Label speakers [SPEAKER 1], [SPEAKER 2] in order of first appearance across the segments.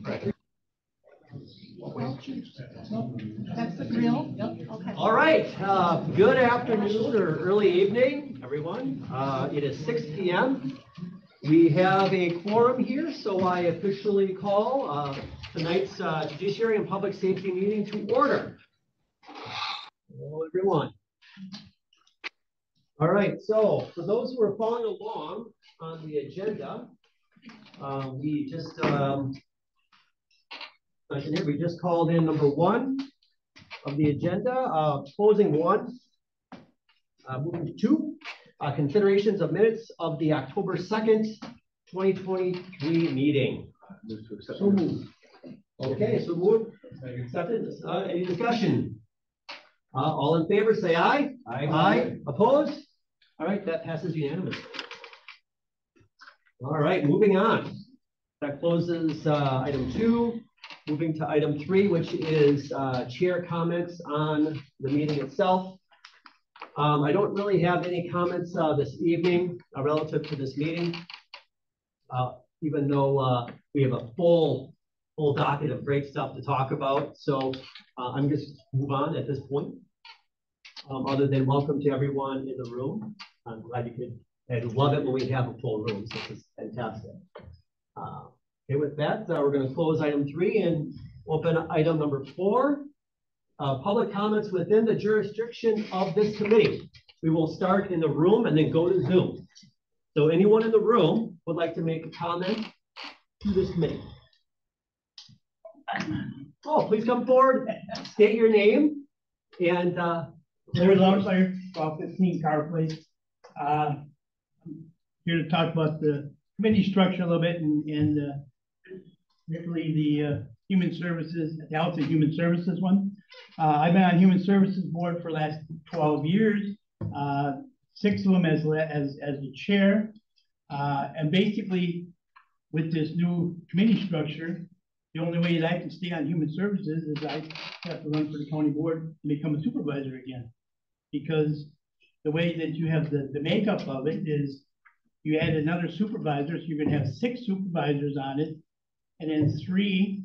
[SPEAKER 1] That's the grill. Yep. Okay.
[SPEAKER 2] All right. Good afternoon or early evening, everyone. It is 6 p.m. We have a quorum here, so I officially call tonight's Judiciary and Public Safety meeting to order. Hello, everyone. All right. So for those who are following along on the agenda, we just called in number 1 of the agenda, closing 1, moving to 2, considerations of minutes of the October 2nd, 2023 meeting. So moved. Okay, so moved. Accepted. Any discussion? All in favor, say aye. Aye. Aye. Opposed? All right, that passes unanimously. All right, moving on. That closes item 2. Moving to item 3, which is chair comments on the meeting itself. I don't really have any comments this evening relative to this meeting, even though we have a full docket of great stuff to talk about. So I'm just move on at this point. Other than welcome to everyone in the room. I'm glad you could. I love it when we have a full room. So this is fantastic. Okay, with that, we're going to close item 3 and open item number 4. Public comments within the jurisdiction of this committee. We will start in the room and then go to Zoom. So anyone in the room would like to make a comment to this committee? Oh, please come forward, state your name, and
[SPEAKER 3] Larry Longfire, 1215 Car Place. Here to talk about the committee structure a little bit and particularly the Human Services, the Health and Human Services one. I've been on Human Services Board for the last 12 years, 6 of them as the chair. And basically, with this new committee structure, the only way that I can stay on Human Services is I have to run for the county board and become a supervisor again. Because the way that you have the makeup of it is you add another supervisor, so you're going to have 6 supervisors on it, and then 3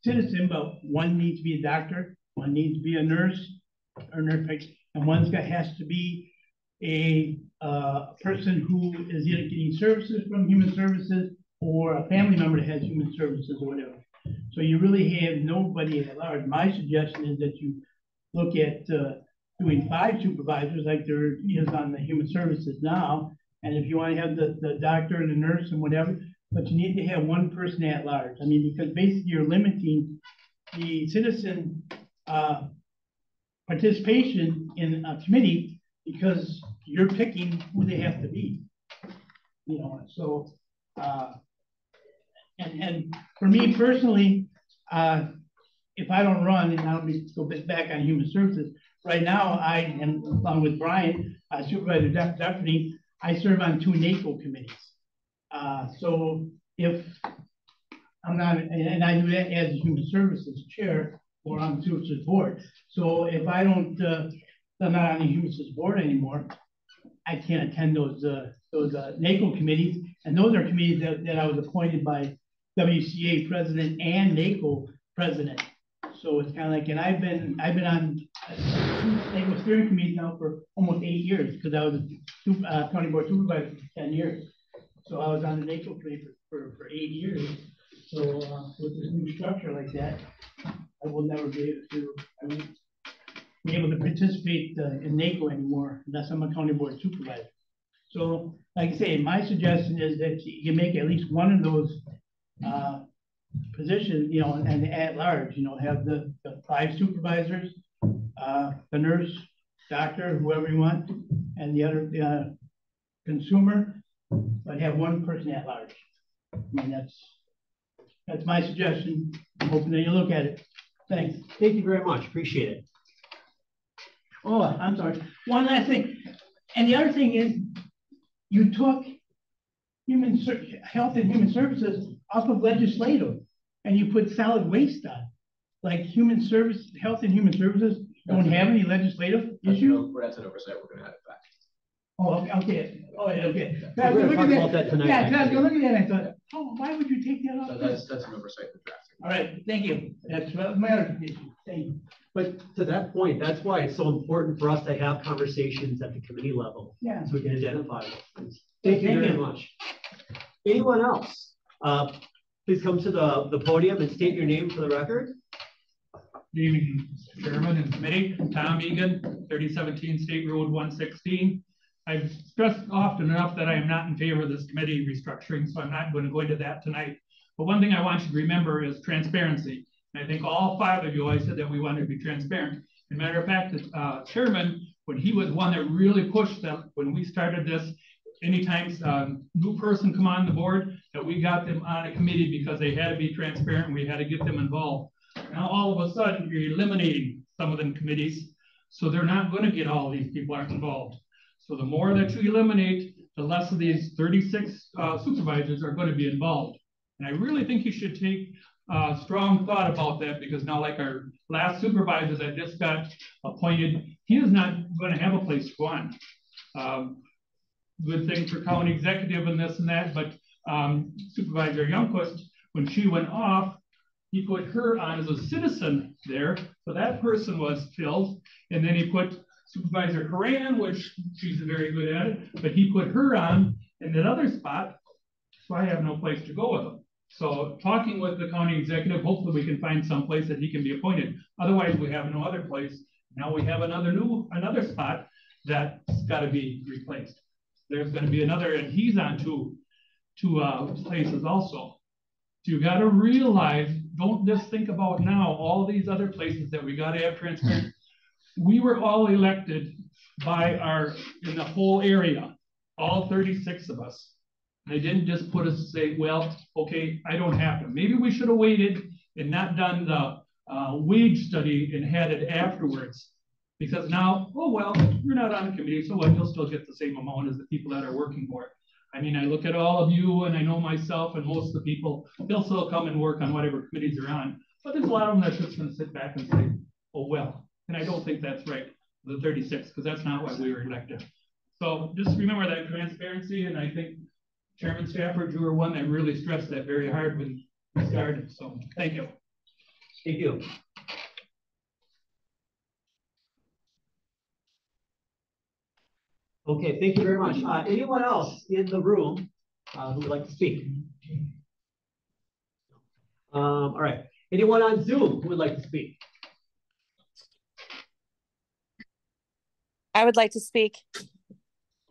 [SPEAKER 3] citizens, but 1 needs to be a doctor, 1 needs to be a nurse, or nurse, and 1 has to be a person who is either getting services from Human Services or a family member that has Human Services or whatever. So you really have nobody at large. My suggestion is that you look at doing 5 supervisors like there is on the Human Services now. And if you want to have the doctor and the nurse and whatever, but you need to have 1 person at large. I mean, because basically you're limiting the citizen participation in a committee because you're picking who they have to be. You know, so and for me personally, if I don't run and I don't go back on Human Services, right now I am along with Brian, Supervisor Deputy. I serve on 2 NACO committees. So if I'm not, and I do that as a Human Services chair or on the Services Board. So if I don't, I'm not on the Human Services Board anymore, I can't attend those NACO committees. And those are committees that I was appointed by WCA president and NACO president. So it's kind of like, and I've been on NACO steering committees now for almost 8 years because I was a county board supervisor for 10 years. So I was on the NACO committee for 8 years. So with this new structure like that, I will never be able to participate in NACO anymore unless I'm a county board supervisor. So like I say, my suggestion is that you make at least 1 of those positions, you know, and at large, you know, have the 5 supervisors, the nurse, doctor, whoever you want, and the other consumer, but have 1 person at large. I mean, that's my suggestion. I'm hoping that you look at it. Thanks.
[SPEAKER 2] Thank you very much. Appreciate it.
[SPEAKER 3] Oh, I'm sorry. One last thing. And the other thing is you took Health and Human Services off of legislative and you put solid waste on. Like Health and Human Services don't have any legislative issues.
[SPEAKER 4] That's an oversight we're going to have it back.
[SPEAKER 3] Oh, okay. Oh, yeah, okay.
[SPEAKER 2] We're gonna talk about that tonight,
[SPEAKER 3] Yeah, 'cause I was
[SPEAKER 2] actually.
[SPEAKER 3] looking at it and I thought, oh, why would you take that off?
[SPEAKER 4] That's an oversight in drafting.
[SPEAKER 3] All right, thank you. That's my other issue. Thank you.
[SPEAKER 2] But to that point, that's why it's so important for us to have conversations at the committee level.
[SPEAKER 3] Yeah.
[SPEAKER 2] So we can identify those things. Thank you
[SPEAKER 3] Thank
[SPEAKER 2] very
[SPEAKER 3] you.
[SPEAKER 2] much. Anyone else? Please come to the podium and state your name for the record.
[SPEAKER 5] Good evening, Mr. Chairman and committee. Tom Egan, 3017 State Road 116. I've stressed often enough that I am not in favor of this committee restructuring, so I'm not going to go into that tonight. But one thing I want you to remember is transparency. And I think all five of you, I said that we wanted to be transparent. As a matter of fact, the chairman, when he was one that really pushed that when we started this, anytime new person come on the board, that we got them on a committee because they had to be transparent and we had to get them involved. Now all of a sudden you're eliminating some of them committees, so they're not going to get all these people aren't involved. So the more that you eliminate, the less of these 36 supervisors are going to be involved. And I really think you should take strong thought about that, because now like our last supervisor that just got appointed, he is not going to have a place to go on. Good thing for county executive and this and that, but Supervisor Youngquist, when she went off, he put her on as a citizen there, so that person was filled, and then he put Supervisor Coran, which she's very good at it, but he put her on in that other spot, so I have no place to go with him. So talking with the county executive, hopefully we can find some place that he can be appointed. Otherwise, we have no other place. Now we have another spot that's got to be replaced. There's going to be another, and he's on two places also. So you got to realize, don't just think about now all these other places that we got to have transparent. We were all elected by in the whole area, all 36 of us. They didn't just put us to say, well, okay, I don't have to. Maybe we should have waited and not done the wage study and had it afterwards. Because now, oh, well, you're not on the committee, so what? You'll still get the same amount as the people that are working for it. I mean, I look at all of you and I know myself and most of the people, they'll still come and work on whatever committees they're on. But there's a lot of them that's just going to sit back and say, oh, well. And I don't think that's right, the 36, because that's not why we were elected. So just remember that transparency. And I think Chairman Stafford, you were one that really stressed that very hard when we started. So thank you.
[SPEAKER 2] Thank you. Okay, thank you very much. Anyone else in the room who would like to speak? All right. Anyone on Zoom who would like to speak?
[SPEAKER 6] I would like to speak.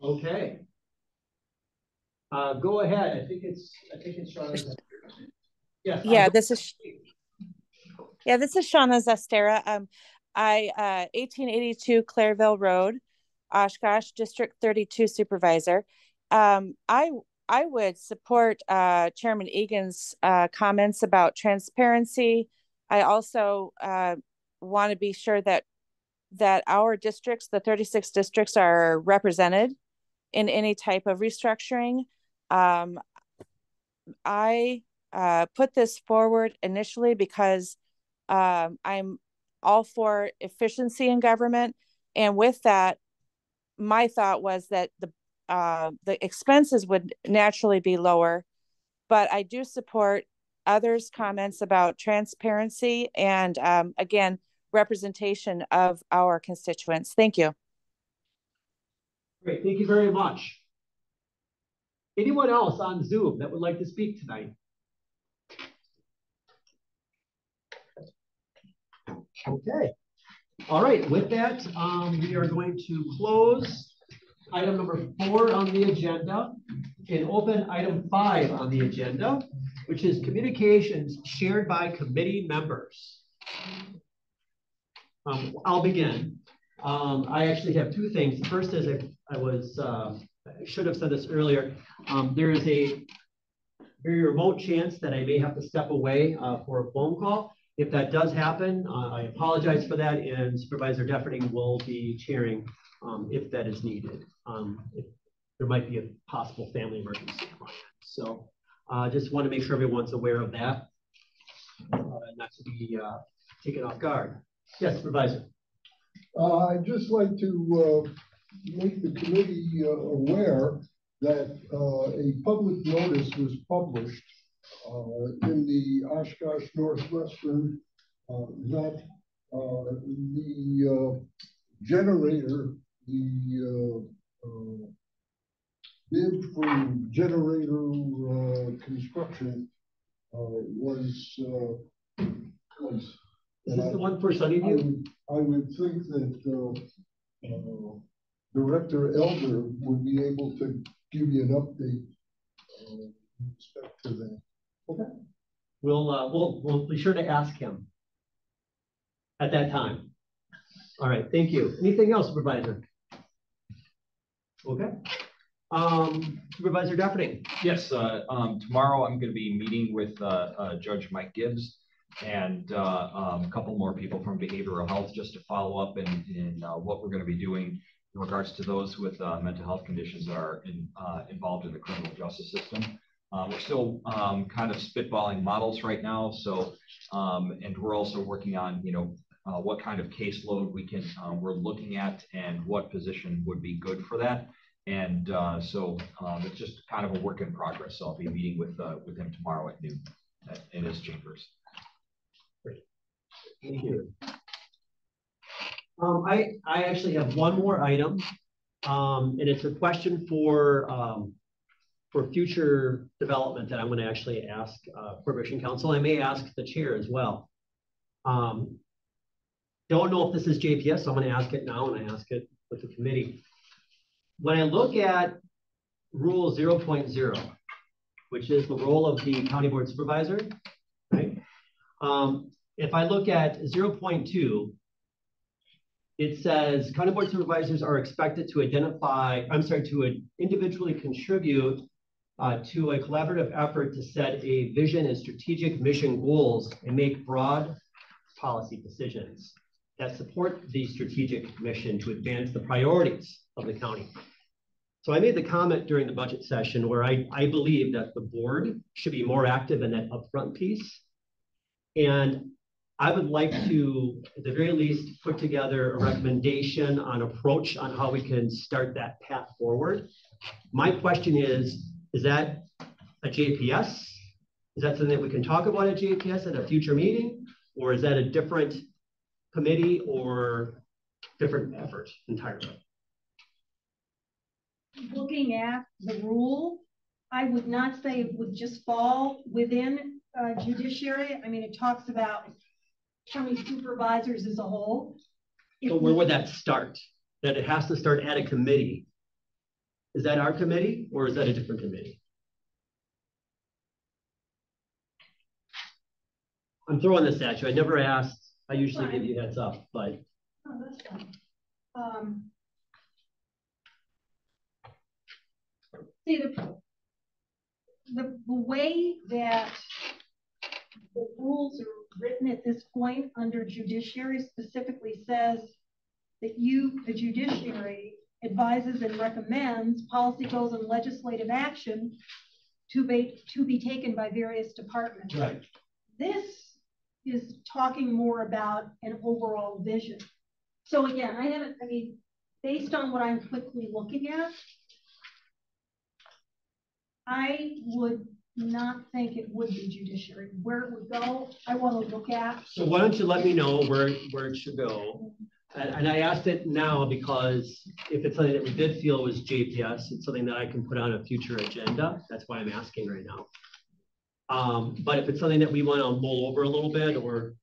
[SPEAKER 2] Okay. Go ahead. I think it's Shauna. Yes.
[SPEAKER 6] Yeah, this is Shauna Zastera. 1882 Clairville Road, Oshkosh, District 32 Supervisor. I would support Chairman Egan's comments about transparency. I also want to be sure that our districts, the 36 districts, are represented in any type of restructuring. I put this forward initially because I'm all for efficiency in government. And with that, my thought was that the expenses would naturally be lower, but I do support others' comments about transparency and again, representation of our constituents. Thank you.
[SPEAKER 2] Great, thank you very much. Anyone else on Zoom that would like to speak tonight? Okay. All right, with that, we are going to close item number 4 on the agenda and open item 5 on the agenda, which is communications shared by committee members. I'll begin. I actually have 2 things. The first is I should have said this earlier. There is a very remote chance that I may have to step away for a phone call. If that does happen, I apologize for that, and Supervisor Defferting will be chairing if that is needed. If there might be a possible family emergency. So just want to make sure everyone's aware of that, not to be taken off guard. Yes, Supervisor.
[SPEAKER 7] I'd just like to
[SPEAKER 4] make the committee aware that a public notice was published in the Oshkosh Northwestern that the generator, the bid for generator construction was.
[SPEAKER 2] Is this the one for Sunnyview?
[SPEAKER 4] I would think that Director Elder would be able to give you an update with respect to that.
[SPEAKER 2] Okay. We'll be sure to ask him at that time. All right, thank you. Anything else, Supervisor? Okay. Supervisor Deputy.
[SPEAKER 7] Yes, tomorrow I'm going to be meeting with Judge Mike Gibbs and a couple more people from behavioral health just to follow up in what we're going to be doing in regards to those with mental health conditions that are involved in the criminal justice system. We're still kind of spitballing models right now, so and we're also working on what kind of caseload we're looking at and what position would be good for that. And so it's just kind of a work in progress. So I'll be meeting with him tomorrow at noon in his chambers.
[SPEAKER 2] Great. Thank you. I actually have one more item, and it's a question for future development that I'm going to actually ask Corporation Counsel. I may ask the chair as well. Don't know if this is JPS, so I'm going to ask it now, and I ask it with the committee. When I look at Rule 0.0, which is the role of the County Board Supervisor, right? If I look at 0.2, it says County Board Supervisors are expected to individually contribute to a collaborative effort to set a vision and strategic mission goals and make broad policy decisions that support the strategic mission to advance the priorities of the county. So I made the comment during the budget session where I believe that the board should be more active in that upfront piece. And I would like to, at the very least, put together a recommendation on approach on how we can start that path forward. My question is that a JPS? Is that something that we can talk about at JPS at a future meeting? Or is that a different committee or different effort entirely?
[SPEAKER 1] Looking at the rule, I would not say it would just fall within judiciary. I mean, it talks about county supervisors as a whole.
[SPEAKER 2] So where would that start? That it has to start at a committee. Is that our committee or is that a different committee? I'm throwing this at you. I never asked. I usually give you heads up, but.
[SPEAKER 1] Oh, that's fine. See, the way that the rules are written at this point under judiciary specifically says that the judiciary, advises and recommends policy goals and legislative action to be taken by various departments.
[SPEAKER 2] Right.
[SPEAKER 1] This is talking more about an overall vision. So again, based on what I'm quickly looking at, I would not think it would be judiciary. Where it would go, I want to look at.
[SPEAKER 2] So why don't you let me know where it should go? And I asked it now because if it's something that we did feel was JPS, it's something that I can put on a future agenda. That's why I'm asking right now. But if it's something that we want to mull over a little bit or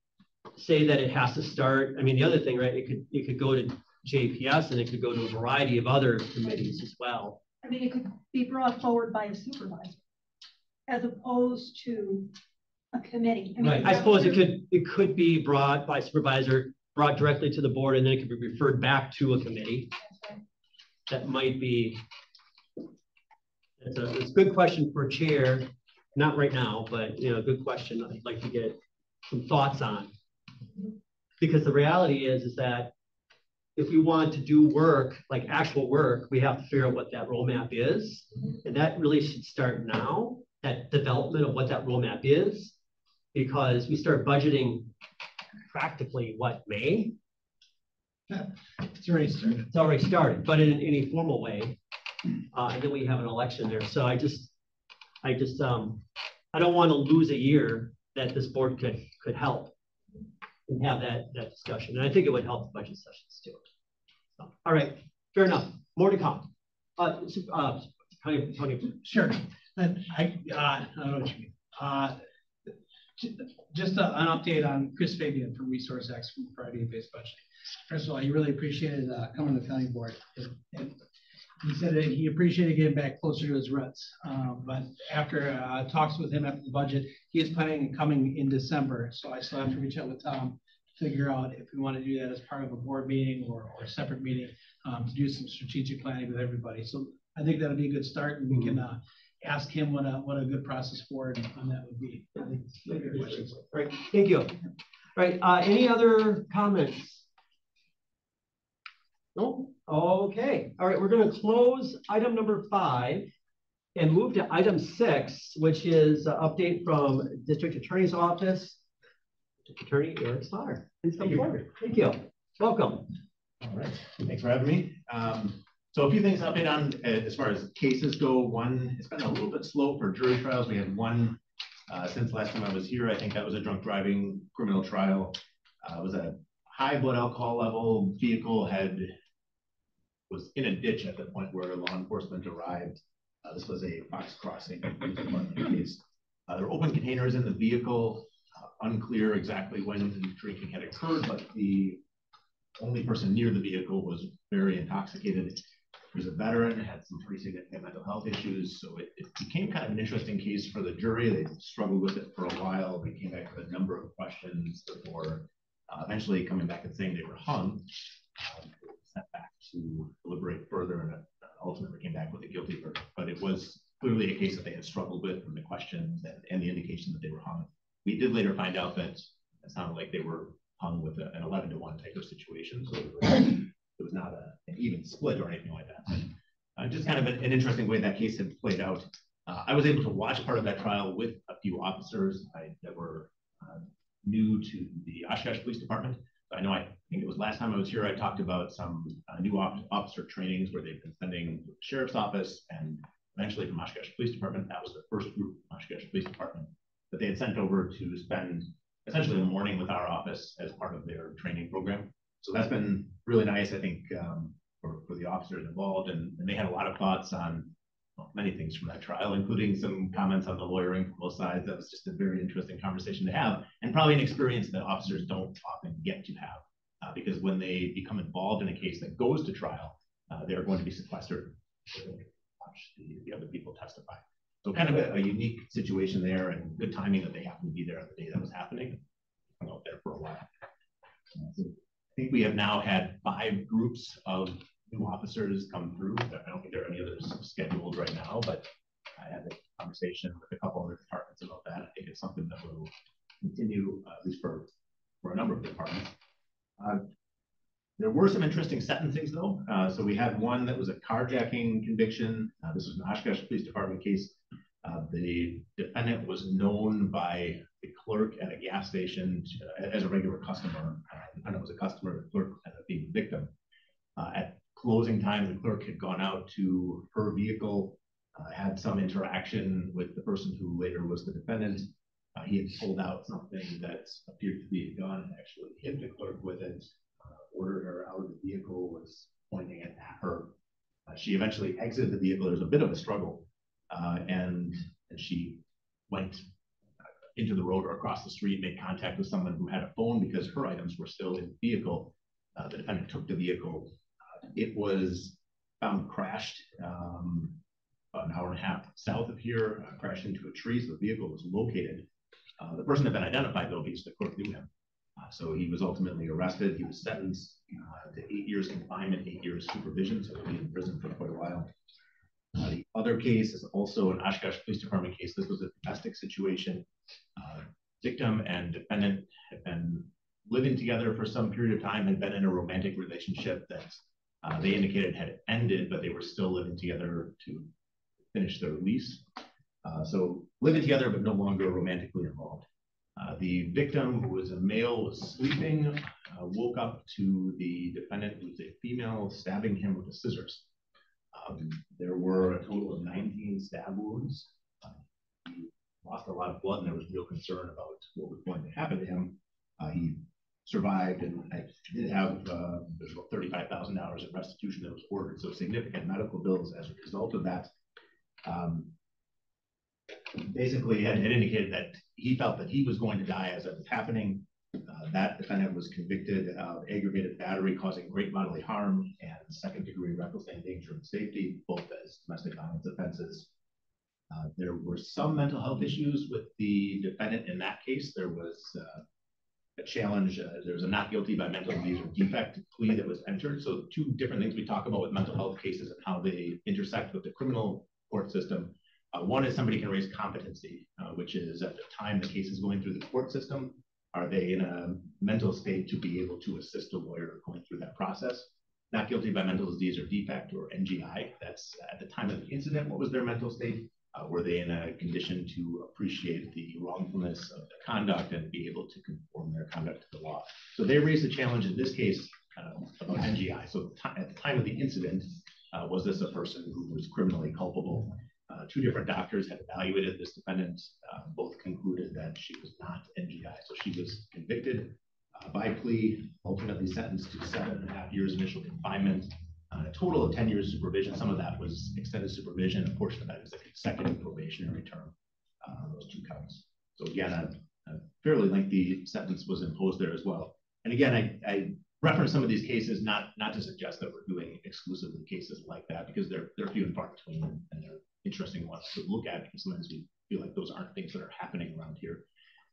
[SPEAKER 2] say that it has to start, I mean, the other thing, right, it could go to JPS and it could go to a variety of other committees as well.
[SPEAKER 1] I mean, it could be brought forward by a supervisor as opposed to a committee. I mean,
[SPEAKER 2] right. I suppose it could be brought by supervisor, brought directly to the board, and then it could be referred back to a committee.
[SPEAKER 1] That's right.
[SPEAKER 2] That might be, it's a good question for a chair. Not right now, but a good question I'd like to get some thoughts on. Because the reality is that if we want to do work, like actual work, we have to figure out what that roadmap is. And that really should start now, that development of what that roadmap is, because we start budgeting practically May.
[SPEAKER 3] It's already started.
[SPEAKER 2] It's already started, but in a formal way. And then we have an election there. So I don't want to lose a year that this board could help and have that discussion. And I think it would help the budget sessions too. So, all right, fair enough. More to come.
[SPEAKER 3] Sure. And I don't know what you mean. Just an update on Chris Fabian from Resource X from Priority-Based Budgeting. First of all, he really appreciated coming to the planning board. And he said that he appreciated getting back closer to his roots. But after talks with him after the budget, he is planning on coming in December. So I still have to reach out with Tom to figure out if we want to do that as part of a board meeting or a separate meeting to do some strategic planning with everybody. So I think that'll be a good start, and we can ask him what a good process forward on that would be. I think
[SPEAKER 2] all right, thank you. All right, any other comments? No? Okay. All right, we're going to close item number 5 and move to item 6, which is an update from District Attorney's Office. District Attorney Eric Slaughter. Please come forward. Thank you. Welcome.
[SPEAKER 8] All right. Thanks for having me. So a few things to update on as far as cases go. One, it's been a little bit slow for jury trials. We had one since last time I was here. I think that was a drunk driving criminal trial. It was a high blood alcohol level. Vehicle was in a ditch at the point where law enforcement arrived. This was a Fox Crossing case. There were open containers in the vehicle. Unclear exactly when the drinking had occurred, but the only person near the vehicle was very intoxicated. He was a veteran, had some pretty significant mental health issues. So it became kind of an interesting case for the jury. They struggled with it for a while. They came back with a number of questions before eventually coming back and saying they were hung. Sent back to deliberate further and ultimately came back with a guilty verdict. But it was clearly a case that they had struggled with from the questions and the indication that they were hung. We did later find out that it sounded like they were hung with an 11-to-1 type of situation. So it was not an even split or anything like that. But just kind of an interesting way that case had played out. I was able to watch part of that trial with a few officers that were new to the Oshkosh Police Department. I think it was last time I was here, I talked about some new officer trainings where they've been sending to the Sheriff's Office and eventually from Oshkosh Police Department. That was the first group from Oshkosh Police Department that they had sent over to spend essentially the morning with our office as part of their training program. So that's been really nice, I think, for the officers involved. And they had a lot of thoughts on many things from that trial, including some comments on the lawyering from both sides. That was just a very interesting conversation to have, and probably an experience that officers don't often get to have, because when they become involved in a case that goes to trial, they're going to be sequestered to watch the other people testify. So kind of a unique situation there, and good timing that they happened to be there on the day that was happening. I hung out there for a while. So I think we have now had 5 groups of new officers come through. I don't think there are any others scheduled right now, but I had a conversation with a couple other departments about that. I think it's something that will continue, at least for a number of departments. There were some interesting sentencings though. So we had one that was a carjacking conviction. This was an Oshkosh Police Department case. The defendant was known by the clerk at a gas station as a regular customer. The defendant was a customer, the clerk ended up being the victim. At closing time, the clerk had gone out to her vehicle, had some interaction with the person who later was the defendant. He had pulled out something that appeared to be a gun and actually hit the clerk with it, ordered her out of the vehicle, was pointing it at her. She eventually exited the vehicle. There was a bit of a struggle, and she went into the road or across the street, made contact with someone who had a phone because her items were still in the vehicle. The defendant took the vehicle. It was found crashed about an hour and a half south of here, crashed into a tree, so the vehicle was located. The person had been identified though because the court knew him. So he was ultimately arrested. He was sentenced to 8 years confinement, 8 years supervision, so he'll be in prison for quite a while. The other case is also an Oshkosh Police Department case. This was a domestic situation. Victim and defendant had been living together for some period of time, had been in a romantic relationship that they indicated had ended, but they were still living together to finish their lease. So living together, but no longer romantically involved. The victim, who was a male, was sleeping, woke up to the defendant, who was a female, stabbing him with the scissors. There were a total of 19 stab wounds. He lost a lot of blood, and there was real concern about what was going to happen to him. He survived, and I did have there's about $35,000 in restitution that was ordered, so significant medical bills as a result of that. Basically, had indicated that he felt that he was going to die as it was happening. That defendant was convicted of aggravated battery causing great bodily harm and second-degree reckless endanger of safety, both as domestic violence offenses. There were some mental health issues with the defendant in that case. There was a challenge. There was a not guilty by mental disease or defect plea that was entered. So two different things we talk about with mental health cases and how they intersect with the criminal court system. One is somebody can raise competency, which is at the time the case is going through the court system, are they in a mental state to be able to assist a lawyer going through that process? Not guilty by mental disease or defect, or NGI, that's at the time of the incident, what was their mental state? Were they in a condition to appreciate the wrongfulness of the conduct and be able to conform their conduct to the law? So they raised a challenge in this case about NGI. So at the time of the incident, was this a person who was criminally culpable? Two different doctors had evaluated this defendant. Both concluded that she was not NGI. So she was convicted by plea, ultimately sentenced to 7.5 years initial confinement, a total of 10 years supervision. Some of that was extended supervision. A portion of that is a consecutive probationary term on those two counts. So again, a fairly lengthy sentence was imposed there as well. And again, I reference some of these cases not to suggest that we're doing exclusively cases like that, because they're few and far between, and they're interesting ones to look at, because sometimes we feel like those aren't things that are happening around here.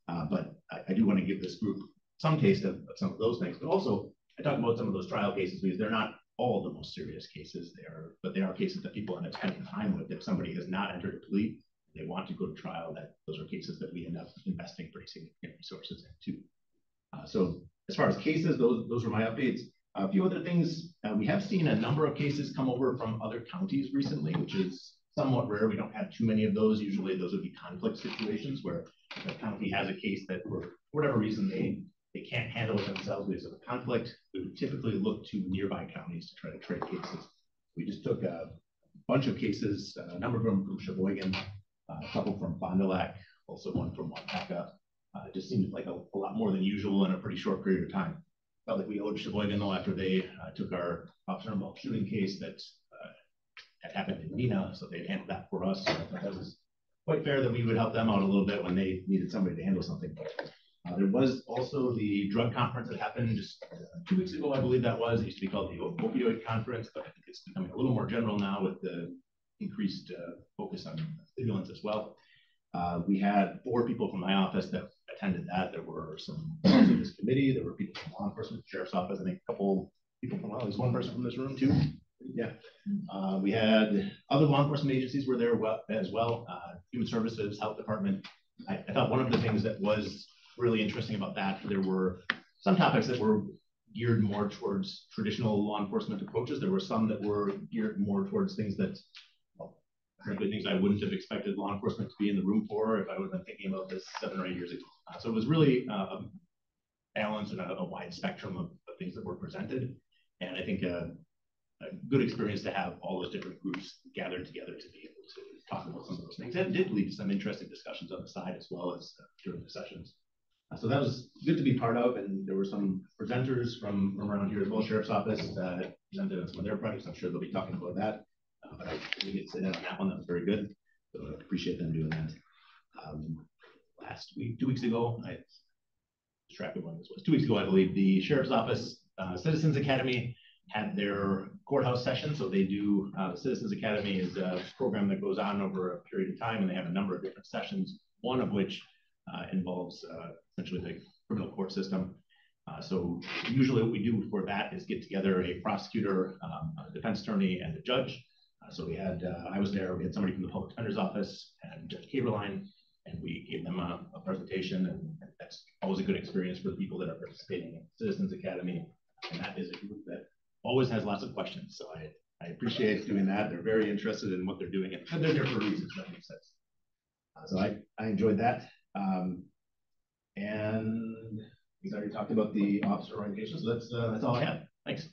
[SPEAKER 8] But I do want to give this group some taste of some of those things. But also, I talk about some of those trial cases because they're not all the most serious cases there, but they are cases that people end up spending time with. If somebody has not entered a plea, they want to go to trial, those are cases that we end up investing pretty significant resources into. So as far as cases, those were my updates. A few other things, we have seen a number of cases come over from other counties recently, which is somewhat rare. We don't have too many of those. Usually those would be conflict situations where the county has a case that for whatever reason they can't handle it themselves because of a conflict. We would typically look to nearby counties to try to trade cases. We just took a bunch of cases, a number of them from Sheboygan, a couple from Fond du Lac, also one from Waupaca. It just seemed like a lot more than usual in a pretty short period of time. Felt like we owed Sheboygan, though, after they took our officer involved shooting case that had happened in Neenah, so they handled that for us. So I thought that was quite fair that we would help them out a little bit when they needed somebody to handle something. There was also the drug conference that happened just 2 weeks ago, I believe that was. It used to be called the opioid conference, but I think it's becoming a little more general now with the increased focus on stimulants as well. We had 4 people from my office that attended that. There were some members of this committee. There were people from law enforcement, sheriff's office. I think a couple people from, well, there's one person from this room too. Yeah. We had other law enforcement agencies were there as well. Human Services, Health Department. I thought one of the things that was really interesting about that, there were some topics that were geared more towards traditional law enforcement approaches. There were some that were geared more towards things that, well, frankly, things I wouldn't have expected law enforcement to be in the room for if I would have been thinking about this 7 or 8 years ago. So it was really a balance and a wide spectrum of things that were presented. And I think a good experience to have all those different groups gathered together to be able to talk about some of those things. That did lead to some interesting discussions on the side as well as during the sessions. So that was good to be part of, and there were some presenters from around here as well. Sheriff's Office presented on some of their projects. I'm sure they'll be talking about that. But I didn't get to sit in on that one. That was very good. So I appreciate them doing that. Last week, 2 weeks ago, I lost track of when this was. 2 weeks ago, I believe, the Sheriff's Office Citizens Academy had their courthouse session. So they do, the Citizens Academy is a program that goes on over a period of time, and they have a number of different sessions, one of which involves essentially the criminal court system. So usually what we do for that is get together a prosecutor, a defense attorney, and a judge. So we had, I was there, we had somebody from the public defender's office and Judge Caberline, and we gave them a presentation, and that's always a good experience for the people that are participating in Citizens Academy. And that is a group that always has lots of questions. So I appreciate doing that. They're very interested in what they're doing, and they're there for reasons that make sense. So I enjoyed that. And he's already talked about the officer orientation, so that's all I have. Thanks.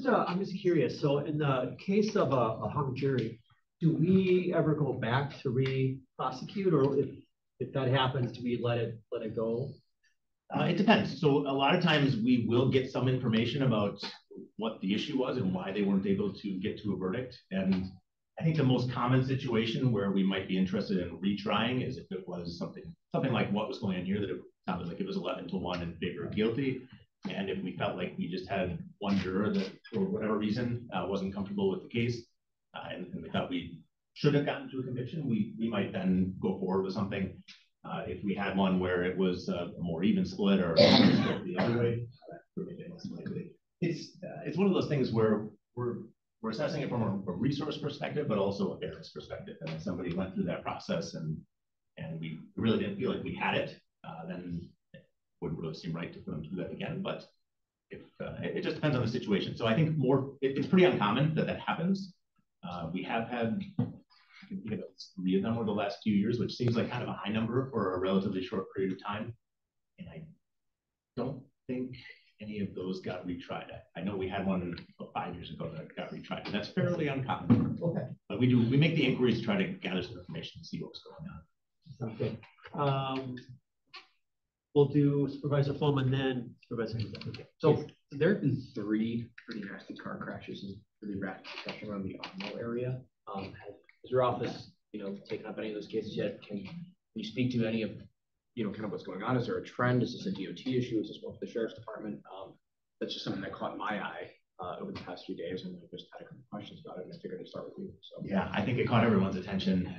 [SPEAKER 2] I'm just curious. So in the case of a hung jury, do we ever go back to re-prosecute, or if that happens, do we let it go?
[SPEAKER 8] It depends. So a lot of times we will get some information about what the issue was and why they weren't able to get to a verdict. And I think the most common situation where we might be interested in retrying is if it was something like what was going on here, that it sounded like it was 11-1 in favor of guilty. And if we felt like we just had one juror that, for whatever reason, wasn't comfortable with the case, and we thought we should have gotten to a conviction, we might then go forward with something. If we had one where it was a more even split or the other way, it's one of those things where we're assessing it from a resource perspective, but also a fairness perspective. And if somebody went through that process and we really didn't feel like we had it, then it wouldn't really seem right to put them through that again. But if it just depends on the situation. So I think it's pretty uncommon that happens. We have had, I can think about 3 of them over the last few years, which seems like kind of a high number for a relatively short period of time. And I don't think any of those got retried. I know we had one 5 years ago that got retried, and that's fairly uncommon. Okay. But we make the inquiries to try to gather some information and see what's going on.
[SPEAKER 2] Sounds good. We'll do Supervisor Fulman, then Supervisor. Okay.
[SPEAKER 9] So there have been 3 pretty nasty car crashes and really rapid discussion around the Otmo area. Has your office, taken up any of those cases yet? Can you speak to any of, kind of what's going on? Is there a trend? Is this a DOT issue? Is this one for the Sheriff's Department? That's just something that caught my eye over the past few days, and I just had a couple questions about it, and I figured I'd start with you. So
[SPEAKER 8] yeah, I think it caught everyone's attention.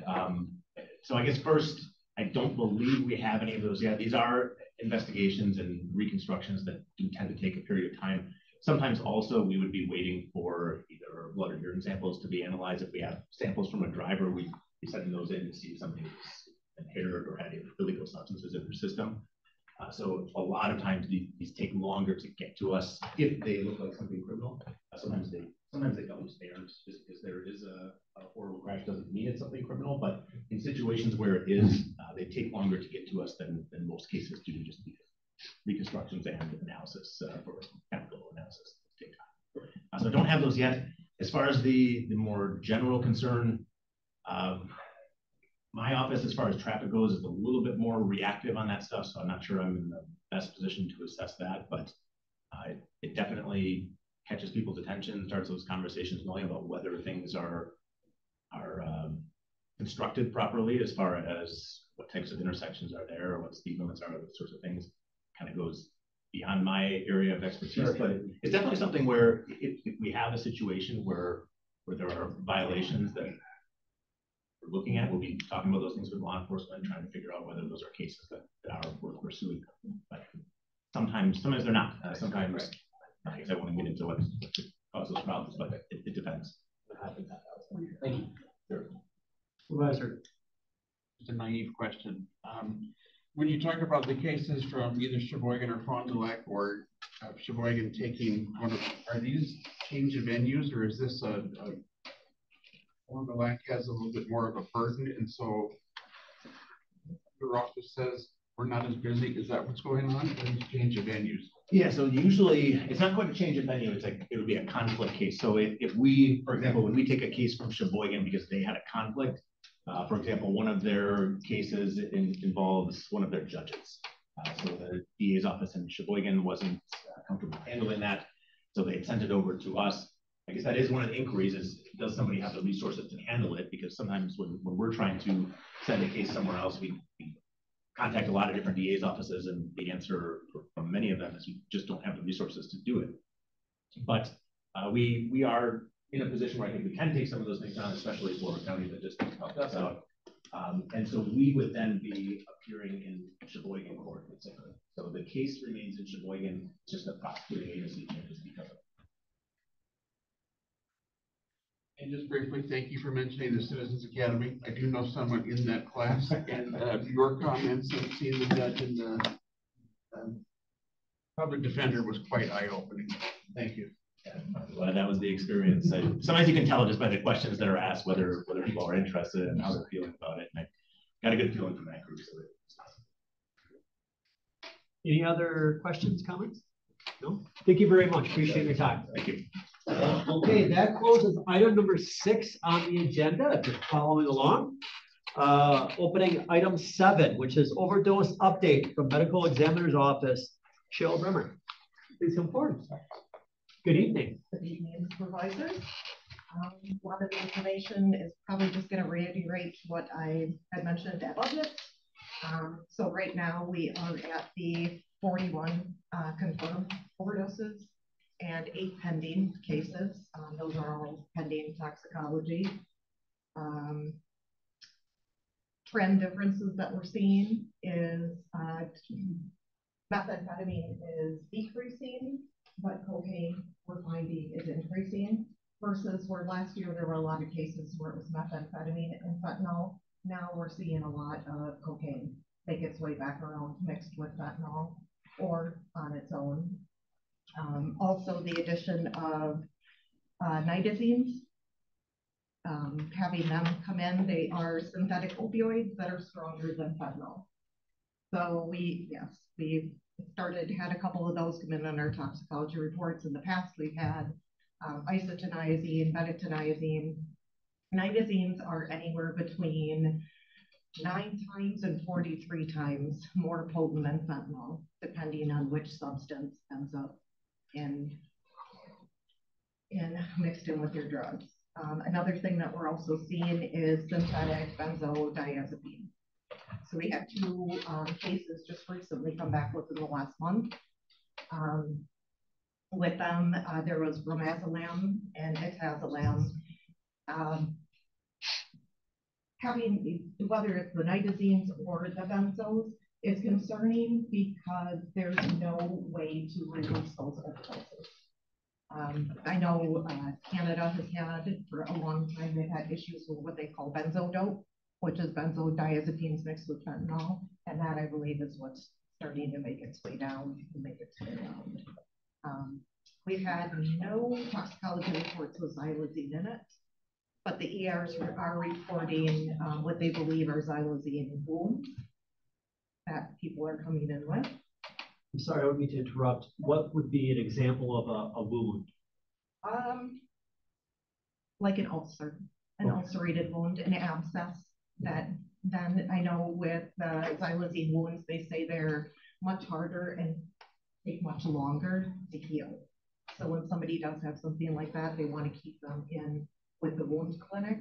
[SPEAKER 8] So I guess first, I don't believe we have any of those yet. These are investigations and reconstructions that do tend to take a period of time. Sometimes also we would be waiting for either blood or urine samples to be analyzed. If we have samples from a driver, we'd be sending those in to see if something was impaired or had illegal substances in their system. So a lot of times these take longer to get to us if they look like something criminal. Sometimes they don't. They aren't, just because there is a horrible crash doesn't mean it's something criminal. But in situations where it is, they take longer to get to us than most cases do, just because reconstructions and analysis for chemical analysis take time. So I don't have those yet. As far as the more general concern, my office, as far as traffic goes, is a little bit more reactive on that stuff. So I'm not sure I'm in the best position to assess that, but it definitely catches people's attention, starts those conversations going about whether things are constructed properly, as far as what types of intersections are there, or what speed limits are, those sorts of things. Kind of goes beyond my area of expertise, sure. But it's definitely something where if we have a situation where there are violations that we're looking at, we'll be talking about those things with law enforcement, trying to figure out whether those are cases that are worth pursuing. But sometimes they're not. Sometimes, I guess I won't get into what causes those problems, but it depends.
[SPEAKER 9] Thank you.
[SPEAKER 8] Sure.
[SPEAKER 2] Supervisor.
[SPEAKER 10] Just a naive question. When you talk about the cases from either Sheboygan or Fond du Lac, or Sheboygan taking one of, are these change of venues, or is this a Fond du Lac has a little bit more of a burden, and so your office says we're not as busy? Is that what's going on? Or is change of venues?
[SPEAKER 8] Yeah, so usually it's not quite a change of venue. It's like it would be a conflict case. So if we, for example, when we take a case from Sheboygan because they had a conflict, for example, one of their cases involves one of their judges. So the DA's office in Sheboygan wasn't comfortable handling that, so they sent it over to us. I guess that is one of the inquiries: is does somebody have the resources to handle it? Because sometimes when we're trying to send a case somewhere else, we contact a lot of different DA's offices, and the answer from many of them is we just don't have the resources to do it. But we are in a position where I think we can take some of those things on, especially for a county that just helped us out. And so we would then be appearing in Sheboygan court, etc. So the case remains in Sheboygan, just the prosecuting agency changes because of it.
[SPEAKER 10] And just briefly, thank you for mentioning the Citizens Academy. I do know someone in that class, and your comments of seeing the judge and the public defender was quite eye-opening. Thank you.
[SPEAKER 8] Yeah, I'm glad that was the experience. Sometimes you can tell just by the questions that are asked whether people are interested and how they're feeling about it. And I got a good feeling from that group. So
[SPEAKER 2] Any other questions, comments? No? Thank you very much. Appreciate your time.
[SPEAKER 8] Thank you.
[SPEAKER 2] Okay, that closes item number 6 on the agenda, if you're following along. Opening item 7, which is overdose update from medical examiner's office. Cheryl Bremer, please come forward. Good evening.
[SPEAKER 11] Good evening, supervisors. A lot of the information is probably just going to reiterate what I had mentioned at budget. So right now we are at the 41 confirmed overdoses and 8 pending cases. Those are all pending toxicology. Trend differences that we're seeing is methamphetamine is decreasing, but cocaine we're finding is increasing, versus where last year there were a lot of cases where it was methamphetamine and fentanyl. Now we're seeing a lot of cocaine make its way back around mixed with fentanyl or on its own. Also the addition of nitazines, having them come in, they are synthetic opioids that are stronger than fentanyl. So we had a couple of those come in on our toxicology reports. In the past, we've had isotoniazine, betadine. Nitazines are anywhere between 9 times and 43 times more potent than fentanyl, depending on which substance ends up in mixed in with your drugs. Another thing that we're also seeing is synthetic benzodiazepine. So we had 2 cases just recently come back within the last month. With them, there was bromazolam and etazolam. Having, whether it's the nitazines or the benzos, is concerning because there's no way to reduce those overdoses. I know Canada has had, for a long time, they've had issues with what they call benzodope, which is benzodiazepines mixed with fentanyl, and that I believe is what's starting to make its way down and make its way around. We've had no toxicology reports with xylazine in it, but the ERs are reporting what they believe are xylazine wounds that people are coming in with.
[SPEAKER 2] I'm sorry, I don't mean to interrupt. What would be an example of a wound?
[SPEAKER 11] Like an ulcer, an ulcerated wound, an abscess. That then I know with the xylazine wounds, they say they're much harder and take much longer to heal. So when somebody does have something like that, they want to keep them in with the wound clinic.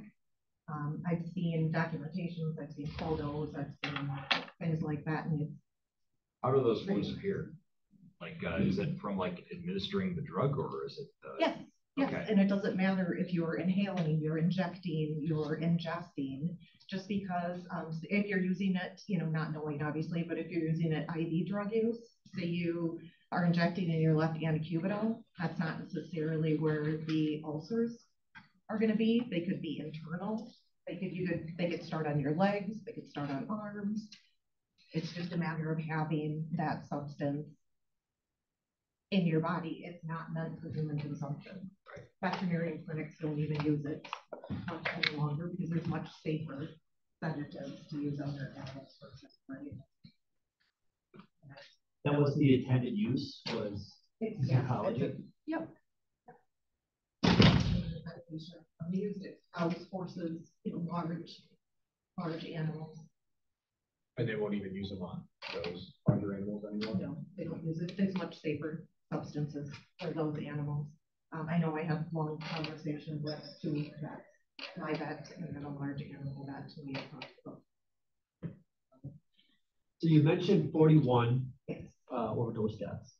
[SPEAKER 11] I've seen documentations, I've seen photos, I've seen things like that, and it's
[SPEAKER 7] how do those wounds appear? Like, is it from like administering the drug, or is it?
[SPEAKER 11] Yes, yes,
[SPEAKER 7] okay.
[SPEAKER 11] And it doesn't matter if you're inhaling, you're injecting, you're ingesting. Just because if you're using it, not knowing obviously, but if you're using it IV drug use, say you are injecting in your left antecubital, that's not necessarily where the ulcers are going to be. They could be internal. They could start on your legs. They could start on arms. It's just a matter of having that substance in your body. It's not meant for human consumption. Veterinary clinics don't even use it much any longer because there's much safer sedatives to use on their animals. Right?
[SPEAKER 2] That was the intended use, was psychology.
[SPEAKER 11] Yep. We used it out horses, large animals.
[SPEAKER 9] And they won't even use them on those larger animals anymore?
[SPEAKER 11] No, they don't use it. There's much safer substances for those animals. I know I have long conversations with 2 vets, my vet and then a large animal vet.
[SPEAKER 2] So you mentioned 41 overdose deaths.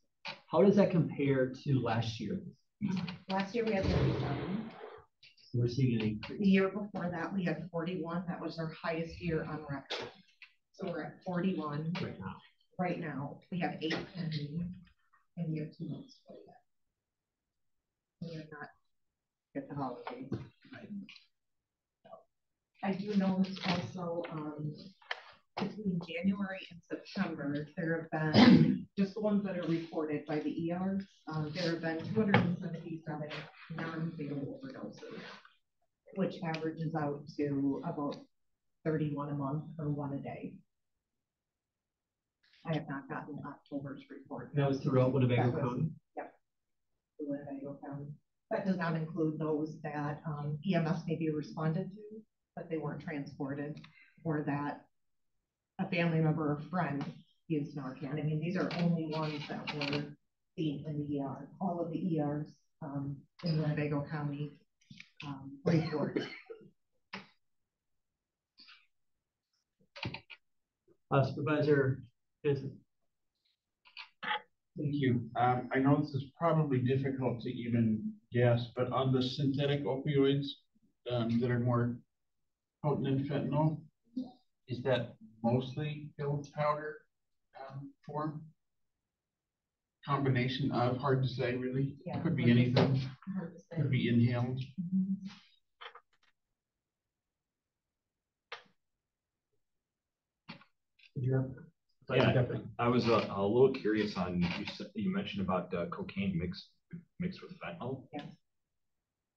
[SPEAKER 2] How does that compare to last year?
[SPEAKER 11] Last year we had 37.
[SPEAKER 2] We're seeing an increase.
[SPEAKER 11] The year before that we had 41. That was our highest year on record. So we're at 41
[SPEAKER 2] right now.
[SPEAKER 11] Right now we have 8 pending, and we have 2 months for that. We are not at the holidays. I do know also between January and September, there have been just the ones that are reported by the ERs. There have been 277 non-fatal overdoses, which averages out to about 31 a month or 1 a day. I have not gotten October's report.
[SPEAKER 2] That was throughout Winnebago County?
[SPEAKER 11] Yep. Winnebago County. That does not include those that EMS may be responded to, but they weren't transported, or that a family member or friend used Narcan. I mean, these are only ones that were seen in the ER. All of the ERs in Winnebago County report.
[SPEAKER 2] Supervisor Hanson.
[SPEAKER 10] Thank you. I know this is probably difficult to even guess, but on the synthetic opioids that are more potent than fentanyl, is that mostly pill powder form? Combination of, hard to say really.
[SPEAKER 11] Yeah,
[SPEAKER 10] could be anything. Could be inhaled.
[SPEAKER 7] Yeah, I was a little curious on, you mentioned about cocaine mixed with fentanyl.
[SPEAKER 11] Yes.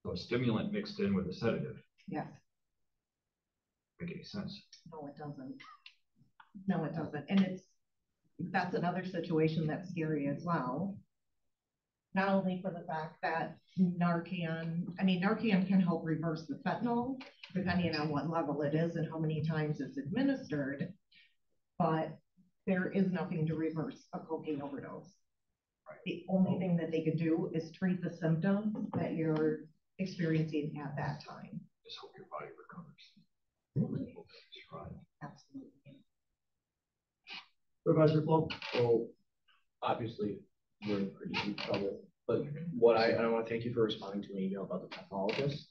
[SPEAKER 7] So a stimulant mixed in with a sedative.
[SPEAKER 11] Yes.
[SPEAKER 7] Make any sense?
[SPEAKER 11] No, it doesn't. No, it doesn't. And that's another situation that's scary as well. Not only for the fact that Narcan can help reverse the fentanyl, depending on what level it is and how many times it's administered, but there is nothing to reverse a cocaine overdose. Right. The only thing that they can do is treat the symptoms that you're experiencing at that time.
[SPEAKER 7] Just hope your body recovers.
[SPEAKER 11] Absolutely.
[SPEAKER 2] Supervisor Flo?
[SPEAKER 9] So obviously we're in pretty deep trouble, but what I want to thank you for responding to an email about the pathologist.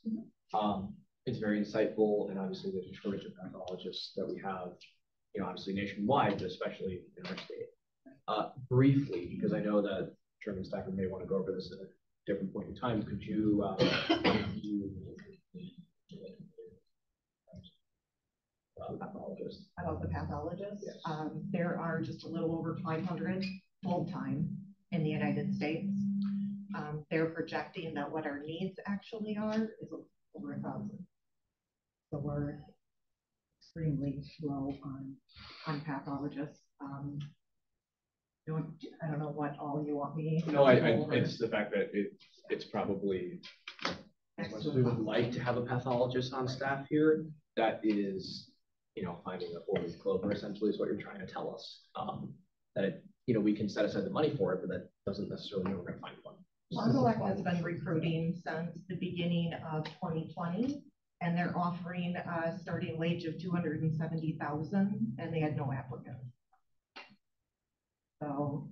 [SPEAKER 9] It's very insightful, and obviously there's a shortage of pathologists that we have, obviously nationwide, but especially in our state. Briefly, because I know that Chairman Stafford may want to go over this at a different point in time, could you
[SPEAKER 11] About the pathologist?
[SPEAKER 9] Yes.
[SPEAKER 11] There are just a little over 500 full-time in the United States. They're projecting that what our needs actually are is over 1,000. So we're extremely low on pathologists. I don't know what all you want me.
[SPEAKER 9] No, it's the fact that it's probably, as much as we would like to have a pathologist on staff here, that is, finding a 4-leaf clover essentially is what you're trying to tell us. That we can set aside the money for it, but that doesn't necessarily mean we're going to find one.
[SPEAKER 11] Mondelez has been recruiting since the beginning of 2020, and they're offering a starting wage of $270,000, and they had no applicants. So,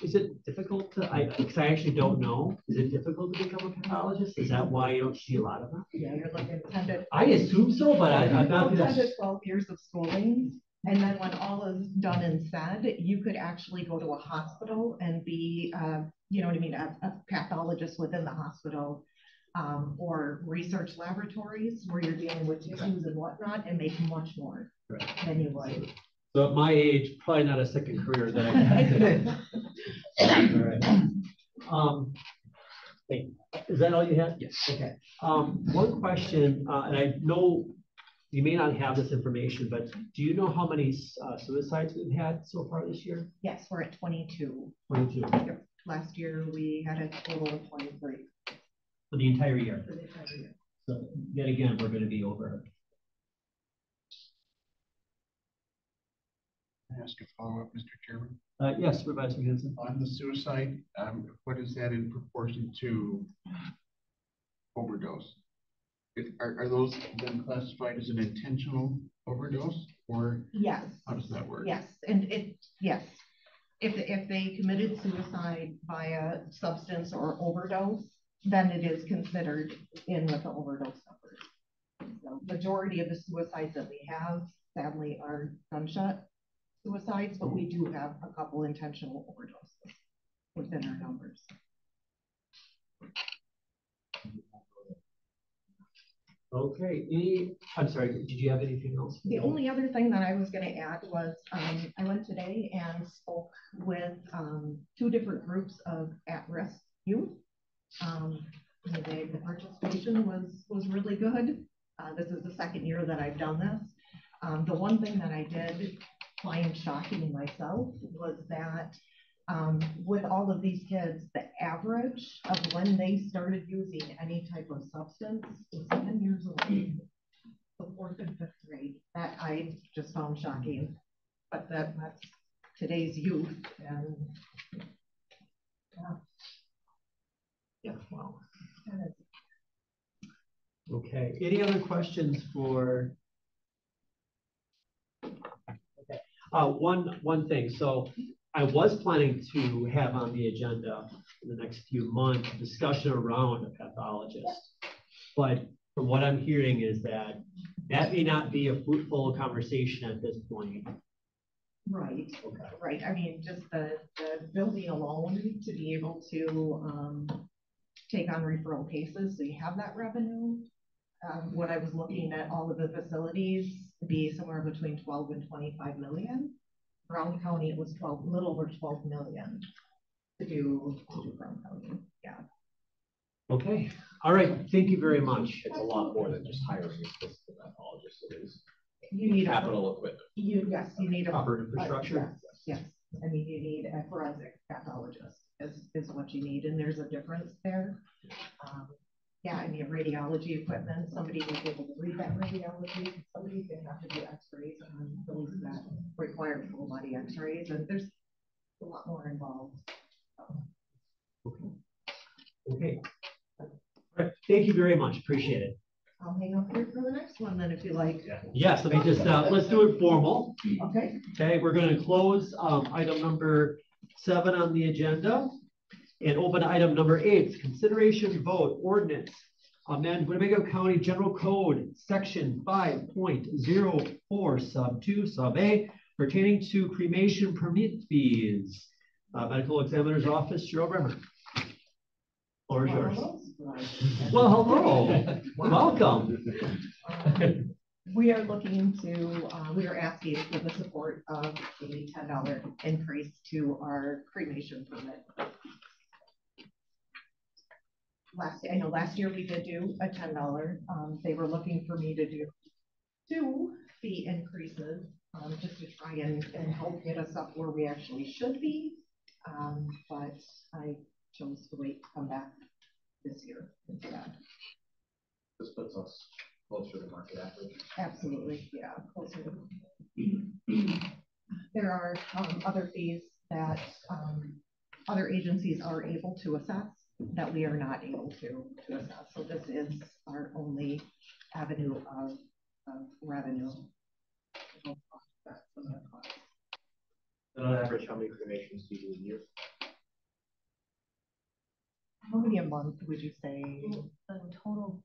[SPEAKER 2] is it difficult to? Because I actually don't know. Is it difficult to become a pathologist? Is that why you don't see a lot of them?
[SPEAKER 11] yeah, you're looking at 10 to.
[SPEAKER 2] I assume so, but I'm not.
[SPEAKER 11] 10 to 12 years of schooling. And then when all is done and said, you could actually go to a hospital and be, a pathologist within the hospital, or research laboratories where you're dealing with tissues and whatnot, and make much more than you would.
[SPEAKER 2] So at my age, probably not a second career that I had. All right. Is that all you had?
[SPEAKER 9] Yes.
[SPEAKER 2] Okay. One question, and I know you may not have this information, but do you know how many suicides we've had so far this year?
[SPEAKER 11] Yes, we're at 22.
[SPEAKER 2] 22.
[SPEAKER 11] Yep. Last year we had a total of 23.
[SPEAKER 2] For the entire year.
[SPEAKER 11] For the entire year.
[SPEAKER 2] So yet again, we're going to be over.
[SPEAKER 10] Can I ask a follow-up, Mr. Chairman?
[SPEAKER 2] Yes, Supervisor Hanson.
[SPEAKER 10] On the suicide, what is that in proportion to overdose? Are those then classified as an intentional overdose, or
[SPEAKER 11] yes?
[SPEAKER 10] How does that work?
[SPEAKER 11] Yes, and yes. If they committed suicide via substance or overdose, then it is considered in with the overdose numbers. So majority of the suicides that we have, sadly, are gunshot suicides, but we do have a couple intentional overdoses within our numbers.
[SPEAKER 2] Okay, I'm sorry, did you have anything else?
[SPEAKER 11] The only other thing that I was going to add was I went today and spoke with 2 different groups of at-risk youth. The participation was really good. This is the second year that I've done this. The one thing that I did find shocking myself was that with all of these kids, the average of when they started using any type of substance was 7 years old. The 4th and 5th grade. That I just found shocking. But that's today's youth. And
[SPEAKER 2] yeah, wow. Okay, any other questions for? Okay, one thing. So I was planning to have on the agenda in the next few months a discussion around a pathologist, but from what I'm hearing is that may not be a fruitful conversation at this point.
[SPEAKER 11] right,
[SPEAKER 2] Okay.
[SPEAKER 11] right. I mean, just the building alone to be able to take on referral cases, so you have that revenue. What I was looking at, all of the facilities be somewhere between 12 and 25 million. Brown County, it was 12, little over 12 million to do Brown County. Yeah.
[SPEAKER 2] Okay. All right. Thank you very much.
[SPEAKER 7] It's a lot more than just hiring a physical pathologist. It is
[SPEAKER 11] You need
[SPEAKER 7] capital equipment.
[SPEAKER 11] Yes, you need
[SPEAKER 2] proper infrastructure.
[SPEAKER 11] Yes. I mean, you need a forensic pathologist is what you need, and there's a difference there. Yeah, I mean, radiology equipment, somebody was able to read that radiology, somebody's gonna have to do x-rays on those that require full body x-rays, and there's a lot more involved.
[SPEAKER 2] Okay. All right. Thank you very much. Appreciate it.
[SPEAKER 11] I'll hang out here for the next one then if you like.
[SPEAKER 2] Yes, let me just, let's do it formal.
[SPEAKER 11] Okay.
[SPEAKER 2] Okay, we're going to close item number 7 on the agenda and open item number 8, consideration vote ordinance. Amend Winnebago County General Code section 5.04 sub 2 sub A pertaining to cremation permit fees. Medical Examiner's Office, Cheryl Bremer. Floor is yours. Well, hello. Welcome.
[SPEAKER 11] We are looking to, we are asking for the support of a $10 increase to our cremation permit. Last year we did do a $10. They were looking for me to do 2 fee increases just to try and help get us up where we actually should be. But I chose to wait to come back this year instead.
[SPEAKER 7] This puts us closer to market average.
[SPEAKER 11] Absolutely, yeah, closer to. There are other fees that other agencies are able to assess that we are not able to assess. So this is our only avenue of revenue.
[SPEAKER 9] On average, how many cremations do you do a year?
[SPEAKER 11] How many a month would you say?
[SPEAKER 12] The total,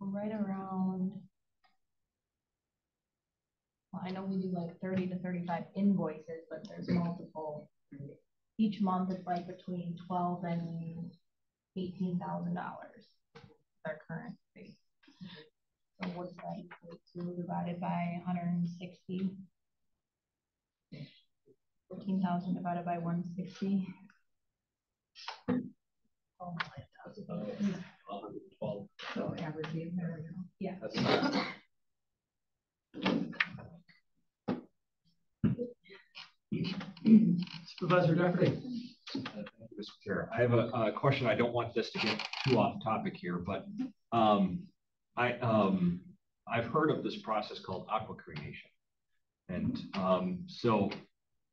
[SPEAKER 12] right around, well, I know we do like 30 to 35 invoices, but there's multiple. Each month it's like between $12,000 and $18,000. Our current fee. So what's that equal to divided by 160? 14,000 divided by 160.
[SPEAKER 9] Oh, that's about 112.
[SPEAKER 11] So averaging there we go.
[SPEAKER 12] Yeah.
[SPEAKER 2] Supervisor Jeffrey.
[SPEAKER 7] Mr. Chair, I have a question. I don't want this to get too off topic here, but I've heard of this process called aqua cremation, and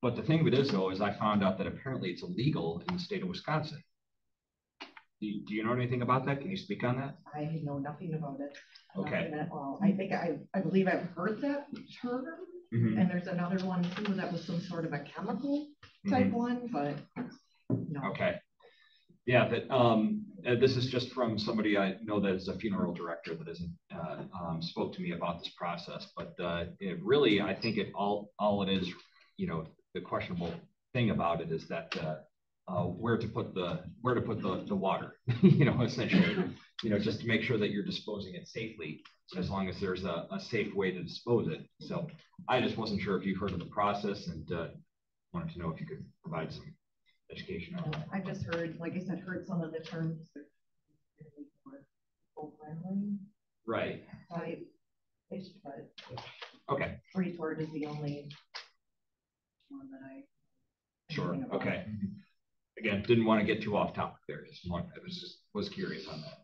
[SPEAKER 7] but the thing of it is, though, is I found out that apparently it's illegal in the state of Wisconsin. Do you know anything about that? Can you speak on that?
[SPEAKER 11] I know nothing about it.
[SPEAKER 7] Okay.
[SPEAKER 11] Nothing at all. I think I believe I've heard that term, and there's another one too that was some sort of a chemical type one, but no.
[SPEAKER 7] Okay. Yeah, that this is just from somebody I know that is a funeral director that isn't spoke to me about this process, but it really, I think all it is, the questionable thing about it is that where to put the water, essentially, just to make sure that you're disposing it safely, as long as there's a safe way to dispose it. So I just wasn't sure if you've heard of the process, and wanted to know if you could provide some education on that.
[SPEAKER 11] I just heard, like I said, heard some of the terms.
[SPEAKER 7] Right.
[SPEAKER 11] But
[SPEAKER 7] Okay.
[SPEAKER 11] retort is the only
[SPEAKER 1] one that I.
[SPEAKER 7] Sure,
[SPEAKER 1] thinking about.
[SPEAKER 7] okay. Again, didn't want to get too off topic there. I was curious on that.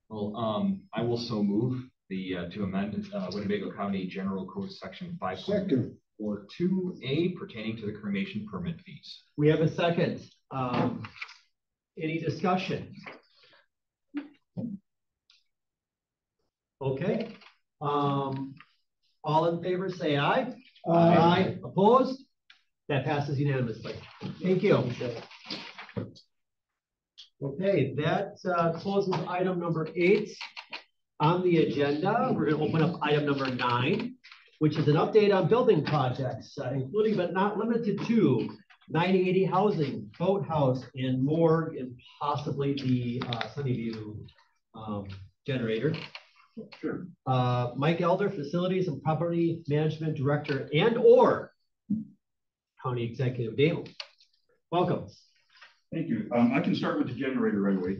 [SPEAKER 7] Well, I will so move to amend Winnebago County General Code Section 5.42A pertaining to the cremation permit fees.
[SPEAKER 2] We have a second. Any discussion? Okay. All in favor, say aye. Aye. Opposed? That passes unanimously. Thank you. Okay, that closes item number 8 on the agenda. We're going to open up item number 9, which is an update on building projects, including but not limited to 9080 housing, boathouse, and morgue, and possibly the Sunnyview generator.
[SPEAKER 13] Sure.
[SPEAKER 2] Mike Elder, Facilities and Property Management Director and/or County Executive Dale. Welcome.
[SPEAKER 13] Thank you. I can start with the generator right away.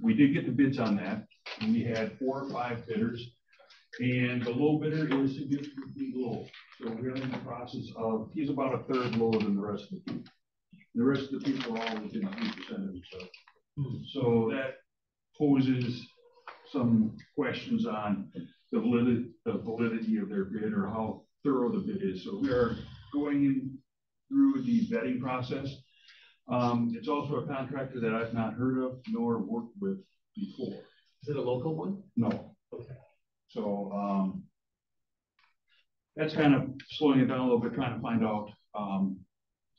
[SPEAKER 13] We did get the bids on that. And we had 4 or 5 bidders, and the low bidder is significantly low. So we're in the process of, he's about a third lower than the rest of the people. The rest of the people are all within 3% of each other. So that poses some questions on the validity of their bid or how thorough the bid is. So we are going in through the vetting process. It's also a contractor that I've not heard of nor worked with before.
[SPEAKER 2] Is it a local one?
[SPEAKER 13] No.
[SPEAKER 2] Okay.
[SPEAKER 13] So that's kind of slowing it down a little bit, trying to find out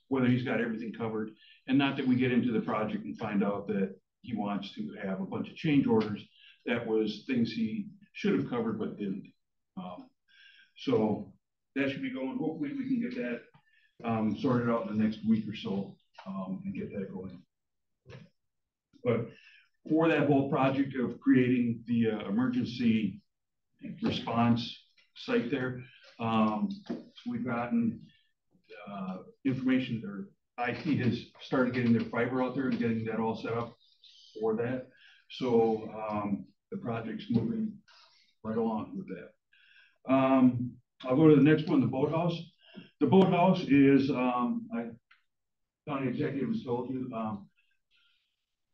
[SPEAKER 13] whether he's got everything covered, and not that we get into the project and find out that he wants to have a bunch of change orders. That was things he should have covered but didn't. So that should be going. Hopefully we can get that sorted out in the next week or so and get that going. But for that whole project of creating the emergency response site there, we've gotten information, or IT has started getting their fiber out there and getting that all set up for that. So the project's moving right along with that. I'll go to the next one, the boathouse. The boathouse is, County Executive has told you,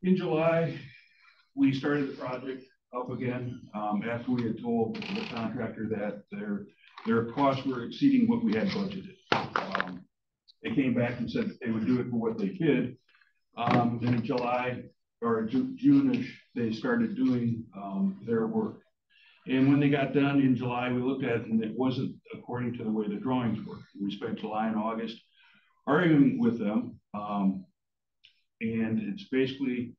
[SPEAKER 13] in July, we started the project up again after we had told the contractor that their costs were exceeding what we had budgeted. They came back and said that they would do it for what they bid. Then in July or June-ish, they started doing their work. And when they got done in July, we looked at it and it wasn't according to the way the drawings were. We spent July and August arguing with them. And it's basically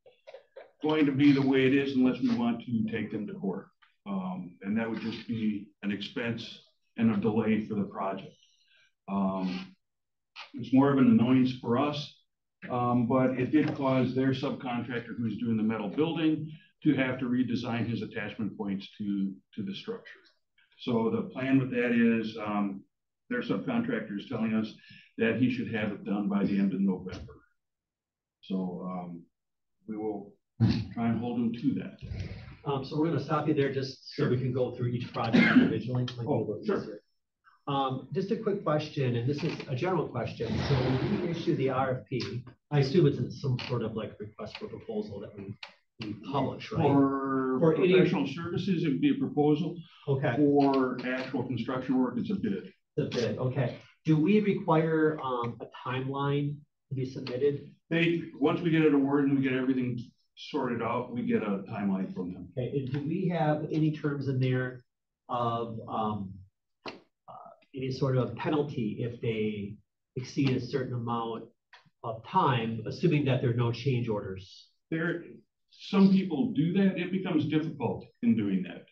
[SPEAKER 13] going to be the way it is unless we want to take them to court. And that would just be an expense and a delay for the project. It's more of an annoyance for us, but it did cause their subcontractor who's doing the metal building to have to redesign his attachment points to the structure. So the plan with that is their subcontractor is telling us that he should have it done by the end of November. So we will try and hold him to that.
[SPEAKER 2] So we're going to stop you there just so we can go through each project individually.
[SPEAKER 13] Oh, sure.
[SPEAKER 2] Just a quick question, and this is a general question. So when we issue the RFP, I assume it's in some sort of like request for proposal that we publish, right?
[SPEAKER 13] For professional services, it would be a proposal.
[SPEAKER 2] Okay.
[SPEAKER 13] For actual construction work, it's a bid.
[SPEAKER 2] The bid, okay. Do we require a timeline to be submitted?
[SPEAKER 13] Once we get it awarded and we get everything sorted out, we get a timeline from them.
[SPEAKER 2] Okay, and do we have any terms in there of any sort of penalty if they exceed a certain amount of time, assuming that there are no change orders?
[SPEAKER 13] Some people do that. It becomes difficult in doing that.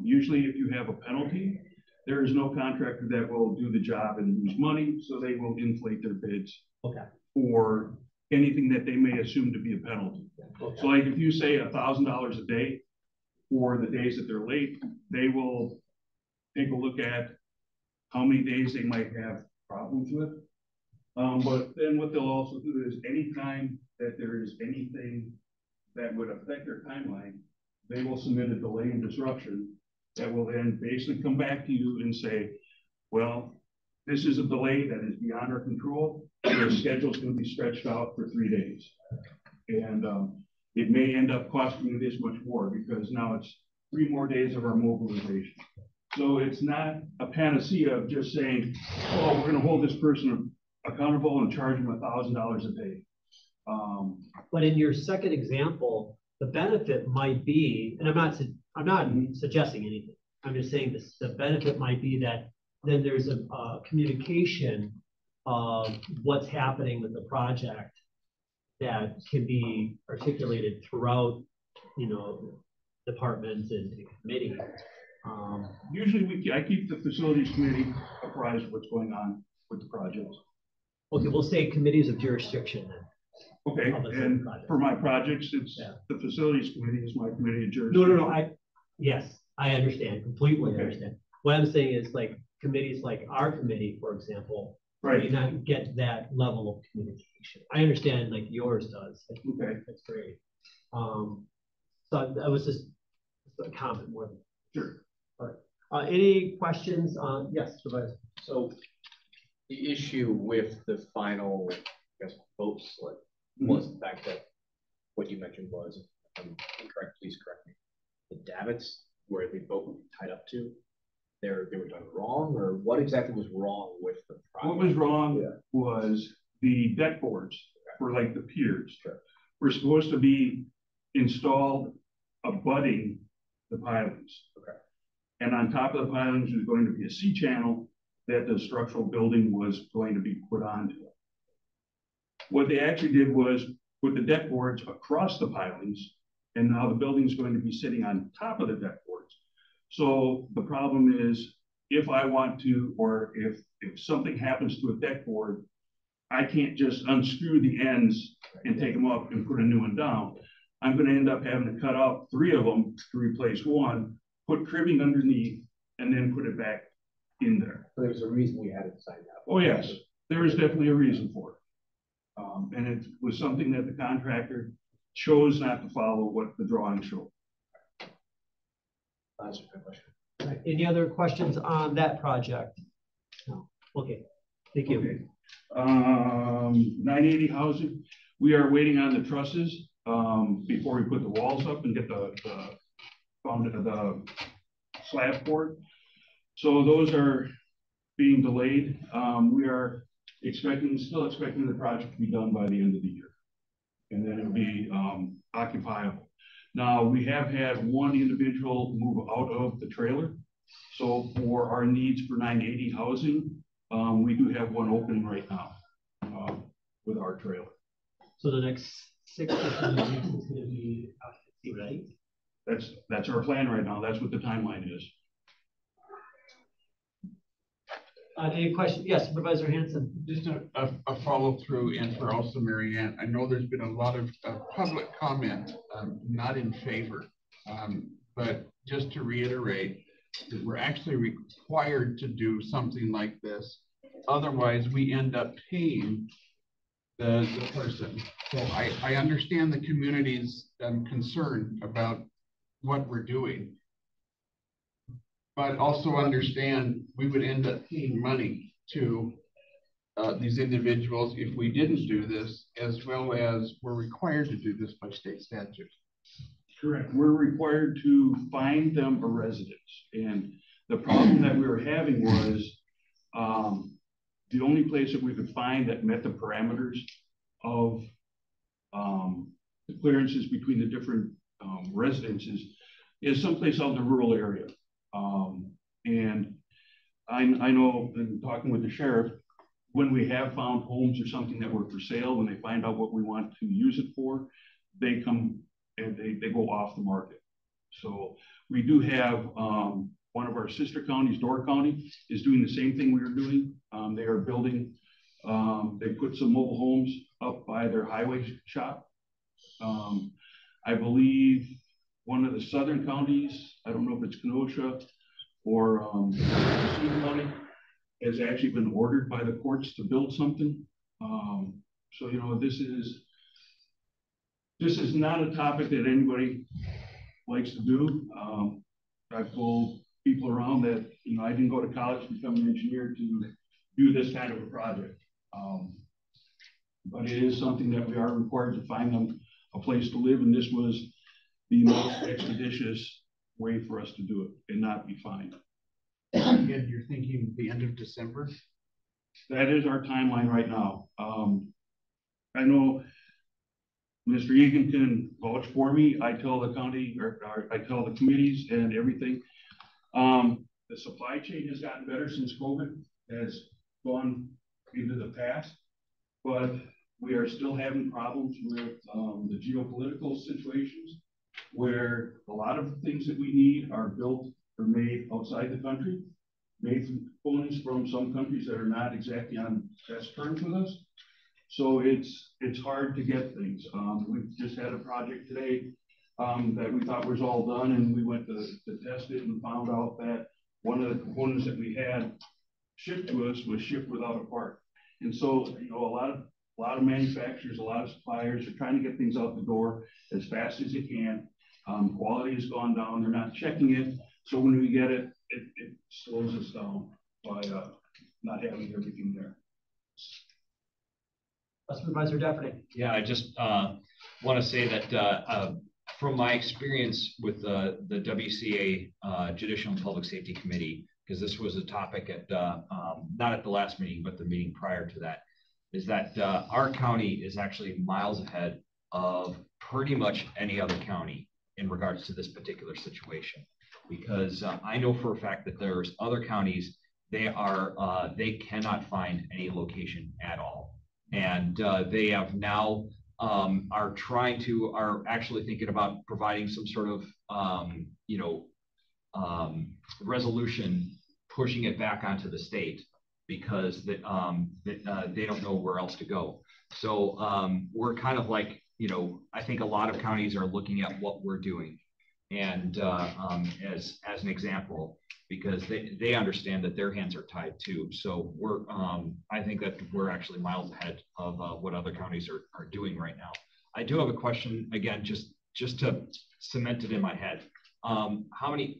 [SPEAKER 13] Usually if you have a penalty, there is no contractor that will do the job and lose money, so they will inflate their bids for anything that they may assume to be a penalty. Okay. So like if you say $1,000 a day for the days that they're late, they will take a look at how many days they might have problems with. But then what they'll also do is anytime that there is anything that would affect their timeline, they will submit a delay and disruption that will then basically come back to you and say, Well, this is a delay that is beyond our control. The schedule is going to be stretched out for 3 days. And it may end up costing you this much more because now it's 3 more days of our mobilization. So it's not a panacea of just saying, oh, we're going to hold this person accountable and charge them $1,000 a day.
[SPEAKER 2] But in your second example, the benefit might be, and I'm not suggesting anything. I'm just saying this, the benefit might be that then there's a communication of what's happening with the project that can be articulated throughout, you know, departments and committees.
[SPEAKER 13] Usually I keep the facilities committee apprised of what's going on with the projects.
[SPEAKER 2] Okay, we'll say committees of jurisdiction then.
[SPEAKER 13] Okay, and for my projects, it's the facilities committee is my committee of jurisdiction.
[SPEAKER 2] No, yes, I understand, completely understand. What I'm saying is like committees like our committee, for example,
[SPEAKER 13] right,
[SPEAKER 2] may not get that level of communication. I understand like yours does.
[SPEAKER 13] Okay.
[SPEAKER 2] That's great. So that was just a comment more than.
[SPEAKER 13] Sure.
[SPEAKER 2] All right. Any questions? Yes, Supervisor.
[SPEAKER 9] So the issue with the final, I guess, vote slip was the fact that what you mentioned was, if I'm incorrect, please correct me, the davits where the vote was tied up to, they were done wrong, or what exactly was wrong with the project?
[SPEAKER 13] What was wrong was the deck boards for like the piers were supposed to be installed abutting the pilings.
[SPEAKER 9] Okay.
[SPEAKER 13] And on top of the pilings was going to be a C channel that the structural building was going to be put onto. What they actually did was put the deck boards across the pilings, and now the building is going to be sitting on top of the deck boards. So the problem is, if I want to, or if something happens to a deck board, I can't just unscrew the ends and take them up and put a new one down. I'm going to end up having to cut out 3 of them to replace one, put cribbing underneath, and then put it back in there.
[SPEAKER 9] So there's a reason we had it signed up.
[SPEAKER 13] Oh yes, there is definitely a reason for it. And it was something that the contractor chose not to follow what the drawing showed.
[SPEAKER 9] That's a good question.
[SPEAKER 2] All right. Any other questions on that project? No. Okay. Thank you.
[SPEAKER 13] Okay. 980 housing. We are waiting on the trusses before we put the walls up and get the slab poured. So those are being delayed. We are still expecting the project to be done by the end of the year. And then it'll be occupiable. Now, we have had one individual move out of the trailer. So for our needs for 980 housing, we do have one opening right now with our trailer.
[SPEAKER 2] So the next 6 to 7 weeks is going to be occupancy, right?
[SPEAKER 13] That's our plan right now. That's what the timeline is.
[SPEAKER 2] Any questions? Yes, Supervisor Hanson.
[SPEAKER 10] Just a follow through, and for also Mary Ann. I know there's been a lot of public comment, not in favor, but just to reiterate that we're actually required to do something like this. Otherwise, we end up paying the person. So I understand the community's concern about what we're doing, but also understand we would end up paying money to these individuals if we didn't do this, as well as we're required to do this by state statute.
[SPEAKER 13] Correct. We're required to find them a residence. And the problem that we were having was the only place that we could find that met the parameters of the clearances between the different residences is someplace out in the rural area. And I know, in talking with the sheriff, when we have found homes or something that were for sale, when they find out what we want to use it for, they come and they go off the market. So we do have one of our sister counties, Door County, is doing the same thing we are doing. They are building, they put some mobile homes up by their highway shop. I believe one of the southern counties, I don't know if it's Kenosha or County, has actually been ordered by the courts to build something. So, you know, this is not a topic that anybody likes to do. I've told people around that, you know, I didn't go to college to become an engineer to do this kind of a project. But it is something that we are required to find them a place to live, and this was the most expeditious way for us to do it and not be fined.
[SPEAKER 10] And you're thinking the end of December?
[SPEAKER 13] That is our timeline right now. I know Mr. Egan can vouch for me. I tell the county, or I tell the committees and everything. The supply chain has gotten better since COVID has gone into the past, but we are still having problems with the geopolitical situations where a lot of things that we need are built or made outside the country, made from components from some countries that are not exactly on best terms with us. So it's hard to get things. We've just had a project today that we thought was all done, and we went to test it and found out that one of the components that we had shipped to us was shipped without a part. And so, you know, a lot of manufacturers, a lot of suppliers are trying to get things out the door as fast as they can. Quality has gone down. They're not checking it. So when we get it, it slows us down by not having everything there.
[SPEAKER 2] Supervisor Deputy.
[SPEAKER 7] Yeah, I just want to say that from my experience with the WCA Judicial and Public Safety Committee, because this was a topic at not at the last meeting, but the meeting prior to that, is that our county is actually miles ahead of pretty much any other county in regards to this particular situation. Because I know for a fact that there's other counties, they cannot find any location at all. And they have now are actually thinking about providing some sort of resolution, pushing it back onto the state because they don't know where else to go. So we're kind of like, you know, I think a lot of counties are looking at what we're doing, and as an example, because they understand that their hands are tied too. So we're I think that we're actually miles ahead of what other counties are doing right now. I do have a question again, just to cement it in my head. How many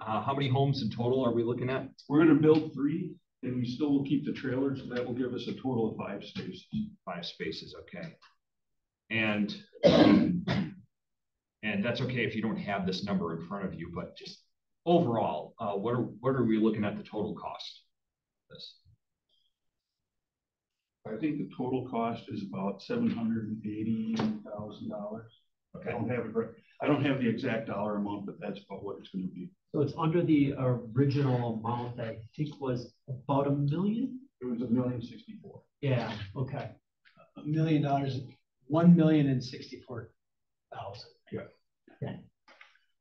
[SPEAKER 7] homes in total are we looking at?
[SPEAKER 13] We're going to build 3, and we still will keep the trailers. So that will give us a total of 5 spaces.
[SPEAKER 7] 5 spaces, okay. And that's okay if you don't have this number in front of you, but just overall, what are we looking at the total cost of this?
[SPEAKER 13] I think the total cost is about $780,000. Okay. I don't have the exact dollar amount, but that's about what it's going to be.
[SPEAKER 2] So it's under the original amount that I think was about $1 million?
[SPEAKER 13] It was $1,064,000.
[SPEAKER 2] Yeah, okay.
[SPEAKER 3] $1 million, $1,064,000.
[SPEAKER 13] Yeah.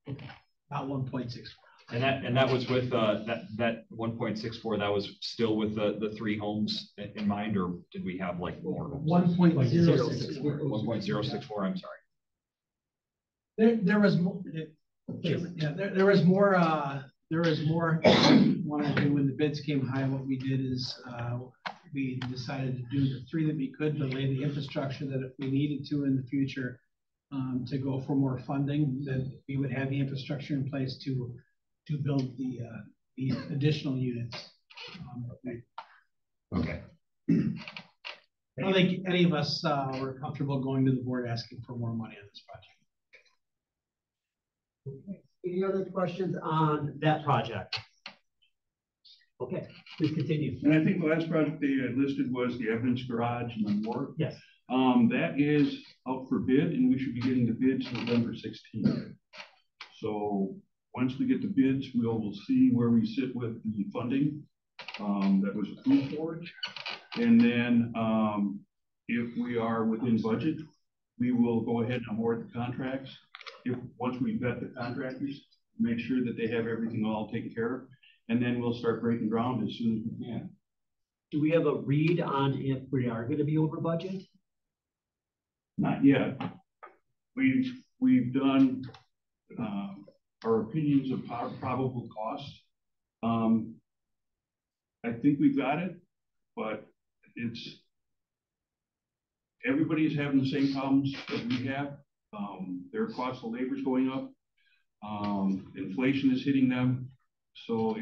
[SPEAKER 2] Okay.
[SPEAKER 3] Not 1.64.
[SPEAKER 7] And that was with that 1.64. That was still with the 3 homes in mind, or did we have like more?
[SPEAKER 3] 1.064.
[SPEAKER 7] 1.064. I'm sorry.
[SPEAKER 3] There was more. Yeah, there was more. There was more wanted to do when the bids came high. What we did is we decided to do the 3 that we could to lay the infrastructure that if we needed to in the future to go for more funding, that we would have the infrastructure in place to build the additional units.
[SPEAKER 7] Okay.
[SPEAKER 3] I don't think any of us were comfortable going to the board asking for more money on this project.
[SPEAKER 2] Okay. Any other questions on that project? Okay, please continue.
[SPEAKER 13] And I think the last project they had listed was the evidence garage in the north.
[SPEAKER 2] Yes.
[SPEAKER 13] That is out for bid, and we should be getting the bids November 16th. So once we get the bids, we'll see where we sit with the funding that was approved for it. And then if we are within budget, we will go ahead and award the contracts. Once we vet the contractors, make sure that they have everything all taken care of, and then we'll start breaking ground as soon as we can.
[SPEAKER 2] Do we have a read on if we are going to be over budget?
[SPEAKER 13] Not yet. We've done our opinions of probable costs. I think we've got it, but everybody's having the same problems that we have. Their cost of labor is going up. Inflation is hitting them. So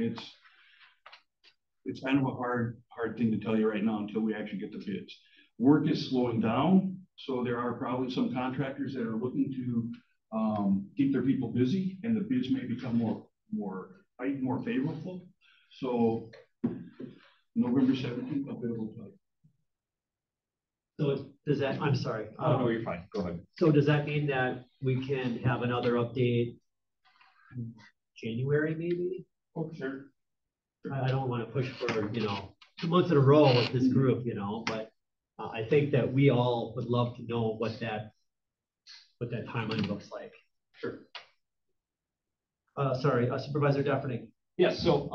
[SPEAKER 13] it's kind of a hard thing to tell you right now until we actually get the bids. Work is slowing down, so there are probably some contractors that are looking to keep their people busy, and the bids may become more favorable. So November 17th, a bit of a play.
[SPEAKER 2] So does that, I'm sorry.
[SPEAKER 7] Oh, no, you're fine. Go ahead.
[SPEAKER 2] So does that mean that we can have another update in January, maybe?
[SPEAKER 13] Oh, sure.
[SPEAKER 2] I don't want to push for, 2 months in a row with this group, but I think that we all would love to know what that timeline looks like.
[SPEAKER 7] Sure.
[SPEAKER 2] Sorry, Supervisor Defferny.
[SPEAKER 7] Yeah, so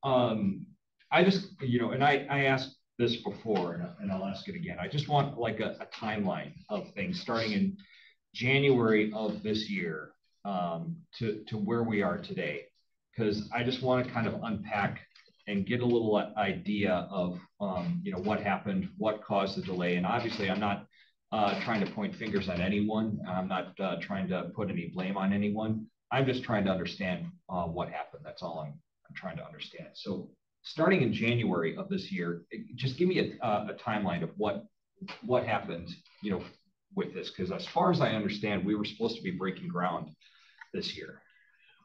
[SPEAKER 7] I just, and I asked this before and I'll ask it again. I just want like a timeline of things starting in January of this year to where we are today. Because I just want to kind of unpack and get a little idea of, what happened, what caused the delay. And obviously I'm not trying to point fingers at anyone. I'm not trying to put any blame on anyone. I'm just trying to understand what happened. That's all I'm trying to understand. So starting in January of this year, just give me a timeline of what happened, with this. Because as far as I understand, we were supposed to be breaking ground this year.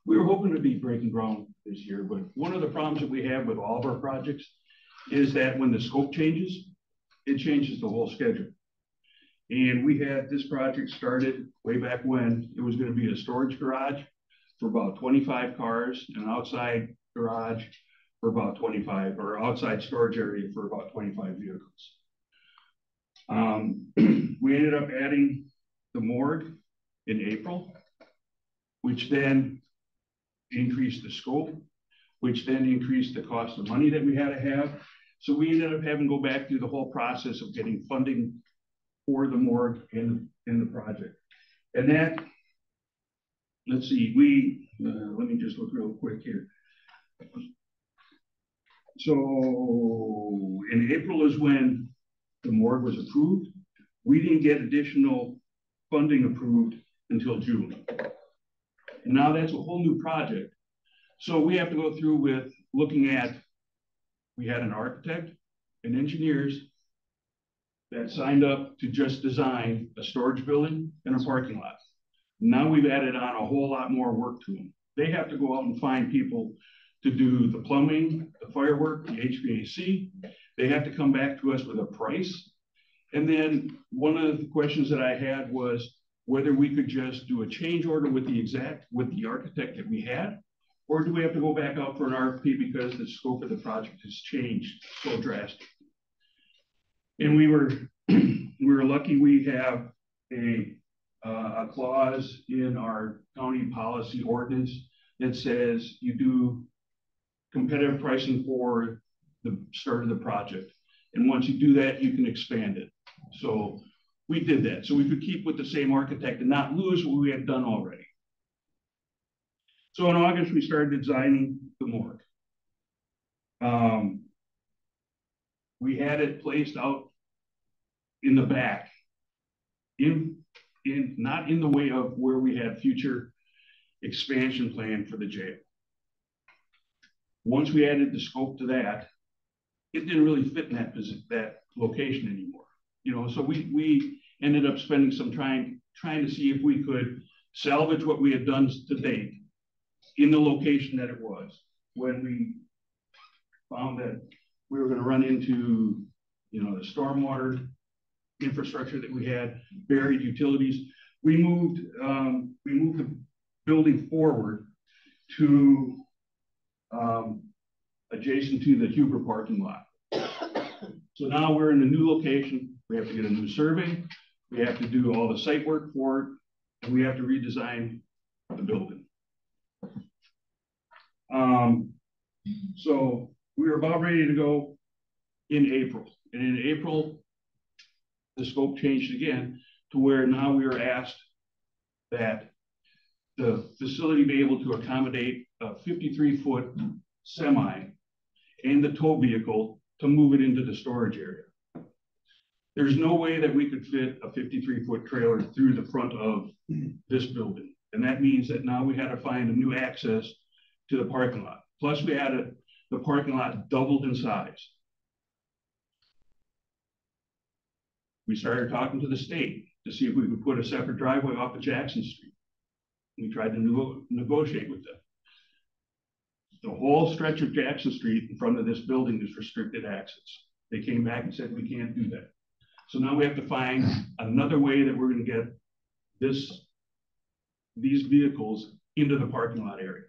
[SPEAKER 13] We were hoping to be breaking ground this year, but one of the problems that we have with all of our projects is that when the scope changes, it changes the whole schedule. And we had this project started way back when it was going to be a storage garage for about 25 cars, and an outside garage for about 25, or outside storage area for about 25 vehicles. We ended up adding the morgue in April, which then increased the scope, which then increased the cost of money that we had to have. So we ended up having to go back through the whole process of getting funding for the morgue in the project. And that, let's see, let me just look real quick here. So in April is when the morgue was approved. We didn't get additional funding approved until June. And now that's a whole new project. So we have to go through with looking at, we had an architect and engineers that signed up to just design a storage building and a parking lot. Now we've added on a whole lot more work to them. They have to go out and find people to do the plumbing, the firework, the HVAC. They have to come back to us with a price. And then one of the questions that I had was whether we could just do a change order with the architect that we had, or do we have to go back out for an RFP because the scope of the project has changed so drastically. And we were lucky we have a clause in our county policy ordinance that says you do competitive pricing for the start of the project. And once you do that, you can expand it. So we did that. So we could keep with the same architect and not lose what we had done already. So in August, we started designing the morgue. We had it placed out in the back, not in the way of where we had future expansion plan for the jail. Once we added the scope to that, it didn't really fit in that location anymore. So we ended up spending some time trying to see if we could salvage what we had done to date in the location that it was. When we found that we were going to run into, the stormwater infrastructure that we had, buried utilities, we moved the building forward to adjacent to the Huber parking lot. So now we're in a new location. We have to get a new survey. We have to do all the site work for it, and we have to redesign the building. So we were about ready to go in April. And in April, the scope changed again to where now we were asked that the facility be able to accommodate a 53-foot semi and the tow vehicle to move it into the storage area. There's no way that we could fit a 53-foot trailer through the front of this building. And that means that now we had to find a new access to the parking lot. Plus we added, the parking lot doubled in size. We started talking to the state to see if we could put a separate driveway off of Jackson Street. We tried to negotiate with them. The whole stretch of Jackson Street in front of this building is restricted access. They came back and said, we can't do that. So now we have to find another way that we're going to get these vehicles into the parking lot area.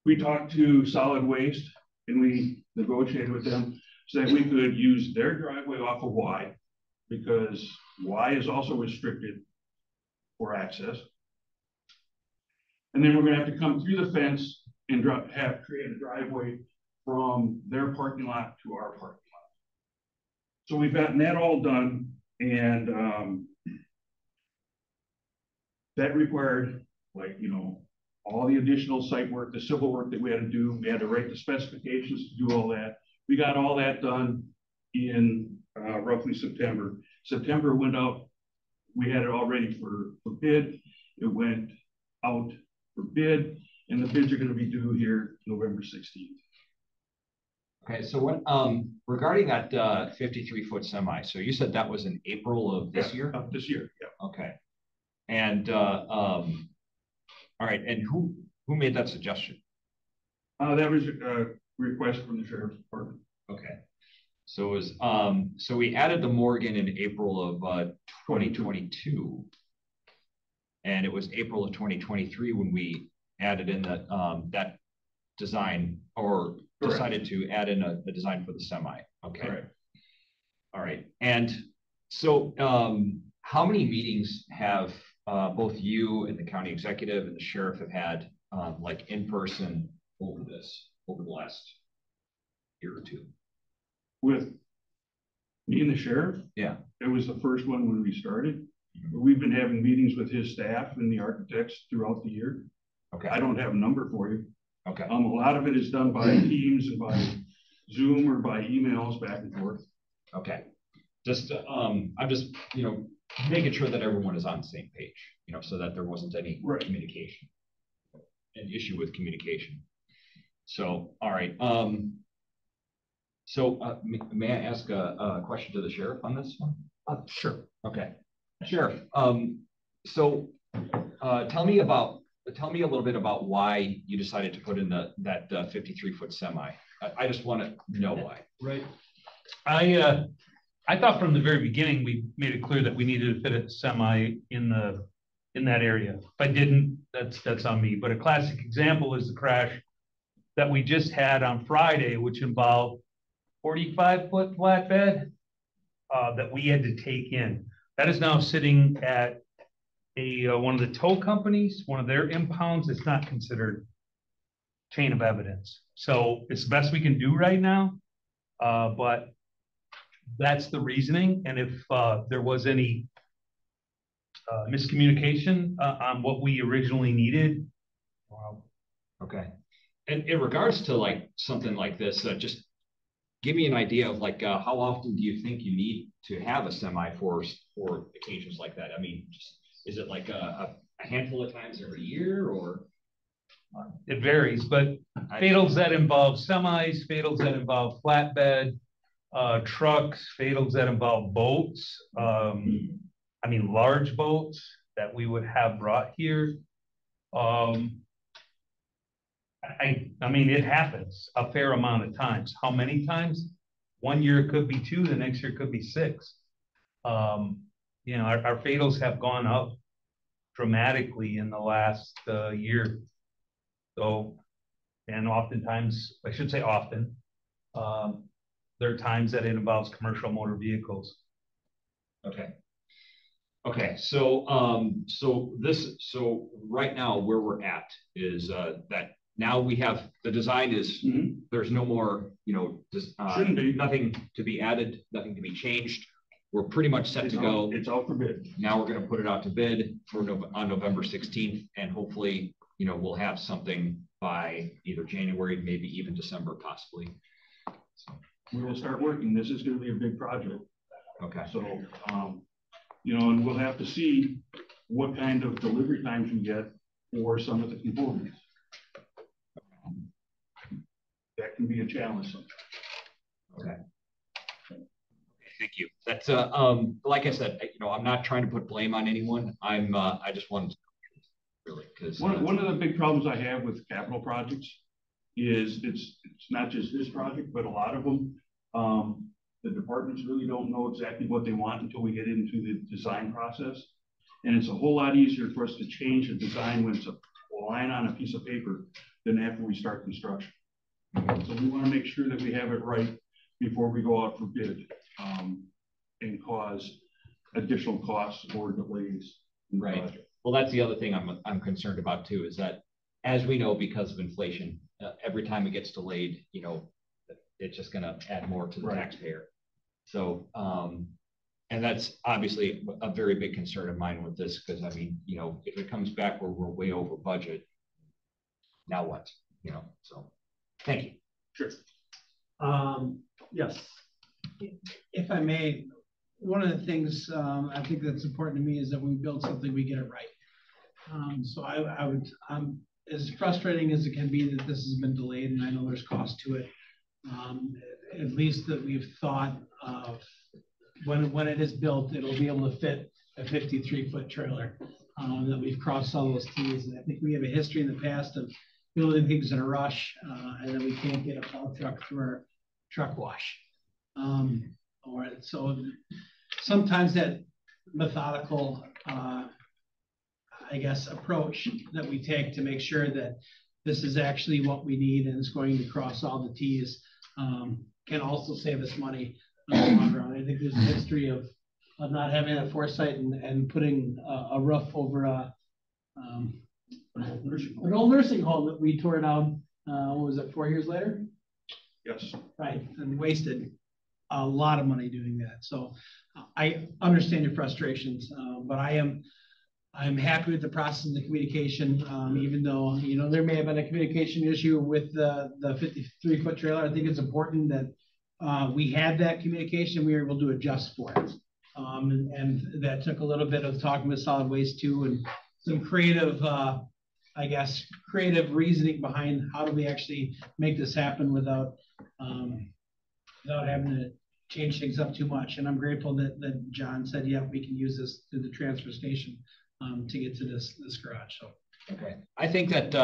[SPEAKER 13] We talked to Solid Waste and we negotiated with them so that we could use their driveway off of Y, because Y is also restricted for access. And then we're going to have to come through the fence and create a driveway from their parking lot to our parking lot. So we've gotten that all done, and that required, like, you know, all the additional site work, the civil work that we had to do. We had to write the specifications to do all that. We got all that done in roughly September. September went out, we had it all ready for bid. It went out for bid, and the bids are going to be due here November 16th.
[SPEAKER 7] Okay, so what regarding that 53-foot semi, so you said that was in April of this year?
[SPEAKER 13] Of this year, yeah.
[SPEAKER 7] Okay. And all right, and who made that suggestion?
[SPEAKER 13] That was a request from the sheriff's department.
[SPEAKER 7] Okay. So it was so we added the Morgan in April of 2022. And it was April of 2023 when we added in that design, or decided to add in a design for the semi. Okay.
[SPEAKER 13] Correct.
[SPEAKER 7] All right. And so how many meetings have both you and the county executive and the sheriff have had like in person over the last year or two?
[SPEAKER 13] With me and the sheriff?
[SPEAKER 7] Yeah.
[SPEAKER 13] It was the first one when we started. We've been having meetings with his staff and the architects throughout the year.
[SPEAKER 7] Okay.
[SPEAKER 13] I don't have a number for you.
[SPEAKER 7] Okay.
[SPEAKER 13] A lot of it is done by Teams and by Zoom or by emails back and forth.
[SPEAKER 7] Okay. Just I'm just, you know, making sure that everyone is on the same page, you know, so that there wasn't any communication, an issue with communication. So, all right. So may I ask a question to the sheriff on this one? Sure. Okay. Sheriff, so tell me a little bit about why you decided to put in that 53-foot semi. I just want to know why.
[SPEAKER 5] Right. I thought from the very beginning we made it clear that we needed to fit a semi in that area. If I didn't, that's on me. But a classic example is the crash that we just had on Friday, which involved 45-foot flatbed that we had to take in. That is now sitting at one of the tow companies, one of their impounds. It's not considered chain of evidence. So it's the best we can do right now, but that's the reasoning. And if there was any miscommunication on what we originally needed.
[SPEAKER 7] Okay. And in regards to like something like this, just give me an idea of like how often do you think you need to have a semi for occasions like that? I mean, is it like a handful of times every year, or?
[SPEAKER 5] It varies, but fatals that involve semis, fatals that involve flatbed, trucks, fatals that involve boats. I mean, large boats that we would have brought here. I mean, it happens a fair amount of times. How many times? One year it could be 2, the next year it could be 6. You know, our fatals have gone up dramatically in the last year. So, and oftentimes, I should say often, there are times that it involves commercial motor vehicles.
[SPEAKER 7] Okay. Okay, so so right now where we're at is that now we have the design is there's no more, you know,
[SPEAKER 13] Shouldn't be.
[SPEAKER 7] nothing to be added, nothing to be changed. We're pretty much set to go.
[SPEAKER 13] It's out for bid.
[SPEAKER 7] Now we're going to put it out to bid for on November 16th, and hopefully, you know, we'll have something by either January, maybe even December, possibly. So.
[SPEAKER 13] We will start working. This is going to be a big project.
[SPEAKER 7] Okay.
[SPEAKER 13] So, you know, and we'll have to see what kind of delivery times we get for some of the components. can be a challenge sometimes.
[SPEAKER 7] Okay. Thank you. That's like I said, I'm not trying to put blame on anyone. I just wanted to really, because
[SPEAKER 13] one of the big problems I have with capital projects is it's not just this project, but a lot of them. The departments really don't know exactly what they want until we get into the design process. And it's a whole lot easier for us to change a design when it's a line on a piece of paper than after we start construction. So we want to make sure that we have it right before we go out for bid, and cause additional costs or delays in the project.
[SPEAKER 7] Well, that's the other thing I'm concerned about too, is that as we know, because of inflation, every time it gets delayed, it's just going to add more to the taxpayer. So, and that's obviously a very big concern of mine with this, because I mean, if it comes back where we're way over budget, now what? So thank you.
[SPEAKER 13] Sure.
[SPEAKER 2] Yes.
[SPEAKER 14] If I may, one of the things I think that's important to me is that when we build something, we get it right. So I would, as frustrating as it can be that this has been delayed, and I know there's cost to it, at least that we've thought of when it is built, it'll be able to fit a 53-foot trailer, that we've crossed all those T's. And I think we have a history in the past of building things in a rush, and then we can't get a plow truck through our truck wash. So sometimes that methodical, I guess, approach that we take to make sure that this is actually what we need and it's going to cross all the T's, can also save us money in the long run. I think there's a history of not having that foresight and putting a roof over an old nursing home that we tore down, what was it, 4 years later?
[SPEAKER 13] Yes.
[SPEAKER 14] Right, and wasted a lot of money doing that. So I understand your frustrations, but I'm happy with the process and the communication, even though, there may have been a communication issue with the 53-foot trailer. I think it's important that we had that communication. We were able to adjust for it. And that took a little bit of talking with solid waste too, and some creative, creative reasoning behind how do we actually make this happen without having to change things up too much. And I'm grateful that John said, yeah, we can use this to the transfer station to get to this garage. So.
[SPEAKER 7] Okay. I think that,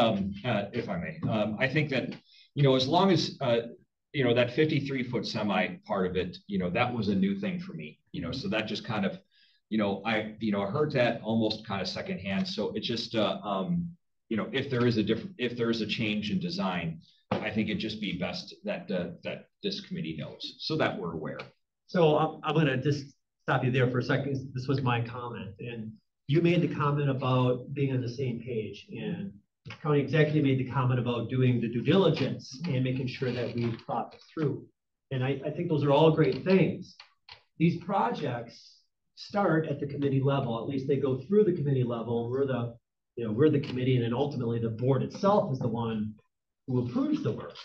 [SPEAKER 7] if I may, I think that, as long as, that 53-foot semi part of it, that was a new thing for me, so that just kind of, I heard that almost kind of secondhand. So it's just, if there is a change in design, I think it'd just be best that this committee knows so that we're aware.
[SPEAKER 2] So I'm going to just stop you there for a second. This was my comment, and you made the comment about being on the same page, and the county executive made the comment about doing the due diligence and making sure that we thought this through. And I think those are all great things. These projects start at the committee level. At least they go through the committee level. We're the committee, and then ultimately the board itself is the one who approves the work.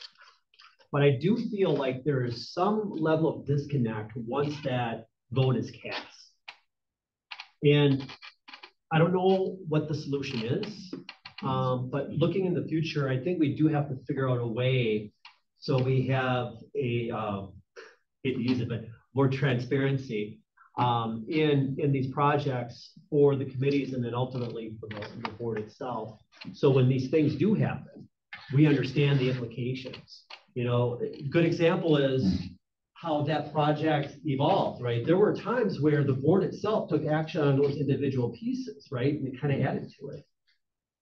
[SPEAKER 2] But I do feel like there is some level of disconnect once that vote is cast. And I don't know what the solution is, but looking in the future, I think we do have to figure out a way so we have hate to use it, but more transparency in these projects for the committees and then ultimately for the board itself. So when these things do happen, we understand the implications. A good example is how that project evolved, right? There were times where the board itself took action on those individual pieces, right? And it kind of added to it.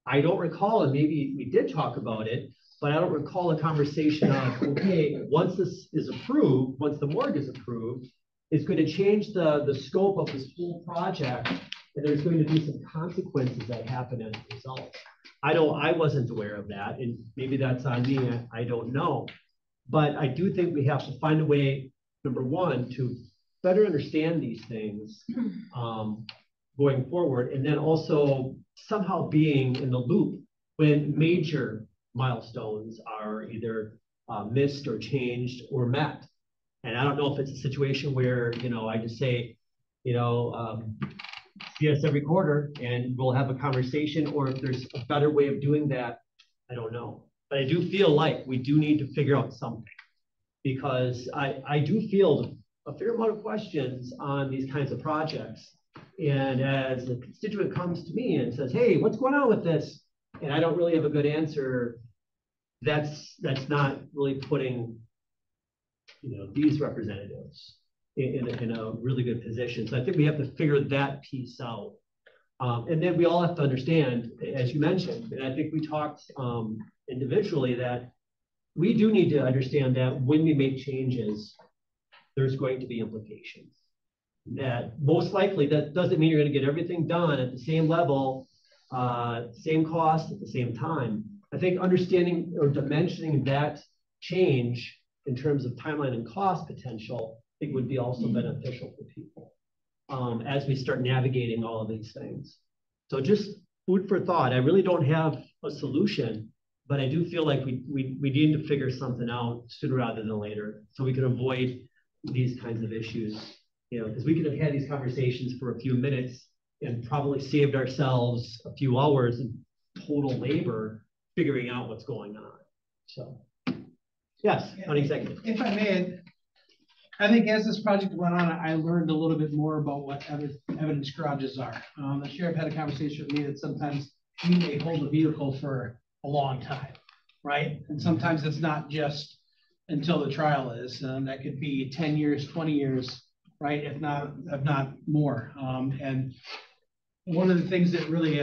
[SPEAKER 2] I don't recall, and maybe we did talk about it, but I don't recall a conversation of, okay, once this is approved, once the morgue is approved, it's going to change the scope of this whole project, and there's going to be some consequences that happen as a result. I wasn't aware of that, and maybe that's on me, I don't know. But I do think we have to find a way, number one, to better understand these things going forward, and then also somehow being in the loop when major milestones are either missed or changed or met. And I don't know if it's a situation where, I just say, see us every quarter and we'll have a conversation, or if there's a better way of doing that, I don't know. but I do feel like we do need to figure out something, because I do field a fair amount of questions on these kinds of projects. And as the constituent comes to me and says, hey, what's going on with this? And I don't really have a good answer, that's not really putting, these representatives in a really good position. So I think we have to figure that piece out. And then we all have to understand, as you mentioned, and I think we talked individually, that we do need to understand that when we make changes, there's going to be implications. That most likely, that doesn't mean you're going to get everything done at the same level, same cost at the same time. I think understanding or dimensioning that change in terms of timeline and cost potential, I think would be also beneficial for people as we start navigating all of these things. So just food for thought. I really don't have a solution, but I do feel like we need to figure something out sooner rather than later, so we can avoid these kinds of issues. Because we could have had these conversations for a few minutes and probably saved ourselves a few hours in total labor figuring out what's going on. So, yes, non-executive.
[SPEAKER 14] If I may, I think as this project went on, I learned a little bit more about what evidence garages are. The sheriff had a conversation with me that sometimes we may hold a vehicle for a long time, right? And sometimes it's not just until the trial is. That could be 10 years, 20 years, right? If not more. And one of the things that really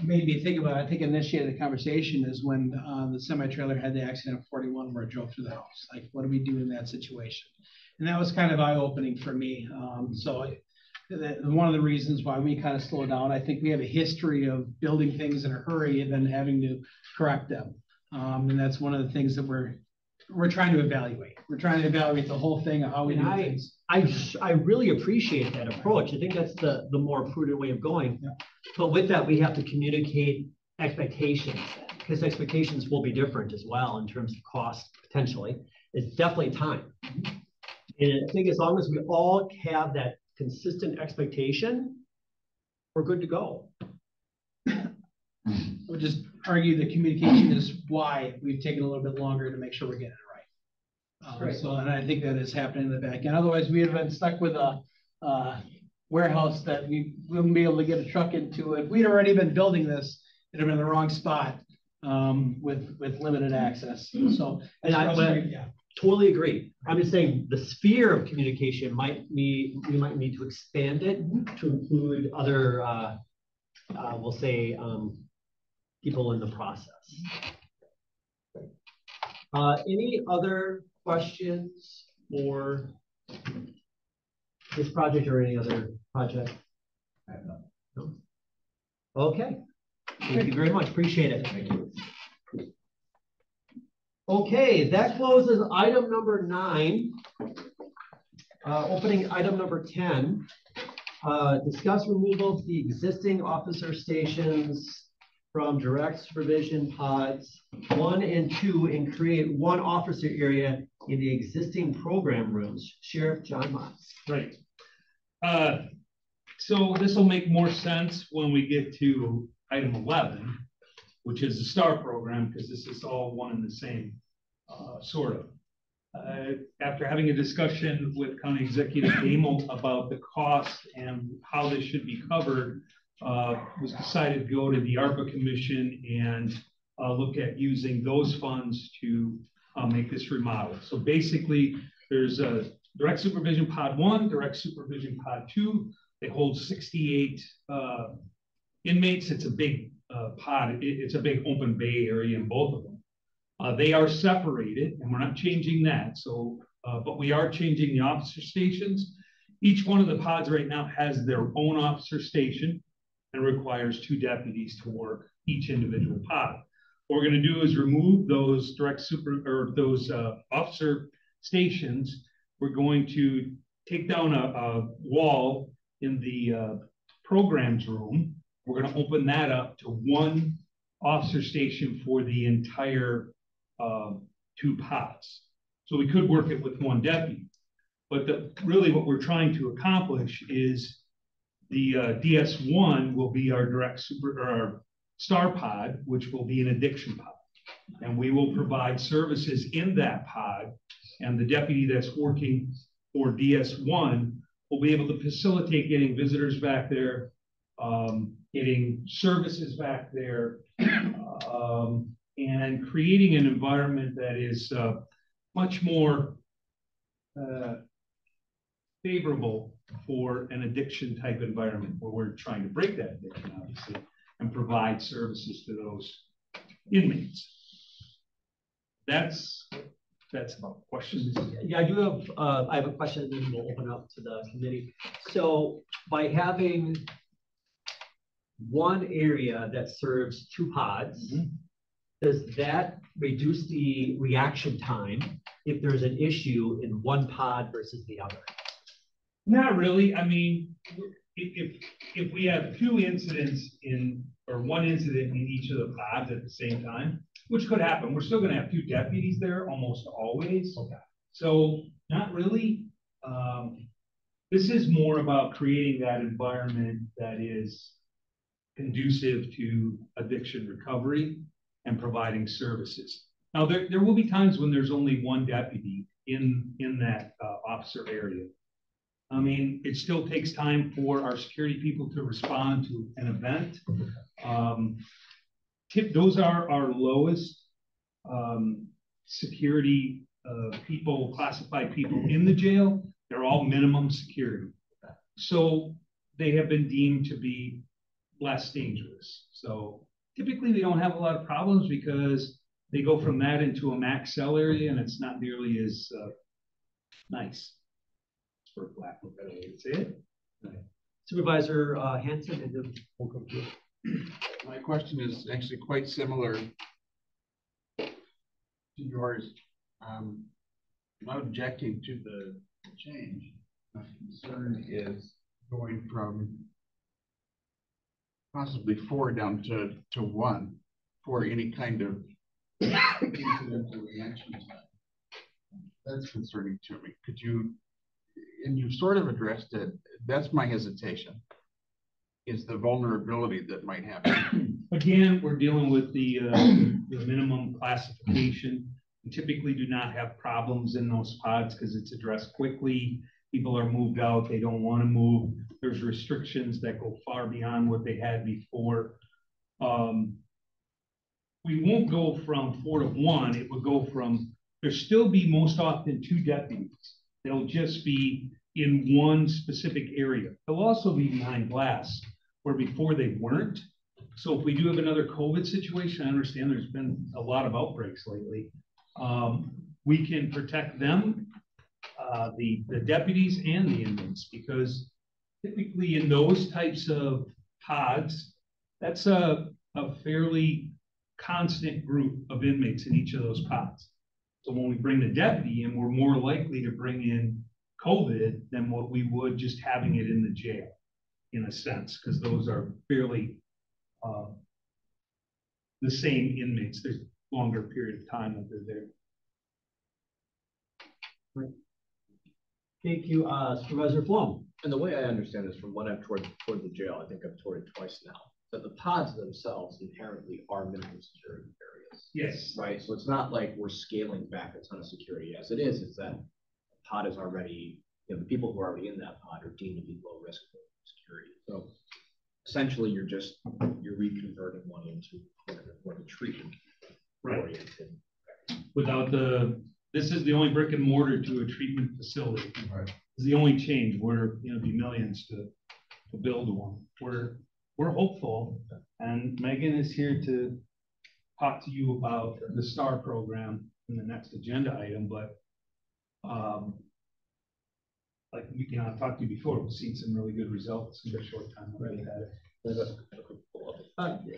[SPEAKER 14] made me think about, I think initiated the conversation, is when the semi-trailer had the accident of 41 where it drove through the house. Like, what do we do in that situation? And that was kind of eye-opening for me. One of the reasons why we kind of slowed down, I think we have a history of building things in a hurry and then having to correct them. And that's one of the things that we're trying to evaluate. We're trying to evaluate the whole thing of how we do things.
[SPEAKER 2] I really appreciate that approach. I think that's the more prudent way of going. Yeah. But with that, we have to communicate expectations, because expectations will be different as well in terms of cost, potentially. It's definitely time. And I think as long as we all have that consistent expectation, we're good to go.
[SPEAKER 14] We'll just argue that communication is why we've taken a little bit longer to make sure we're getting it right. And I think that is happening in the back end. Otherwise, we would have been stuck with a warehouse that we wouldn't be able to get a truck into. If we'd already been building this, it'd have been in the wrong spot with limited access. So,
[SPEAKER 2] and I totally agree. I'm just saying the sphere of communication we might need to expand it to include other, we'll say, people in the process. Any other questions for this project or any other project? No? Okay. Thank you very much. Appreciate it. Thank you. Okay, that closes item number 9. Opening item number 10. Discuss removal of the existing officer stations from direct supervision pods 1 and 2 and create one officer area in the existing program rooms. Sheriff John Motz.
[SPEAKER 5] Right. So this will make more sense when we get to item 11, which is the STAR program, because this is all one and the same, sort of. After having a discussion with County Executive Amo about the cost and how this should be covered, was decided to go to the ARPA Commission and look at using those funds to make this remodel. So basically, there's a direct supervision pod 1, direct supervision pod 2. They hold 68 inmates. It's a big pod. It's a big open bay area in both of them. They are separated, and we're not changing that. So, but we are changing the officer stations. Each one of the pods right now has their own officer station and requires 2 deputies to work each individual pod. What we're going to do is remove those officer stations. We're going to take down a wall in the programs room. We're going to open that up to 1 officer station for the entire 2 pods. So we could work it with 1 deputy, but really what we're trying to accomplish is the DS1 will be our direct our STAR pod, which will be an addiction pod.
[SPEAKER 13] and we will provide services in that pod. And the deputy that's working for DS1 will be able to facilitate getting visitors back there, getting services back there, and creating an environment that is much more favorable for an addiction type environment, where we're trying to break that addiction, obviously, and provide services to those inmates. That's about questions.
[SPEAKER 2] Yeah, I have a question, and then we'll open up to the committee. So by having one area that serves 2 pods, does that reduce the reaction time if there's an issue in one pod versus the other?
[SPEAKER 13] Not really. I mean, if we have 2 incidents or 1 incident in each of the pods at the same time, which could happen, we're still going to have 2 deputies there almost always. Okay. So not really. This is more about creating that environment that is conducive to addiction recovery and providing services. Now, there will be times when there's only 1 deputy in that officer area. I mean, it still takes time for our security people to respond to an event. Those are our lowest security people, classified people in the jail. They're all minimum security. So they have been deemed to be less dangerous. So typically they don't have a lot of problems because they go from that into a max cell area, and it's not nearly as nice, for lack of a better way to say it.
[SPEAKER 2] Right. Supervisor Hanson, and then we'll go to you.
[SPEAKER 10] My question is actually quite similar to yours. I'm not objecting to the change. My concern is going from possibly 4 down to 1 for any kind of incidental reaction time. That's concerning to me. Could you, and you've sort of addressed it, that's my hesitation, is the vulnerability that might happen.
[SPEAKER 13] Again, we're dealing with the minimum classification. We typically do not have problems in those pods because it's addressed quickly. People are moved out, they don't want to move. There's restrictions that go far beyond what they had before. We won't go from 4 to 1. It would go from, there'll still be most often 2 deputies. They'll just be in one specific area. They'll also be behind glass, where before they weren't. So if we do have another COVID situation, I understand there's been a lot of outbreaks lately. We can protect them, the deputies and the inmates, because typically in those types of pods, that's a fairly constant group of inmates in each of those pods. So when we bring the deputy in, we're more likely to bring in COVID than what we would just having it in the jail, in a sense, because those are fairly the same inmates. There's a longer period of time that they're there.
[SPEAKER 2] Right. Thank you, Supervisor Flom.
[SPEAKER 9] And the way I understand this, from when I've toured the jail, I think I've toured it twice now, that the pods themselves inherently are minimum security areas.
[SPEAKER 13] Yes.
[SPEAKER 9] Right. So it's not like we're scaling back a ton of security. As it is that the pod is already, the people who are already in that pod are deemed to be low risk for security. So essentially you're reconverting one into more of a treatment oriented.
[SPEAKER 13] Without this is the only brick and mortar to a treatment facility.
[SPEAKER 4] Right.
[SPEAKER 13] It's the only change. Where it'd be millions to build one. We're hopeful, and Megan is here to talk to you about the STAR program in the next agenda item. But like I've talked to you before, we've seen some really good results in a short time already.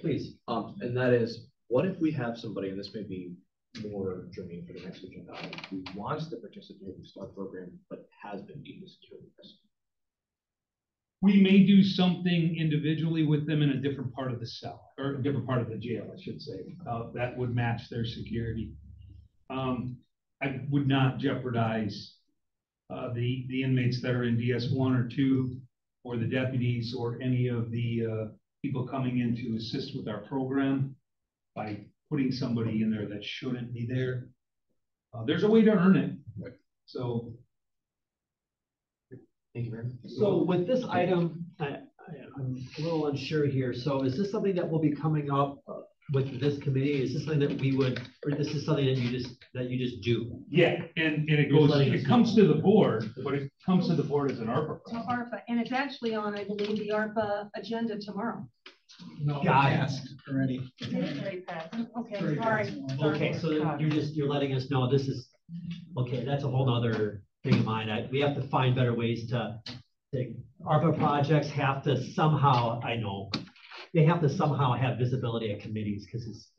[SPEAKER 2] Please.
[SPEAKER 9] And that is, what if we have somebody, and this may be more germane for the next agenda item, who wants to participate in the STAR program but has been deemed a security risk?
[SPEAKER 13] We may do something individually with them in a different part of the cell, or a different part of the jail, I should say, that would match their security. I would not jeopardize the inmates that are in DS1 or 2, or the deputies, or any of the people coming in to assist with our program by
[SPEAKER 5] putting somebody in there that shouldn't be there. There's a way to earn it. So.
[SPEAKER 9] Thank you, Mayor.
[SPEAKER 2] So with this item, I'm a little unsure here. So is this something that will be coming up with this committee? Is this something that we would, or this is something that you just do?
[SPEAKER 5] Yeah, and it comes to the board, but it comes to the board as an ARPA.
[SPEAKER 1] To ARPA, and it's actually on, I believe, the ARPA agenda tomorrow.
[SPEAKER 14] No,
[SPEAKER 2] Got it.
[SPEAKER 14] passed already.
[SPEAKER 1] It's already passed. Okay,
[SPEAKER 14] Very
[SPEAKER 1] sorry.
[SPEAKER 2] Okay, so you're letting us know this is, okay, that's a whole nother thing of mine. We have to find better ways to ARPA projects have to somehow, I know, they have to somehow have visibility at committees because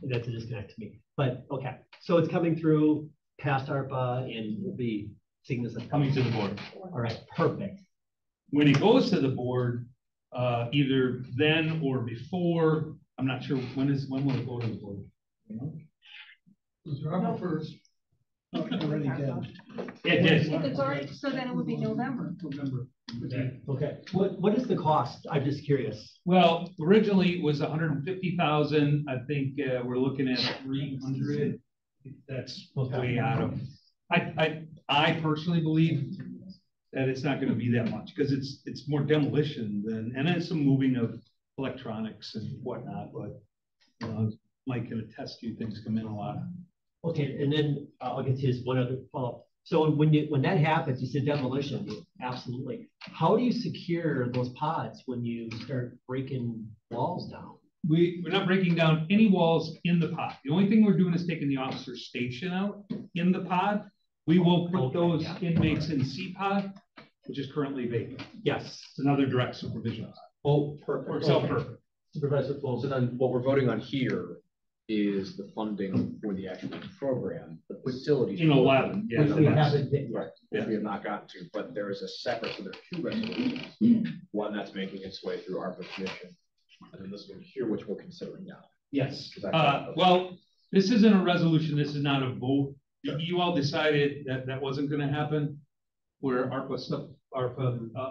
[SPEAKER 2] that's a disconnect to me. But okay, so it's coming through past ARPA and we'll be seeing this
[SPEAKER 5] Coming to the board.
[SPEAKER 2] All right, perfect.
[SPEAKER 5] When it goes to the board, either then or before, I'm not sure when will it go to the board? You know?
[SPEAKER 14] Was ARPA first? Already did.
[SPEAKER 5] It did.
[SPEAKER 1] If it's already, so then it would be November.
[SPEAKER 2] Okay. What is the cost? I'm just curious.
[SPEAKER 5] Well, originally it was 150,000. I think we're looking at 300. That's way out of. I personally believe that it's not going to be that much because it's more demolition than, and then some moving of electronics and whatnot. But Mike can attest to things come in a lot.
[SPEAKER 2] Okay, and then I'll get to this one other follow-up. So when that happens, you said demolition, absolutely. How do you secure those pods when you start breaking walls down?
[SPEAKER 5] We're not breaking down any walls in the pod. The only thing we're doing is taking the officer's station out in the pod. We will put those inmates in C-pod, which is currently vacant.
[SPEAKER 2] Yes.
[SPEAKER 5] It's another direct supervision.
[SPEAKER 2] Oh, perfect.
[SPEAKER 5] Or self-perfect.
[SPEAKER 2] Supervisor Flow.
[SPEAKER 9] So then what we're voting on here is the funding for the actual program, the facilities.
[SPEAKER 5] In 11, yeah.
[SPEAKER 2] Which we haven't hit
[SPEAKER 9] Right, which we have not gotten to, but there is a separate, so there are two resolutions. One that's making its way through ARPA commission, and then this one here, which we're considering now.
[SPEAKER 5] Yes. Well, this isn't a resolution. This is not a vote. You all decided that that wasn't going to happen, where ARPA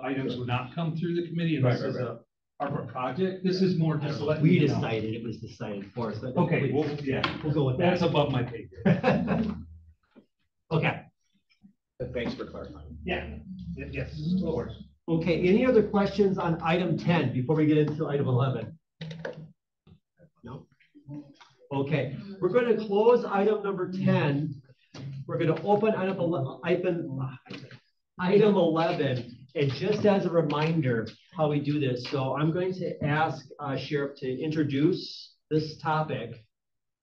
[SPEAKER 5] items would not come through the committee, and this is a ARPA project. This is more just letting
[SPEAKER 2] we
[SPEAKER 5] you know.
[SPEAKER 2] decided it was decided for us. But
[SPEAKER 5] Okay, well, yeah,
[SPEAKER 2] we'll go with that.
[SPEAKER 5] That's above my pay grade.
[SPEAKER 2] Okay.
[SPEAKER 9] But thanks for clarifying.
[SPEAKER 5] Yeah. Yes. Of course.
[SPEAKER 2] Okay. Any other questions on item 10 before we get into item 11? No. Okay. We're going to close item number 10. We're going to open item 11. And just as a reminder how we do this, so I'm going to ask Sheriff to introduce this topic.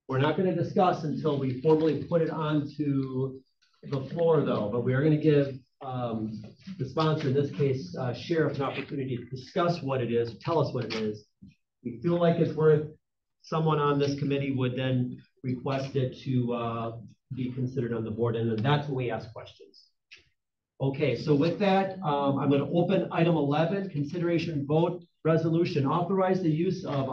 [SPEAKER 2] We're not going to discuss until we formally put it onto the floor, though, but we are going to give the sponsor, in this case, Sheriff, an opportunity to discuss what it is, tell us what it is. We feel like it's worth, someone on this committee would then request it to be considered on the board, and then that's when we ask questions. Okay, so with that, I'm going to open item 11, consideration vote resolution, authorize the use of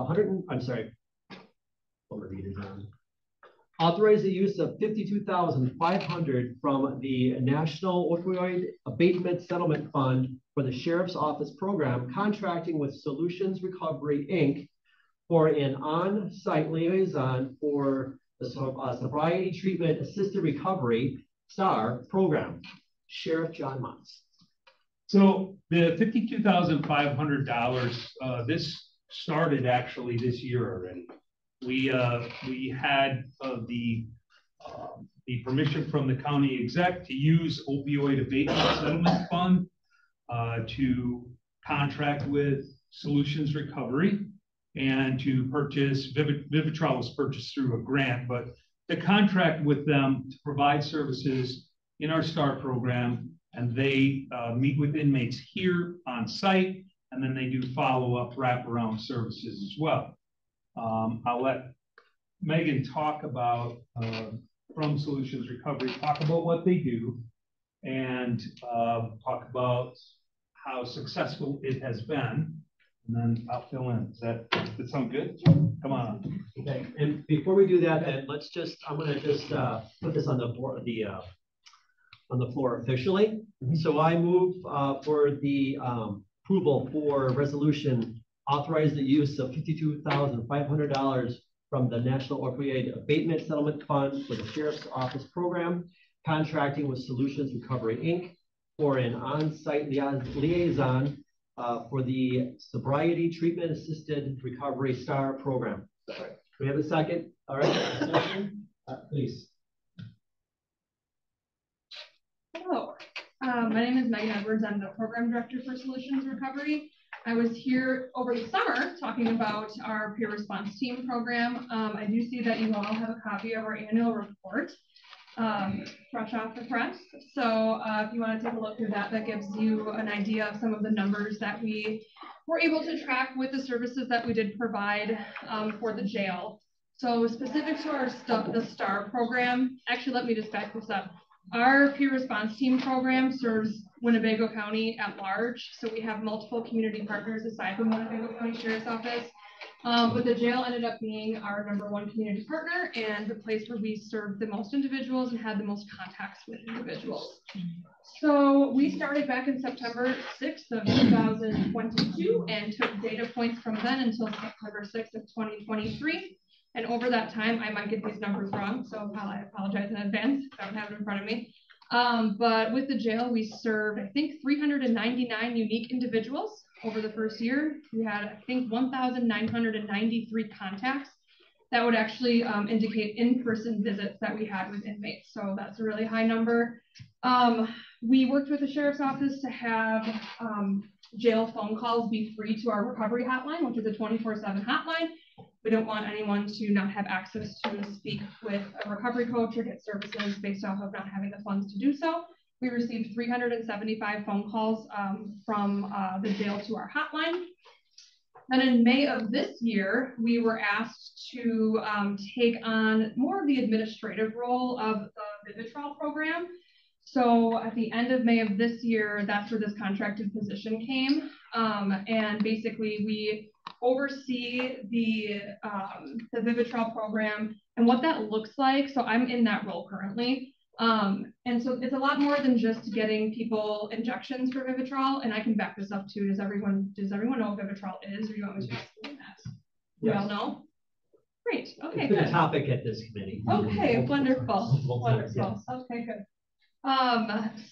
[SPEAKER 2] authorize the use of $52,500 from the National Opioid Abatement Settlement Fund for the Sheriff's Office program, contracting with Solutions Recovery, Inc. for an on-site liaison for the Sobriety Treatment Assisted Recovery STAR program. Sheriff John Motz.
[SPEAKER 5] So the $52,500, this started actually this year already. We had the permission from the county exec to use opioid abatement settlement fund to contract with Solutions Recovery and to purchase, Vivitrol was purchased through a grant, but to contract with them to provide services in our STAR program, and they meet with inmates here on site, and then they do follow-up wraparound services as well. I'll let Megan talk about, from Solutions Recovery, talk about what they do, and talk about how successful it has been, and then I'll fill in. Does that sound good? Come on.
[SPEAKER 2] Okay, and before we do that, then let's just, I'm gonna just put this on the board, on the floor officially. So I move for the approval for resolution, authorize the use of $52,500 from the National Opioid Abatement Settlement Fund for the Sheriff's Office program, contracting with Solutions Recovery, Inc. for an on-site liaison for the Sobriety Treatment Assisted Recovery STAR program. Do we have a second? All right, please.
[SPEAKER 15] Hello, my name is Megan Edwards. I'm the program director for Solutions Recovery. I was here over the summer talking about our peer response team program. I do see that you all have a copy of our annual report, fresh off the press. So if you want to take a look through that, that gives you an idea of some of the numbers that we were able to track with the services that we did provide for the jail. So specific to our the STAR program, actually, let me just back this up. Our peer response team program serves Winnebago County at large. So we have multiple community partners aside from Winnebago County Sheriff's Office. But the jail ended up being our #1 community partner and the place where we served the most individuals and had the most contacts with individuals. So we started back in September 6th of 2022 and took data points from then until September 6th of 2023. And over that time, I might get these numbers wrong, so I apologize in advance. I don't have it in front of me. But with the jail, we served, I think, 399 unique individuals over the first year. We had, I think, 1,993 contacts that would actually indicate in-person visits that we had with inmates. So that's a really high number. We worked with the Sheriff's Office to have jail phone calls be free to our recovery hotline, which is a 24/7 hotline. We don't want anyone to not have access to speak with a recovery coach or get services based off of not having the funds to do so. We received 375 phone calls from the jail to our hotline. Then in May of this year, we were asked to take on more of the administrative role of the Vivitrol program. So at the end of May of this year, that's where this contracted position came. And basically we oversee the Vivitrol program and what that looks like. So I'm in that role currently. And so it's a lot more than just getting people injections for Vivitrol. And I can back this up too. Does everyone know what Vivitrol is, or do you want me to explain that? We all know? Great. Okay,
[SPEAKER 2] it's been
[SPEAKER 15] good.
[SPEAKER 2] a topic at this committee.
[SPEAKER 15] Okay, wonderful. Wonderful. Okay, good.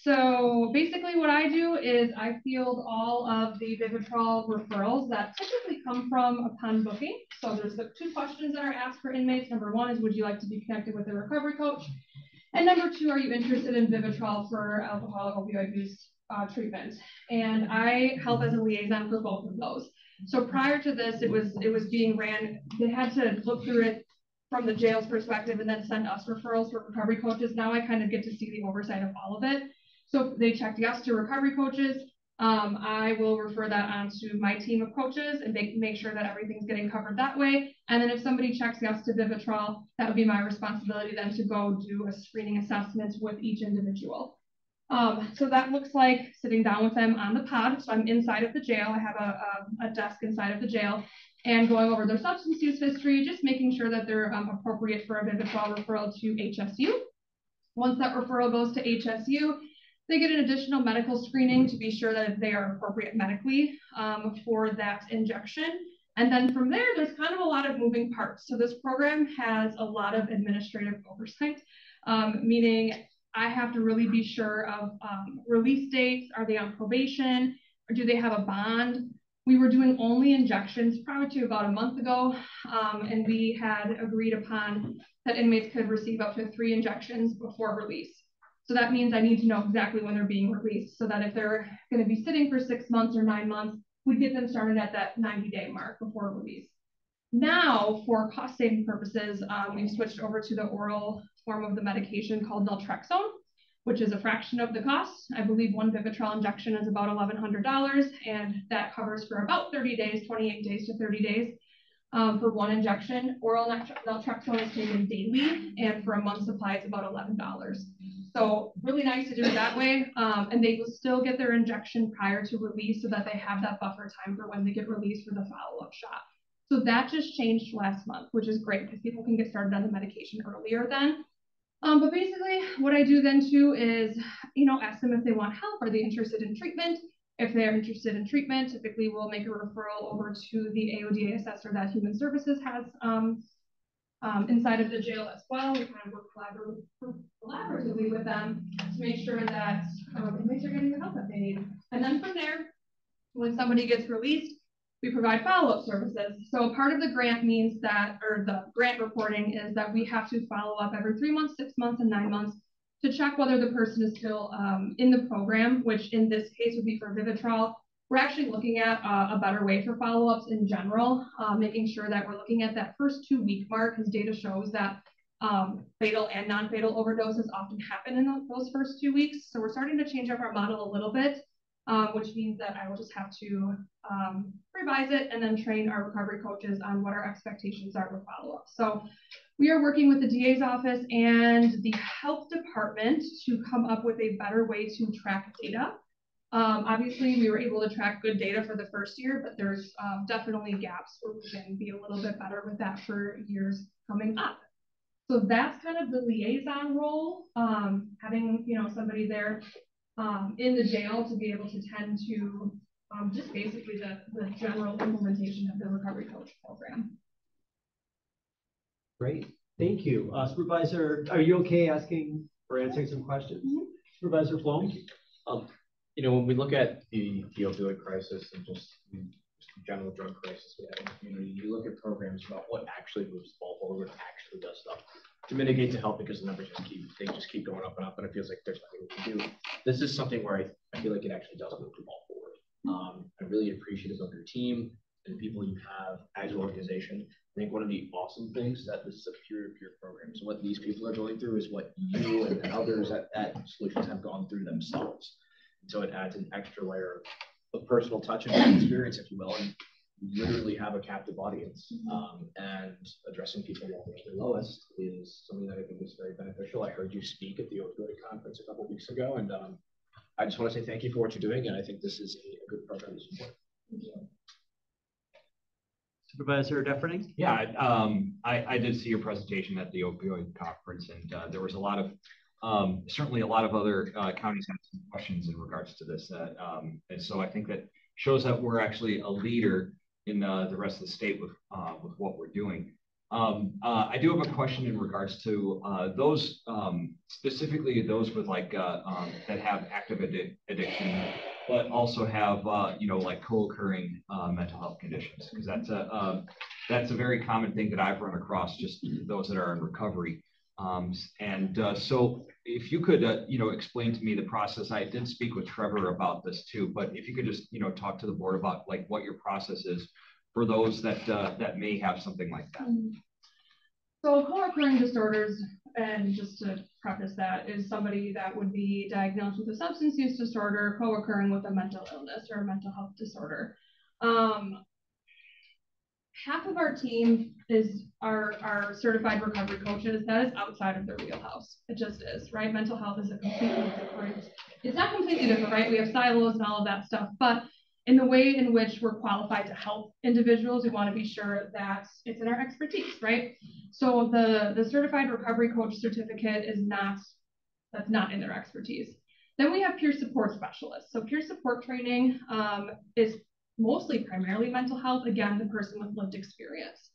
[SPEAKER 15] So basically what I do is I field all of the Vivitrol referrals that typically come from upon booking. So there's the 2 questions that are asked for inmates. #1 is, would you like to be connected with a recovery coach? And #2, are you interested in Vivitrol for alcohol opioid use treatment? And I help as a liaison for both of those. So prior to this, it was being ran, they had to look through it from the jail's perspective and then send us referrals for recovery coaches. Now I kind of get to see the oversight of all of it. So they checked yes to recovery coaches. I will refer that on to my team of coaches and make sure that everything's getting covered that way. And then if somebody checks yes to Vivitrol, that would be my responsibility then to go do a screening assessment with each individual. So that looks like sitting down with them on the pod. So I'm inside of the jail. I have a desk inside of the jail and going over their substance use history, just making sure that they're appropriate for a Vivitrol referral to HSU. Once that referral goes to HSU, they get an additional medical screening to be sure that they are appropriate medically for that injection. And then from there, there's kind of a lot of moving parts. So this program has a lot of administrative oversight, meaning I have to really be sure of release dates. Are they on probation? Or do they have a bond? We were doing only injections prior to about a month ago, and we had agreed upon that inmates could receive up to 3 injections before release. So that means I need to know exactly when they're being released so that if they're going to be sitting for 6 months or 9 months, we get them started at that 90-day mark before release. Now, for cost saving purposes, we've switched over to the oral form of the medication called naltrexone, which is a fraction of the cost. I believe 1 Vivitrol injection is about $1,100, and that covers for about 30 days, 28 days to 30 days for 1 injection. Oral naltrexone is taken daily, and for a month supply, it's about $11. So really nice to do it that way, and they will still get their injection prior to release so that they have that buffer time for when they get released for the follow-up shot. So that just changed last month, which is great because people can get started on the medication earlier then. But basically what I do then too is, ask them if they want help. Are they interested in treatment? If they're interested in treatment, typically we'll make a referral over to the AODA assessor that Human Services has inside of the jail as well. We kind of work collaboratively with them to make sure that inmates are getting the help that they need. And then from there, when somebody gets released, we provide follow-up services. So part of the grant means that, or the grant reporting is that we have to follow up every 3 months, 6 months, and 9 months to check whether the person is still in the program, which in this case would be for Vivitrol. We're actually looking at a better way for follow-ups in general, making sure that we're looking at that first 2-week mark, because data shows that fatal and non-fatal overdoses often happen in those first 2 weeks. So we're starting to change up our model a little bit, which means that I will just have to revise it and then train our recovery coaches on what our expectations are for follow-up. So we are working with the DA's office and the health department to come up with a better way to track data. Obviously, we were able to track good data for the first year, but there's definitely gaps where we can be a little bit better with that for years coming up. So that's kind of the liaison role, having somebody there in the jail to be able to tend to just basically the general implementation of the recovery coach program.
[SPEAKER 2] Great, thank you. Supervisor, are you okay asking or answering some questions? Mm-hmm. Supervisor Flom?
[SPEAKER 9] When we look at the opioid crisis and just the general drug crisis we have in the community, you look at programs about what actually moves the ball forward, what actually does stuff to mitigate to help, because the numbers just keep going up and up, and it feels like there's nothing we can do. This is something where I feel like it actually does move the ball forward. I'm really appreciative of your team and the people you have as an organization. I think one of the awesome things that this is a peer-to-peer program. So what these people are going through is what you and others at Solutions have gone through themselves. And so it adds an extra layer of personal touch and experience, if you will. And you literally have a captive audience. And addressing people at the lowest is something that I think is very beneficial. I heard you speak at the opioid conference a couple of weeks ago, and I just want to say thank you for what you're doing, and I think this is a good program to support.
[SPEAKER 2] Supervisor Defferning?
[SPEAKER 7] Yeah, I did see your presentation at the opioid conference, and there was a lot of, certainly a lot of other counties had some questions in regards to this. And so I think that shows that we're actually a leader in the rest of the state with what we're doing. I do have a question in regards to those, specifically those with like, that have active addiction, but also have, like co-occurring mental health conditions, because that's a very common thing that I've run across, just those that are in recovery. So if you could, explain to me the process. I did speak with Trevor about this too, but if you could just, talk to the board about like what your process is for those that may have something like that.
[SPEAKER 15] So co-occurring disorders, and just to preface that, is somebody that would be diagnosed with a substance use disorder co-occurring with a mental illness or a mental health disorder. Half of our team is our certified recovery coaches. That is outside of their wheelhouse. It just is, right? Mental health is a completely different, it's not completely different, right? We have silos and all of that stuff, but in the way in which we're qualified to help individuals, we want to be sure that it's in our expertise, right? So the certified recovery coach certificate that's not in their expertise. Then we have peer support specialists. So peer support training is mostly primarily mental health, again, the person with lived experience.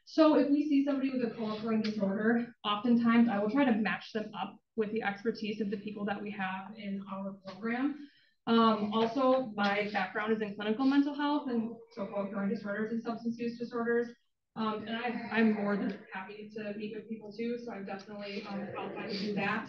[SPEAKER 15] So if we see somebody with a co-occurring disorder, oftentimes I will try to match them up with the expertise of the people that we have in our program. Also, my background is in clinical mental health, and so co-occurring disorders and substance use disorders. And I'm more than happy to meet with people too, so I'm definitely qualified to do that.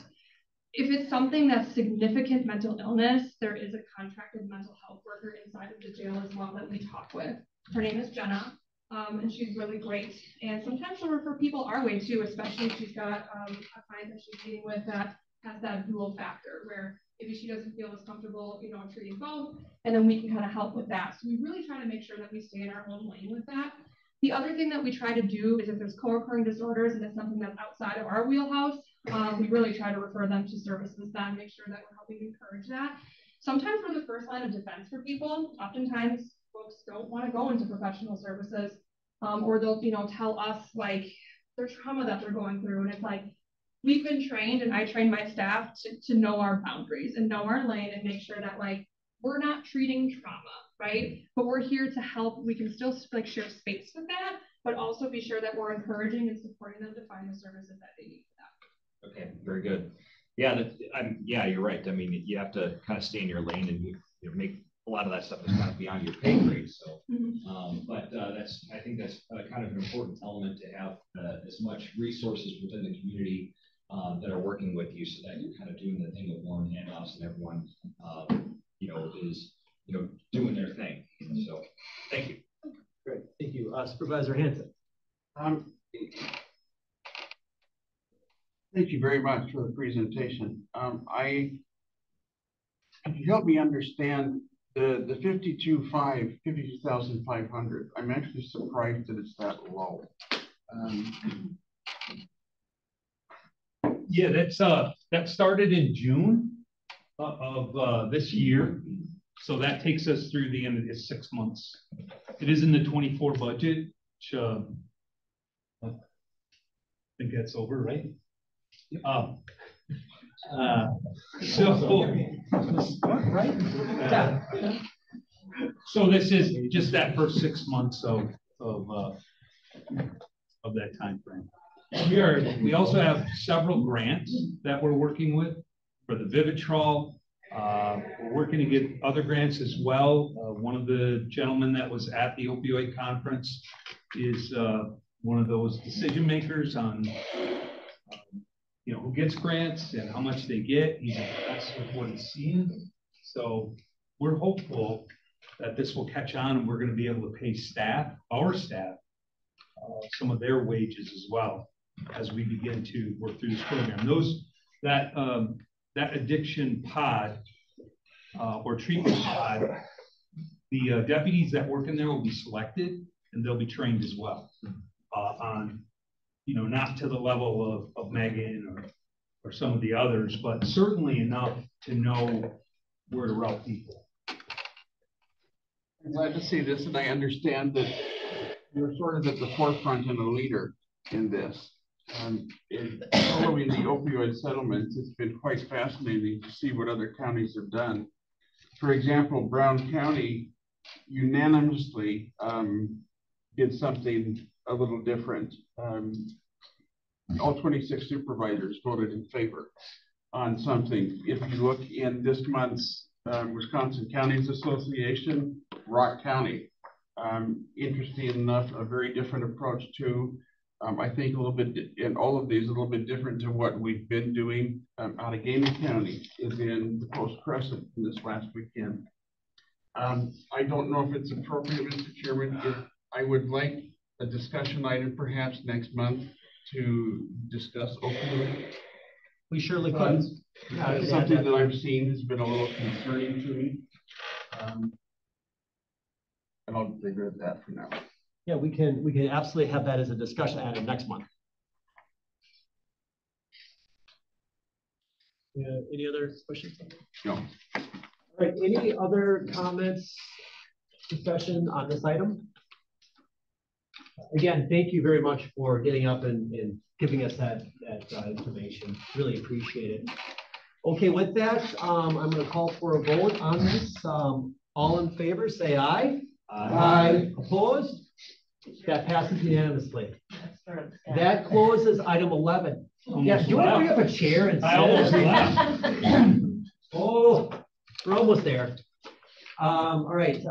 [SPEAKER 15] If it's something that's significant mental illness, there is a contracted mental health worker inside of the jail as well that we talk with. Her name is Jenna, and she's really great. And sometimes she'll refer people our way too, especially if she's got a client that she's meeting with that has that dual factor where maybe she doesn't feel as comfortable, treating both, and then we can kind of help with that. So we really try to make sure that we stay in our own lane with that. The other thing that we try to do is if there's co-occurring disorders and it's something that's outside of our wheelhouse, we really try to refer them to services that make sure that we're helping encourage that. Sometimes we're the first line of defense for people. Oftentimes folks don't want to go into professional services, or they'll, tell us like their trauma that they're going through. And it's like, we've been trained, and I train my staff to know our boundaries and know our lane and make sure that like, we're not treating trauma, right? But we're here to help. We can still like share space with that, but also be sure that we're encouraging and supporting them to find the services that they need for that.
[SPEAKER 7] Okay, very good. Yeah, yeah, you're right. I mean, you have to kind of stay in your lane, and you make a lot of that stuff is kind of beyond your pay grade. So, I think that's kind of an important element to have as much resources within the community that are working with you, so that you're kind of doing the thing of warm handoffs and everyone, is doing their thing. So, thank you.
[SPEAKER 2] Great, thank you, Supervisor Hanson.
[SPEAKER 10] Thank you very much for the presentation. Could you help me understand the 52,500? I'm actually surprised that it's that low.
[SPEAKER 5] Yeah, that started in June of this year. So that takes us through the end of this 6 months. It is in the 24 budget, which I think that's over, right? So this is just that first 6 months of that time frame. We also have several grants that we're working with for the Vivitrol. We're working to get other grants as well. One of the gentlemen that was at the opioid conference is one of those decision makers on who gets grants and how much they get. He's impressed with what he's seeing. So we're hopeful that this will catch on, and we're going to be able to pay our staff, some of their wages as well as we begin to work through this program. That addiction pod or treatment pod, the deputies that work in there will be selected, and they'll be trained as well on, not to the level of Megan or some of the others, but certainly enough to know where to route people.
[SPEAKER 10] I'm glad to see this, and I understand that you're sort of at the forefront and a leader in this. In following the opioid settlements, it's been quite fascinating to see what other counties have done. For example, Brown County unanimously did something a little different. All 26 supervisors voted in favor on something. If you look in this month's Wisconsin Counties Association, Rock County, interesting enough, a very different approach to, I think a little bit, in all of these, a little bit different to what we've been doing out of Gaming County is in the Post Crescent this last weekend. I don't know if it's appropriate, Mr. Chairman, if I would like a discussion item perhaps next month to discuss opioid.
[SPEAKER 2] We surely could.
[SPEAKER 10] Something that I've seen has been a little concerning to me. And I'll leave it at that for now.
[SPEAKER 2] Yeah, we can absolutely have that as a discussion item next month. Any other questions?
[SPEAKER 10] No.
[SPEAKER 2] All right, any other comments, discussion on this item? Again, thank you very much for getting up and giving us that information. Really appreciate it. Okay, with that, I'm going to call for a vote on this. All in favor, say aye. Aye. Opposed? That passes unanimously. That closes item 11. Yes, do you want to bring up a chair and sit?
[SPEAKER 5] I almost left.
[SPEAKER 2] Oh, we're almost there. All right.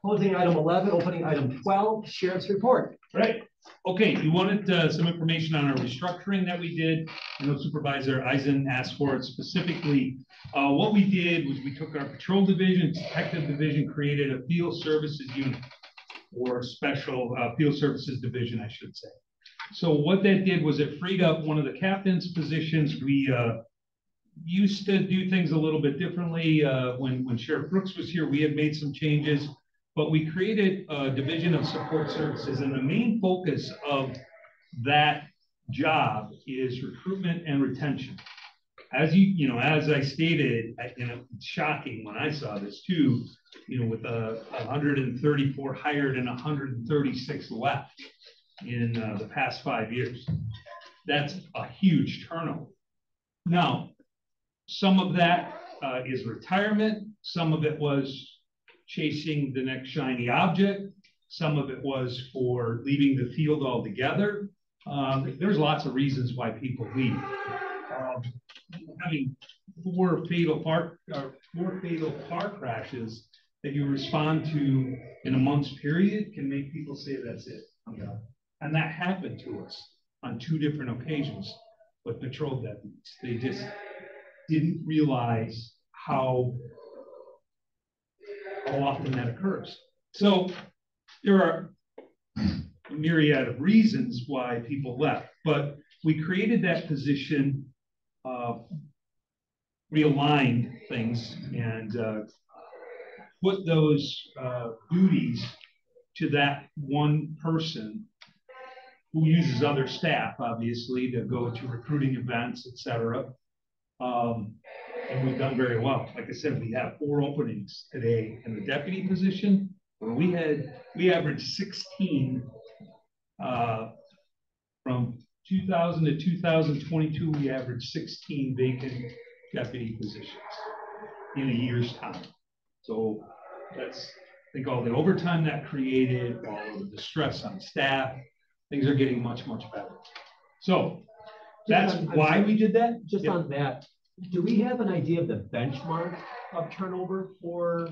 [SPEAKER 2] Closing item 11, opening item 12, Sheriff's report.
[SPEAKER 5] Right. Okay, you wanted some information on our restructuring that we did. I know Supervisor Eisen asked for it specifically. What we did was we took our patrol division, detective division, created a field services unit, or special field services division, I should say. So what that did was it freed up one of the captain's positions. We used to do things a little bit differently. When Sheriff Brooks was here, we had made some changes. But we created a division of support services, and the main focus of that job is recruitment and retention. As as I stated, it's shocking when I saw this too, with 134 hired and 136 left in the past 5 years. That's a huge turnover. Now, some of that is retirement. Some of it was chasing the next shiny object. Some of it was for leaving the field altogether. There's lots of reasons why people leave. Having four fatal car crashes that you respond to in a month's period can make people say that's it. Okay. And that happened to us on 2 different occasions with patrol deputies. They just didn't realize how often that occurs. So there are a myriad of reasons why people left, but we created that position, realigned things, and put those duties to that one person who uses other staff, obviously, to go to recruiting events, et cetera. And we've done very well. Like I said, we have 4 openings today in the deputy position. We averaged 16 from 2000 to 2022. We averaged 16 vacant deputy positions in a year's time. So that's, I think, all the overtime that created, all of the stress on staff. Things are getting much, much better. So that's why we did that.
[SPEAKER 2] Just on that, do we have an idea of the benchmark of turnover for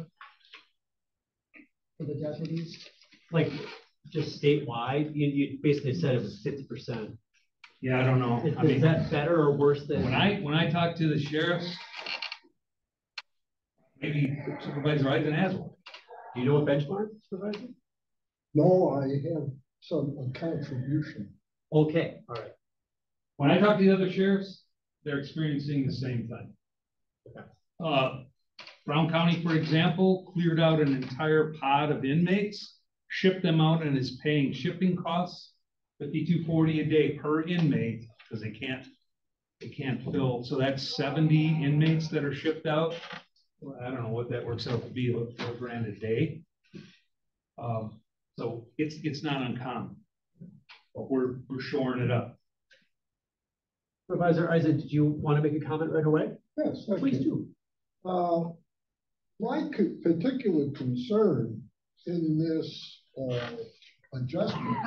[SPEAKER 2] the deputies? Like just statewide? You basically said it was 50%.
[SPEAKER 5] Yeah, I don't know.
[SPEAKER 2] Is that better or worse than
[SPEAKER 5] when I talk to the sheriffs? Maybe Supervisor Eisen has one.
[SPEAKER 2] Do you know what benchmark, Supervisor?
[SPEAKER 4] No, I have a contribution.
[SPEAKER 2] Okay, all right.
[SPEAKER 5] When I talk to the other sheriffs, they're experiencing the same thing. Okay. Brown County, for example, cleared out an entire pod of inmates, shipped them out, and is paying shipping costs, $52.40 a day per inmate, because they can't fill. So that's 70 inmates that are shipped out. Well, I don't know what that works out to be, about $4,000 a day. So it's not uncommon, but we're shoring it up.
[SPEAKER 2] Supervisor Eisen, did you want to make a comment right away?
[SPEAKER 4] Yes,
[SPEAKER 2] please do.
[SPEAKER 4] My particular concern in this adjustment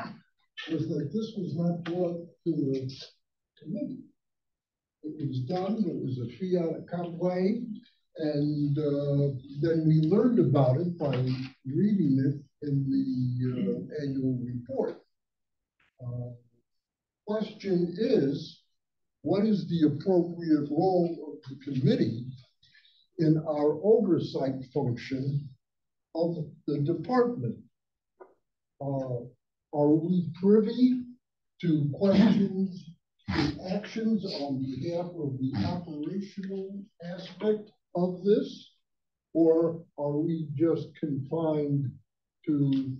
[SPEAKER 4] was that this was not brought to the committee. It was done, it was a fiat accompli, and then we learned about it by reading it in the annual report. Question is, what is the appropriate role of the committee in our oversight function of the department? Are we privy to questions and actions on behalf of the operational aspect of this? Or are we just confined to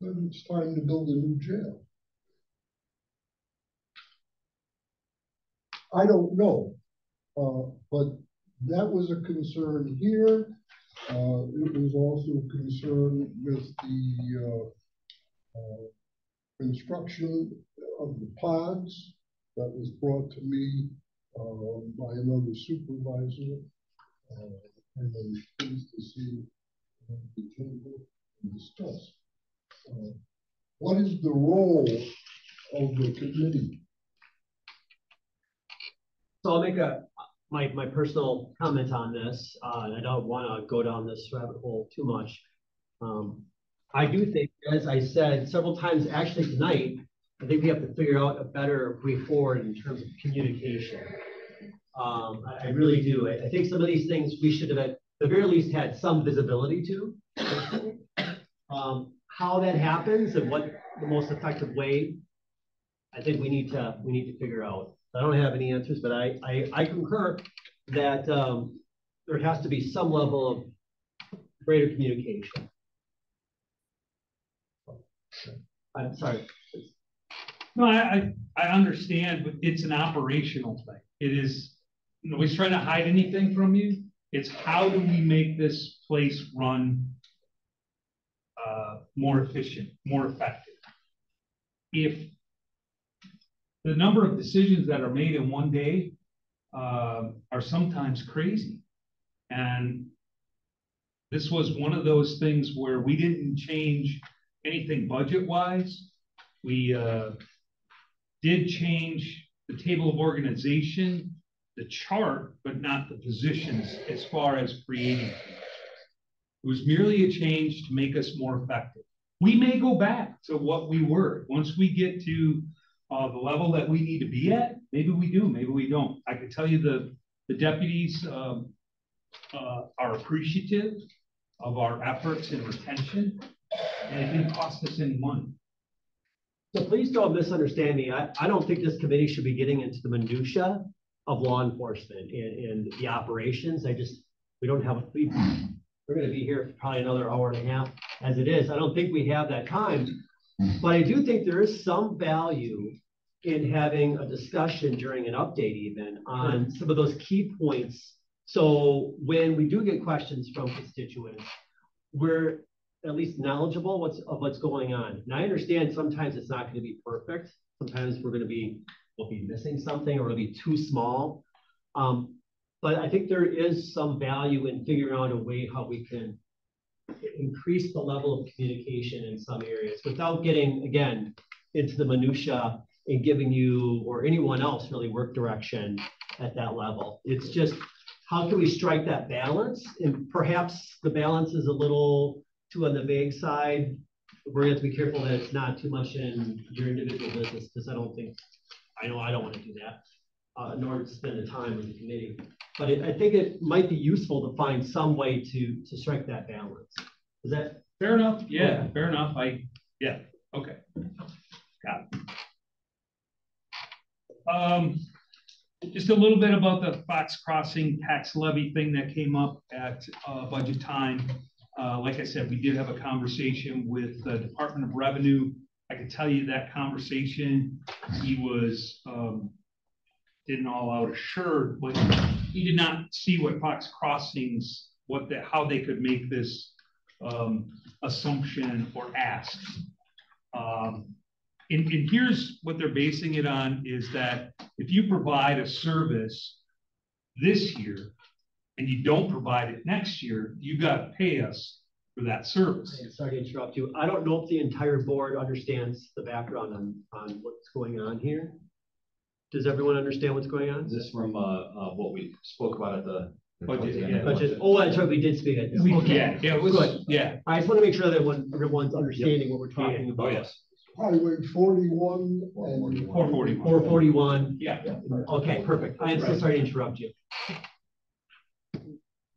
[SPEAKER 4] that it's time to build a new jail? I don't know, but that was a concern here. It was also a concern with the construction of the pods that was brought to me by another supervisor. And I was pleased to see the table and discuss. What is the role of the committee?
[SPEAKER 2] So I'll make my personal comment on this. I don't want to go down this rabbit hole too much. I do think, as I said several times actually tonight, I think we have to figure out a better way forward in terms of communication. I really do. I think some of these things we should have at the very least had some visibility to. How that happens and what the most effective way, I think we need to figure out. I don't have any answers, but I concur that there has to be some level of greater communication. I'm sorry.
[SPEAKER 5] No, I understand, but it's an operational thing. It is, nobody's trying to hide anything from you. It's how do we make this place run more efficient, more effective? If the number of decisions that are made in one day are sometimes crazy, and This was one of those things where we didn't change anything budget-wise. We did change the table of organization, the chart, but not the positions as far as creating things. It was merely a change to make us more effective. We may go back to what we were. Once we get to the level that we need to be at, maybe we do, maybe we don't. I can tell you the deputies are appreciative of our efforts in retention, and it didn't cost us any money.
[SPEAKER 2] So please don't misunderstand me. I don't think this committee should be getting into the minutia of law enforcement and the operations. We don't have, we're going to be here for probably another hour and a half as it is. I don't think we have that time, but I do think there is some value in having a discussion during an update even on some of those key points. So when we do get questions from constituents, we're at least knowledgeable of what's going on. And I understand sometimes it's not going to be perfect. Sometimes we'll be missing something or it'll be too small. But I think there is some value in figuring out a way how we can increase the level of communication in some areas without getting, again, into the minutia and giving you or anyone else really work direction at that level. It's just, how can we strike that balance? And perhaps the balance is a little too on the vague side. We're going to have to be careful that it's not too much in your individual business, because I don't want to do that, nor to spend the time with the committee. But I think it might be useful to find some way to strike that balance. Is that
[SPEAKER 5] fair enough? Yeah,
[SPEAKER 2] okay.
[SPEAKER 5] Fair enough. Yeah, okay. Got it. Just a little bit about the Fox Crossing tax levy thing that came up at budget time. Like I said, we did have a conversation with the Department of Revenue. I can tell you that conversation, he was didn't all out assured, but he did not see what Fox Crossings, how they could make this assumption or ask. And here's what they're basing it on, is that if you provide a service this year and you don't provide it next year, you got to pay us for that service.
[SPEAKER 2] Sorry to interrupt you. I don't know if the entire board understands the background on what's going on here. Does everyone understand what's going on?
[SPEAKER 7] Is this from what we spoke about at the
[SPEAKER 5] budget? Yeah.
[SPEAKER 2] Budget. Oh, that's right. We did speak at this. Okay.
[SPEAKER 5] Yeah, it was good. Yeah.
[SPEAKER 2] I just want to make sure that everyone's understanding what we're talking about.
[SPEAKER 7] Oh, yes.
[SPEAKER 4] Highway 41 and
[SPEAKER 5] 441.
[SPEAKER 2] 441.
[SPEAKER 5] Yeah.
[SPEAKER 2] Okay, perfect. I'm so sorry to interrupt you.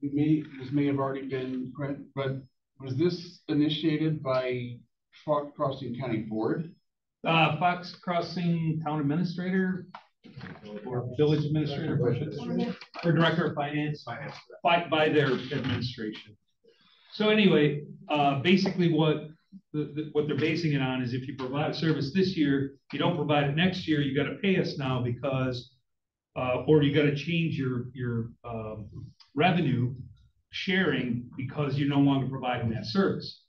[SPEAKER 10] This may have already been, but was this initiated by Fox Crossing County Board?
[SPEAKER 5] Fox Crossing Town Administrator or Village Administrator or Director of Finance by their administration. So anyway, basically what they're basing it on is if you provide a service this year, you don't provide it next year, you got to pay us now because, or you got to change your revenue sharing because you're no longer providing that service.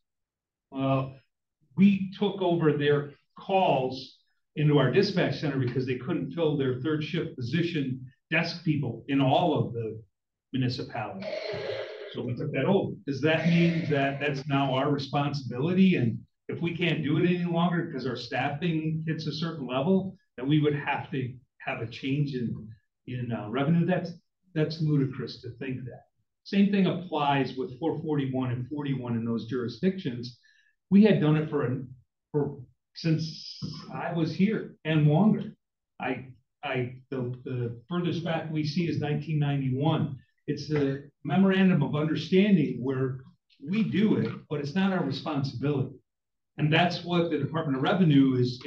[SPEAKER 5] We took over their calls into our dispatch center because they couldn't fill their third shift position desk people in all of the municipalities. So we took that over. Does that mean that that's now our responsibility? And if we can't do it any longer because our staffing hits a certain level, then we would have to have a change in revenue? That's ludicrous to think that. Same thing applies with 441 and 41 in those jurisdictions. We had done it for since I was here and longer. The furthest back we see is 1991. It's a memorandum of understanding where we do it, but it's not our responsibility. And that's what the Department of Revenue is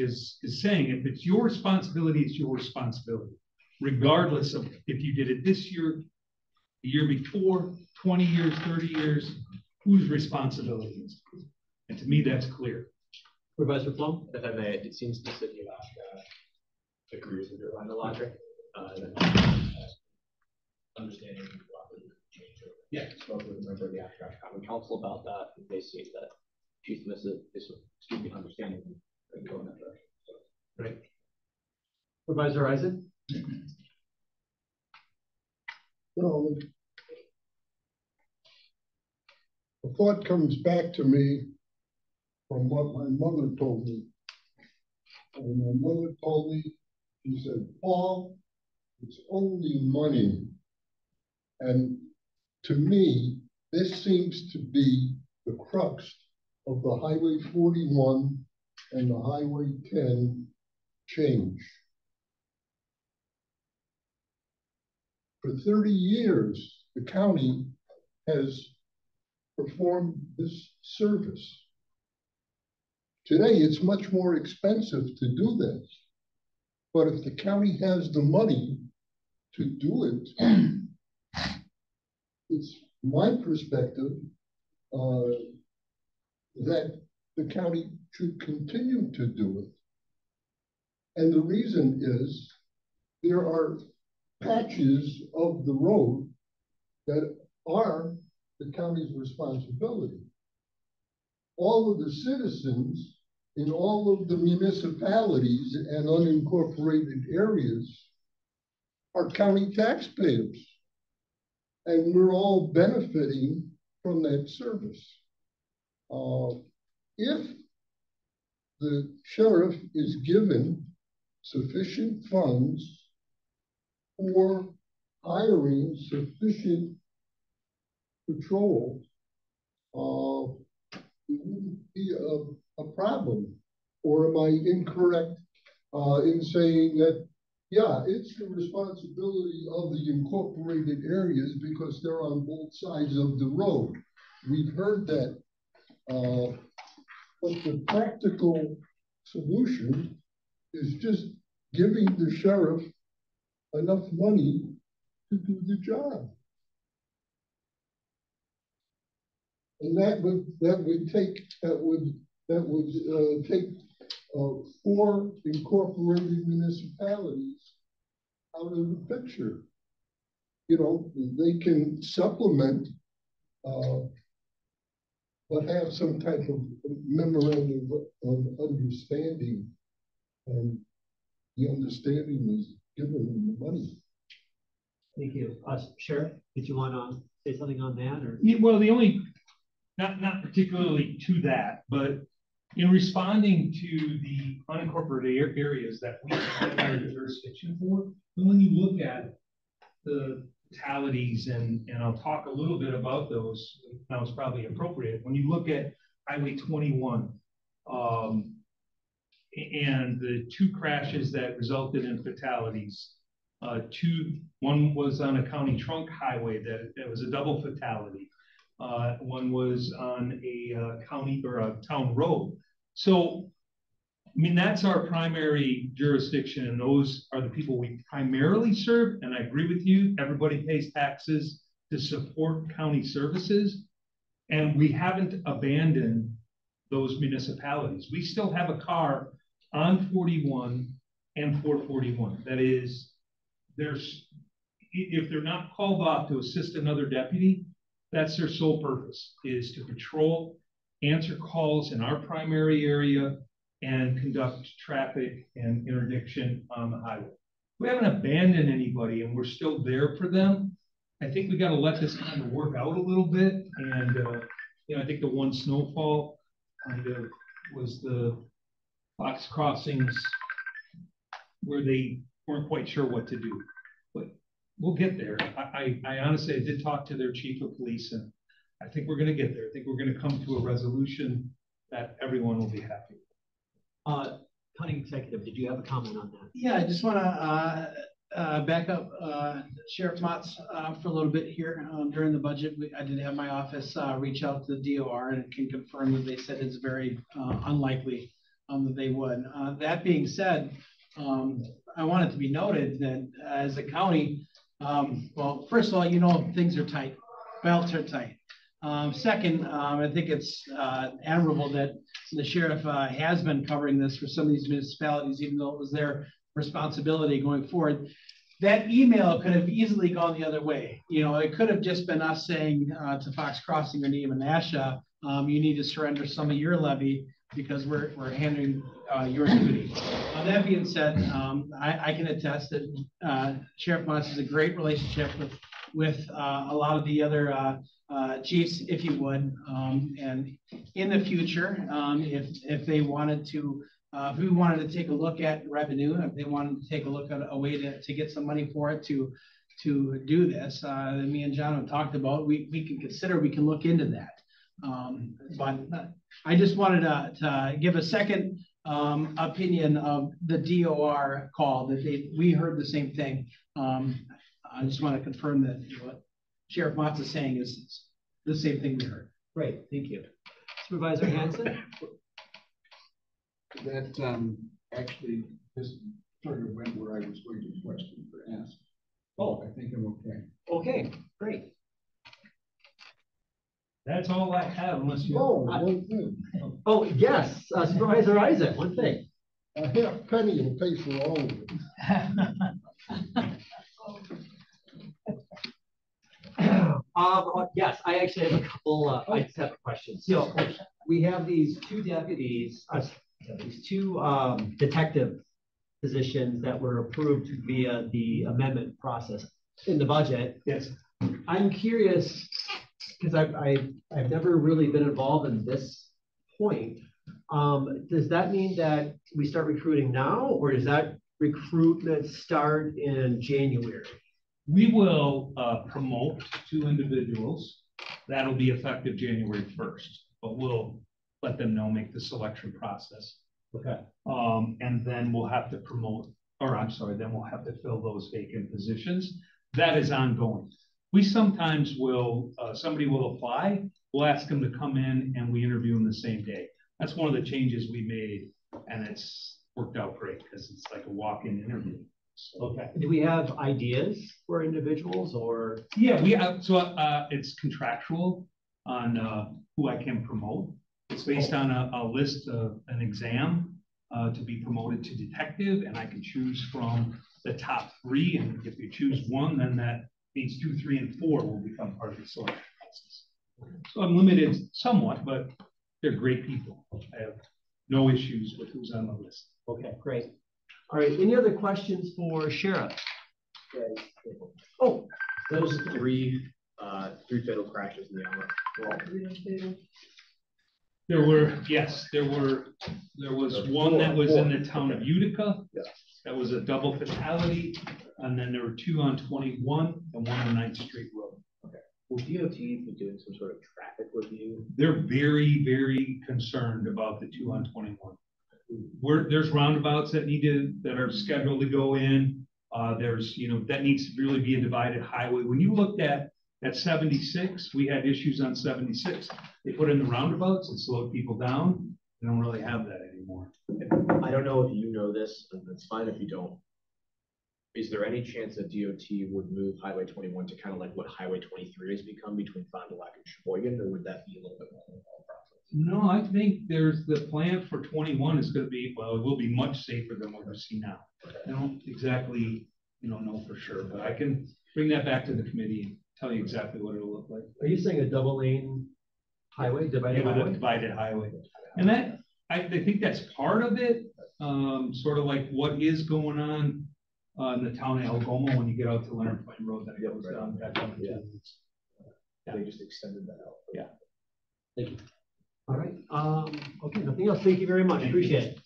[SPEAKER 5] saying. If it's your responsibility, it's your responsibility, regardless of if you did it this year, the year before, 20 years, 30 years, whose responsibility is it? And to me, that's clear.
[SPEAKER 2] Professor Plum?
[SPEAKER 9] If I may, it seems the city of Oshkosh agrees with your line of logic. Understanding change over. Yeah, spoke with a member of the Oshkosh Common Council about that. And they see that chief understanding and going that direction. So.
[SPEAKER 2] Right. Supervisor Isaac?
[SPEAKER 4] Well, a thought comes back to me from what my mother told me. And my mother told me, she said, Paul, it's only money. And to me, this seems to be the crux of the Highway 41 and the Highway 10 change. For 30 years, the county has performed this service. Today, it's much more expensive to do this. But if the county has the money to do it, it's my perspective that the county should continue to do it. And the reason is there are patches of the road that are the county's responsibility. All of the citizens in all of the municipalities and unincorporated areas are county taxpayers. And we're all benefiting from that service. If the sheriff is given sufficient funds for hiring sufficient patrol, it wouldn't be a problem. Or am I incorrect in saying that, yeah, it's the responsibility of the incorporated areas because they're on both sides of the road? We've heard that, but the practical solution is just giving the sheriff enough money to do the job. And that would take 4 incorporated municipalities out of the picture. You know, they can supplement, but have some type of memorandum of understanding, and the understanding is giving them the money.
[SPEAKER 2] Thank you. Sheriff, did you want to say something on that? Or?
[SPEAKER 5] Yeah, well, the only, not particularly to that, but in responding to the unincorporated areas that we have our jurisdiction for, when you look at the fatalities, and I'll talk a little bit about those, now it's probably appropriate. When you look at Highway 21, and the 2 crashes that resulted in fatalities, one was on a county trunk highway that was a double fatality. One was on a county or a town road. So, I mean, that's our primary jurisdiction, and those are the people we primarily serve. And I agree with you, everybody pays taxes to support county services, and we haven't abandoned those municipalities. We still have a car on 41 and 441. That is, if they're not called off to assist another deputy, that's their sole purpose, is to patrol, answer calls in our primary area, and conduct traffic and interdiction on the highway. We haven't abandoned anybody, and we're still there for them. I think we got to let this kind of work out a little bit. And you know, I think the one snowfall kind of was the Fox Crossings, where they weren't quite sure what to do. But we'll get there. I honestly, I did talk to their chief of police, and I think we're going to get there. I think we're going to come to a resolution that everyone will be happy with.
[SPEAKER 2] County Executive, did you have a comment on that?
[SPEAKER 14] Yeah, I just want to back up Sheriff Motz for a little bit here. During the budget, I did have my office reach out to the DOR, and can confirm that they said it's very unlikely that they would. That being said, I want it to be noted that as a county, well, first of all, you know, things are tight, belts are tight. Second, I think it's admirable that the sheriff has been covering this for some of these municipalities, even though it was their responsibility going forward. That email could have easily gone the other way. You know, it could have just been us saying to Fox Crossing or Needham and Nasha, you need to surrender some of your levy because we're handling your duty. That being said, I can attest that Sheriff Motz has a great relationship with with a lot of the other chiefs, if you would. And in the future, if they wanted to, if we wanted to take a look at revenue, if they wanted to take a look at a way to get some money for it to do this, that me and John have talked about, we can consider, we can look into that. But I just wanted to give a second opinion of the DOR call that we heard the same thing. I just want to confirm that what Sheriff Motz is saying is the same thing we heard.
[SPEAKER 2] Great, thank you. Supervisor Hanson?
[SPEAKER 13] That actually this sort of went where I was going to question for ask.
[SPEAKER 2] Oh,
[SPEAKER 13] I think I'm okay.
[SPEAKER 2] Okay, great.
[SPEAKER 5] That's all I have, unless you.
[SPEAKER 4] Oh, one thing.
[SPEAKER 2] Oh, yes, Supervisor Isaac, one thing.
[SPEAKER 4] A half penny will pay for all of it.
[SPEAKER 2] Yes, I actually have a couple, I just have a question. So we have these two deputies, these two detective positions that were approved via the amendment process in the budget.
[SPEAKER 5] Yes.
[SPEAKER 2] I'm curious, because I've never really been involved in this point. Does that mean that we start recruiting now, or does that recruitment start in January?
[SPEAKER 5] We will promote 2 individuals. That'll be effective January 1st, but we'll let them know, make the selection process.
[SPEAKER 2] Okay.
[SPEAKER 5] And then we'll have to promote, or I'm sorry, then we'll have to fill those vacant positions. That is ongoing. We sometimes will, somebody will apply, we'll ask them to come in and we interview them the same day. That's one of the changes we made, and it's worked out great because it's like a walk-in interview. So,
[SPEAKER 2] okay. Do we have ideas for individuals or?
[SPEAKER 5] Yeah, we have, so it's contractual on who I can promote. It's based on a list of an exam to be promoted to detective, and I can choose from the top 3. And if you choose one, then that means 2, 3, and 4 will become part of the selection process. So I'm limited somewhat, but they're great people. I have no issues with who's on the list.
[SPEAKER 2] Okay, great. All right, any other questions for Sheriff? Oh,
[SPEAKER 9] those 3 fatal crashes in the hour. Were all 3 fatal?
[SPEAKER 5] There were, yes, there was one that was in the town of Utica.
[SPEAKER 9] Yeah.
[SPEAKER 5] That was a double fatality. And then there were 2 on 21 and 1 on 9th Street Road.
[SPEAKER 9] Okay. Will DOT be doing some sort of traffic review?
[SPEAKER 5] They're very, very concerned about the 2 on 21. There's roundabouts that that are scheduled to go in. There's, that needs to really be a divided highway. When you looked at 76, we had issues on 76. They put in the roundabouts and slowed people down. They don't really have that anymore.
[SPEAKER 9] I don't know if you know this, and it's fine if you don't. Is there any chance that DOT would move Highway 21 to kind of like what Highway 23 has become between Fond du Lac and Sheboygan, or would that be a little bit more of a process?
[SPEAKER 5] No, I think there's the plan for 21 is going to be, well, it will be much safer than what we see now. I don't exactly, know for sure, but I can bring that back to the committee and tell you exactly what it'll look like.
[SPEAKER 2] Are you saying a double lane highway, divided highway?
[SPEAKER 5] Divided highway. And that, I think that's part of it, sort of like what is going on in the town of Algoma when you get out to Leonard Plain Road that goes down back on the
[SPEAKER 9] They just extended that out.
[SPEAKER 5] Yeah.
[SPEAKER 2] Thank you. All right. Okay, nothing else. Thank you very much. Appreciate it.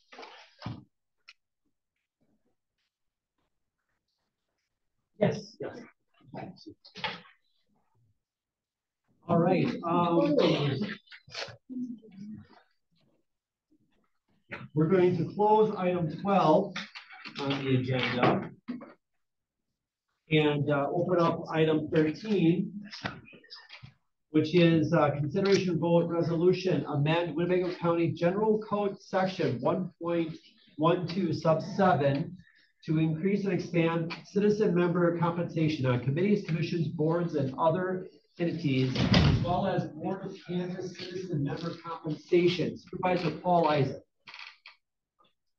[SPEAKER 2] Yes. Yes. All right. We're going to close item 12 on the agenda and open up item 13, which is consideration vote resolution, amend Winnebago County General Code section 1.12 sub 7 to increase and expand citizen member compensation on committees, commissions, boards, and other entities, as well as Board of Kansas citizen member compensation. Supervisor Paul Isaac.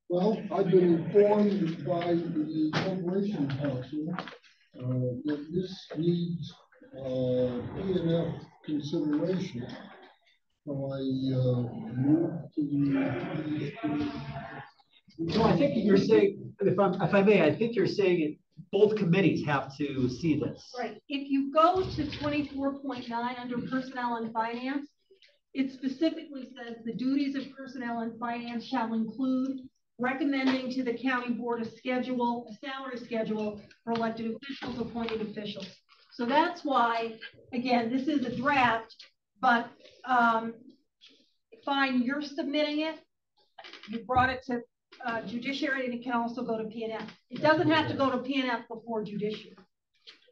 [SPEAKER 4] Well, I've been informed by the Corporation Council that this needs P&F consideration. So I move to
[SPEAKER 2] No, I think you're saying, if I may, I think you're saying both committees have to see this.
[SPEAKER 1] Right. If you go to 24.9 under personnel and finance, it specifically says the duties of personnel and finance shall include recommending to the county board a salary schedule for elected officials, appointed officials. So that's why, again, this is a draft, but fine, you're submitting it. You brought it to Judiciary, and it can also go to PNF. It doesn't have to go to PNF before Judiciary.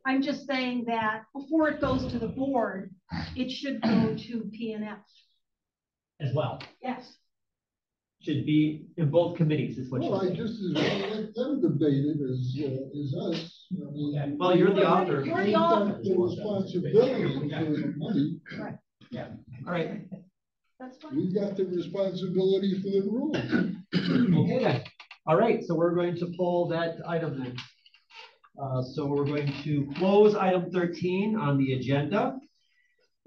[SPEAKER 1] I'm just saying that before it goes to the board, it should go to PNF.
[SPEAKER 2] As well.
[SPEAKER 1] Yes.
[SPEAKER 2] Should be in both committees is what
[SPEAKER 4] Well, I
[SPEAKER 2] you're
[SPEAKER 4] just as well let them debate it as us. I mean,
[SPEAKER 2] well, you're the author.
[SPEAKER 1] You're the author.
[SPEAKER 4] The responsibility for the money.
[SPEAKER 1] Right.
[SPEAKER 2] Yeah. All right.
[SPEAKER 1] That's fine.
[SPEAKER 4] We've got the responsibility for the rules.
[SPEAKER 2] Okay then. All right, so we're going to pull that item then. So we're going to close item 13 on the agenda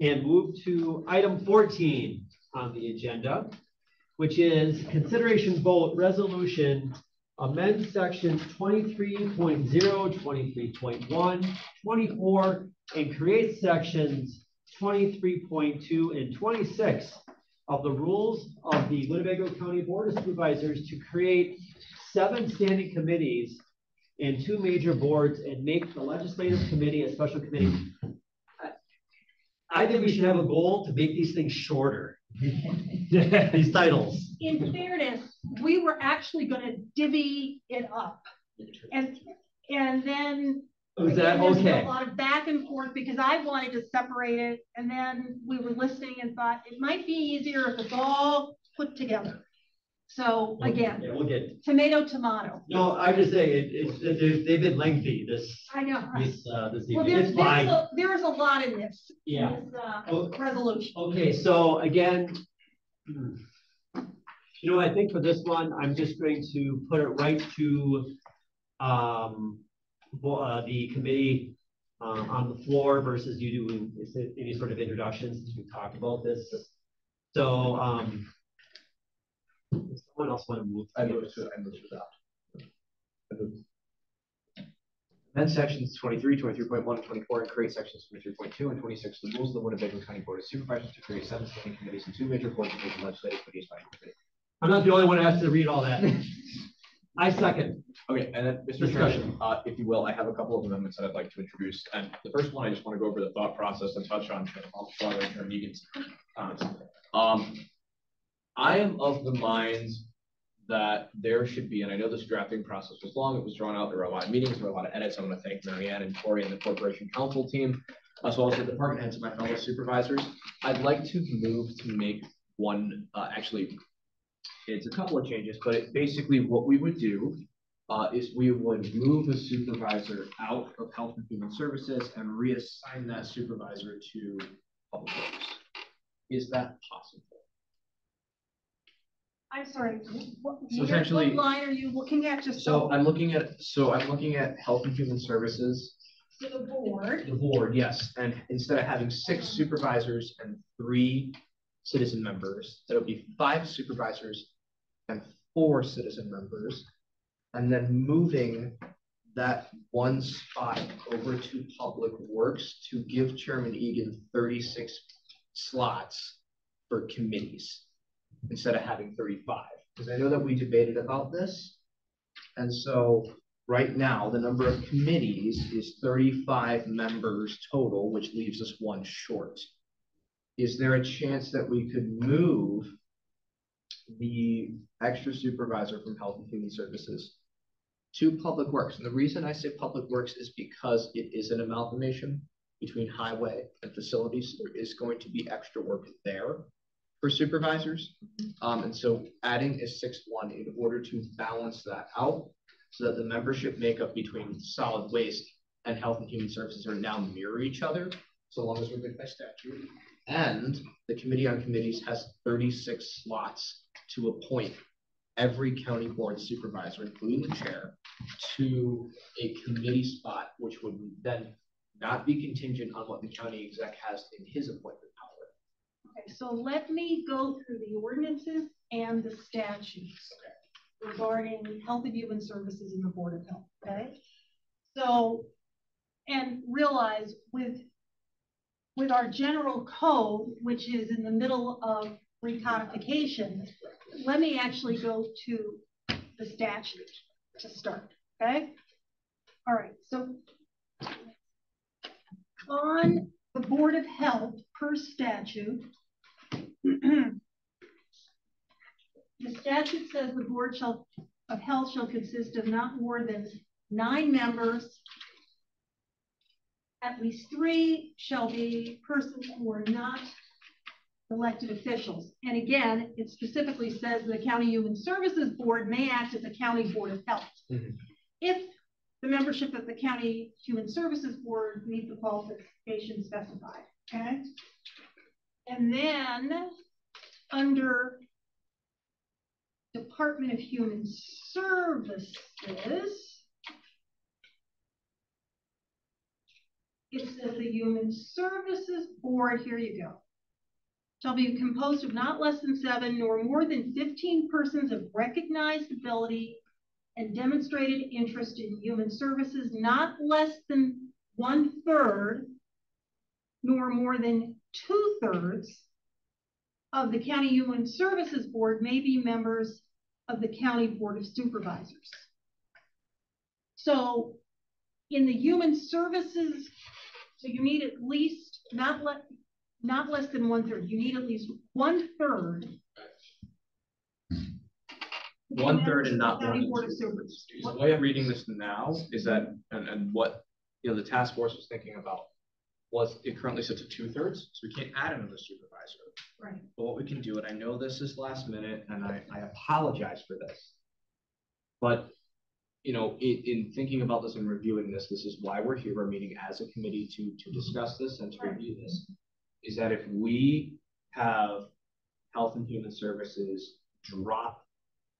[SPEAKER 2] and move to item 14 on the agenda, which is consideration vote resolution amend sections 23.0, 23.1, 24, and create sections 23.2 and 26 of the rules of the Winnebago County Board of Supervisors to create 7 standing committees and 2 major boards and make the legislative committee a special committee. I think we should have a goal to make these things shorter. These titles.
[SPEAKER 1] In fairness, we were actually going to divvy it up, and then
[SPEAKER 2] Was that
[SPEAKER 1] there's
[SPEAKER 2] okay?
[SPEAKER 1] a lot of back and forth because I wanted to separate it, and then we were listening and thought it might be easier if it's all put together. So again,
[SPEAKER 2] yeah, we'll get
[SPEAKER 1] tomato.
[SPEAKER 2] No, I'm just saying they've been lengthy.
[SPEAKER 1] I know.
[SPEAKER 2] This
[SPEAKER 1] Well,
[SPEAKER 2] it's fine.
[SPEAKER 1] there's a lot in this.
[SPEAKER 2] Yeah.
[SPEAKER 1] In this, resolution.
[SPEAKER 2] Okay, so again, you know, I think for this one, I'm just going to put it right to the committee on the floor versus you doing any sort of introductions since we talked about this. So someone else want to move?
[SPEAKER 9] I move to adopt. Amend sections 23, 23.1, and 24, and create sections 23.2 and 26 of the rules of the Winnebago County Board of Supervisors to create 7 standing committees and 2 major boards and major legislative committees by committee.
[SPEAKER 2] I'm not the only one who has to read all that. I second.
[SPEAKER 7] Okay, and then Mr. Chairman, if you will, I have a couple of amendments that I'd like to introduce. And the first one, I just want to go over the thought process and touch on Egan's comments. I am of the mind that there should be, and I know this drafting process was long, it was drawn out, there were a lot of meetings, there were a lot of edits. I want to thank Marianne and Corey and the corporation council team, as well as the department heads and my fellow supervisors. I'd like to move to make one, actually, it's a couple of changes, but basically what we would do is we would move a supervisor out of Health and Human Services and reassign that supervisor to Public Works. Is that possible?
[SPEAKER 1] I'm sorry.
[SPEAKER 9] So essentially,
[SPEAKER 1] what line are you looking at? Just
[SPEAKER 9] I'm looking at Health and Human Services.
[SPEAKER 1] So the board.
[SPEAKER 9] The board, yes. And instead of having 6 supervisors and 3 citizen members, that'll be 5 supervisors and 4 citizen members, and then moving that one spot over to Public Works to give Chairman Egan 36 slots for committees instead of having 35. Because I know that we debated about this. And so right now, the number of committees is 35 members total, which leaves us 1 short. Is there a chance that we could move the extra supervisor from Health and Human Services to Public Works? And the reason I say Public Works is because it is an amalgamation between highway and facilities. There is going to be extra work there for supervisors. And so adding a 6th one in order to balance that out so that the membership makeup between solid waste and Health and Human Services are now mirror each other, so long as we're good by statute. And the Committee on Committees has 36 slots to appoint every county board supervisor, including the chair, to a committee spot, which would then not be contingent on what the county exec has in his appointment power.
[SPEAKER 1] Okay, so let me go through the ordinances and the statutes regarding Health and Human Services in the Board of Health, okay? So, and realize with our general code, which is in the middle of recodification, let me actually go to the statute to start, okay? All right, so on the Board of Health per statute, the statute says the Board of Health shall consist of not more than 9 members. At least 3 shall be persons who are not elected officials. And again, it specifically says the County Human Services Board may act as a county board of health. If the membership of the County Human Services Board meet the qualifications specified, okay? And then under Department of Human Services, it says the Human Services Board, here you go, shall be composed of not less than 7 nor more than 15 persons of recognized ability and demonstrated interest in human services, not less than 1/3 nor more than 2/3 of the County Human Services Board may be members of the County Board of Supervisors. So in the Human Services, so you need at least not less than 1/3. You need at least 1/3.
[SPEAKER 9] 1/3 and not more than 2/3. The way I'm reading this now is that, and what the task force was thinking about was it currently sits at 2/3, so we can't add another supervisor.
[SPEAKER 1] Right.
[SPEAKER 9] But what we can do, and I know this is last minute, and I apologize for this, but in thinking about this and reviewing this, this is why we're here. We're meeting as a committee to discuss this and to review this. Is that if we have Health and Human Services drop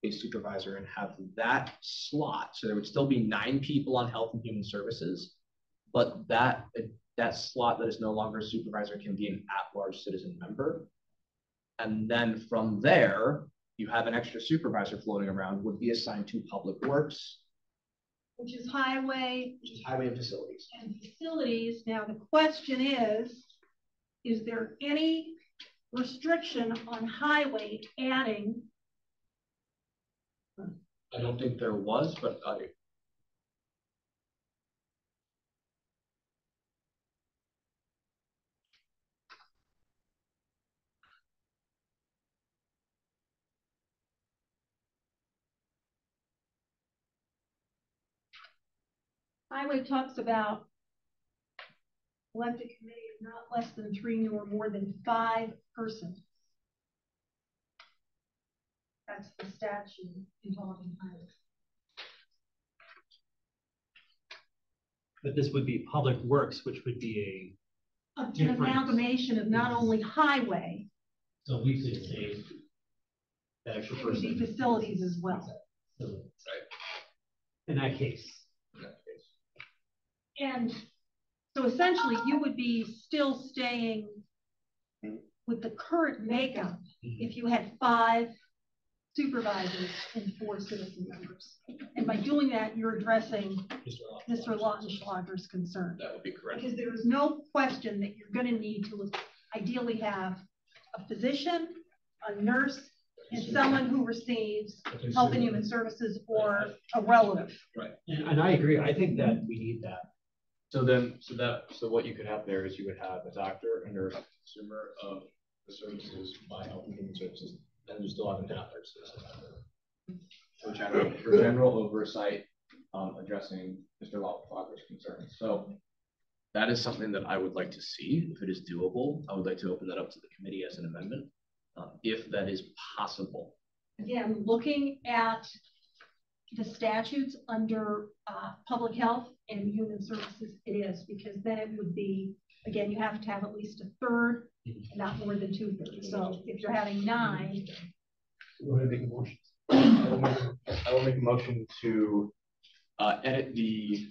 [SPEAKER 9] a supervisor and have that slot, so there would still be 9 people on Health and Human Services, but that slot that is no longer a supervisor can be an at-large citizen member. And then from there, you have an extra supervisor floating around, would be assigned to Public Works,
[SPEAKER 1] which is highway
[SPEAKER 9] and facilities.
[SPEAKER 1] Now the question is there any restriction on highway adding?
[SPEAKER 9] I don't think there was, but
[SPEAKER 1] Highway talks about elected committee of not less than 3 nor more than 5 persons. That's the statute involving highway.
[SPEAKER 2] But this would be Public Works, which would be
[SPEAKER 1] an amalgamation of not only highway.
[SPEAKER 2] So we could say that extra
[SPEAKER 1] it would
[SPEAKER 2] person.
[SPEAKER 1] be facilities as well.
[SPEAKER 2] So, in that case.
[SPEAKER 1] And so essentially you would be still staying with the current makeup if you had 5 supervisors and 4 citizen members. And by doing that, you're addressing Mr. Lautenschlager's concern.
[SPEAKER 9] That would be correct.
[SPEAKER 1] Because there is no question that you're going to need to ideally have a physician, a nurse, and someone who receives Health and Human Services or a relative.
[SPEAKER 9] Right.
[SPEAKER 2] And I agree. I think that we need that.
[SPEAKER 9] So what you could have there is you would have a doctor, a nurse, consumer of the services by Health and Human Services, and you still have an at-large citizen for general oversight, addressing Mr. Lautenschlager's concerns. So that is something that I would like to see. If it is doable, I would like to open that up to the committee as an amendment, if that is possible.
[SPEAKER 1] Again, looking at the statutes under public health and human services, it is, because then it would be, again, you have to have at least 1/3, not more than 2/3. So if you're having 9.
[SPEAKER 9] Go ahead and make a motion. I will make a motion to edit the,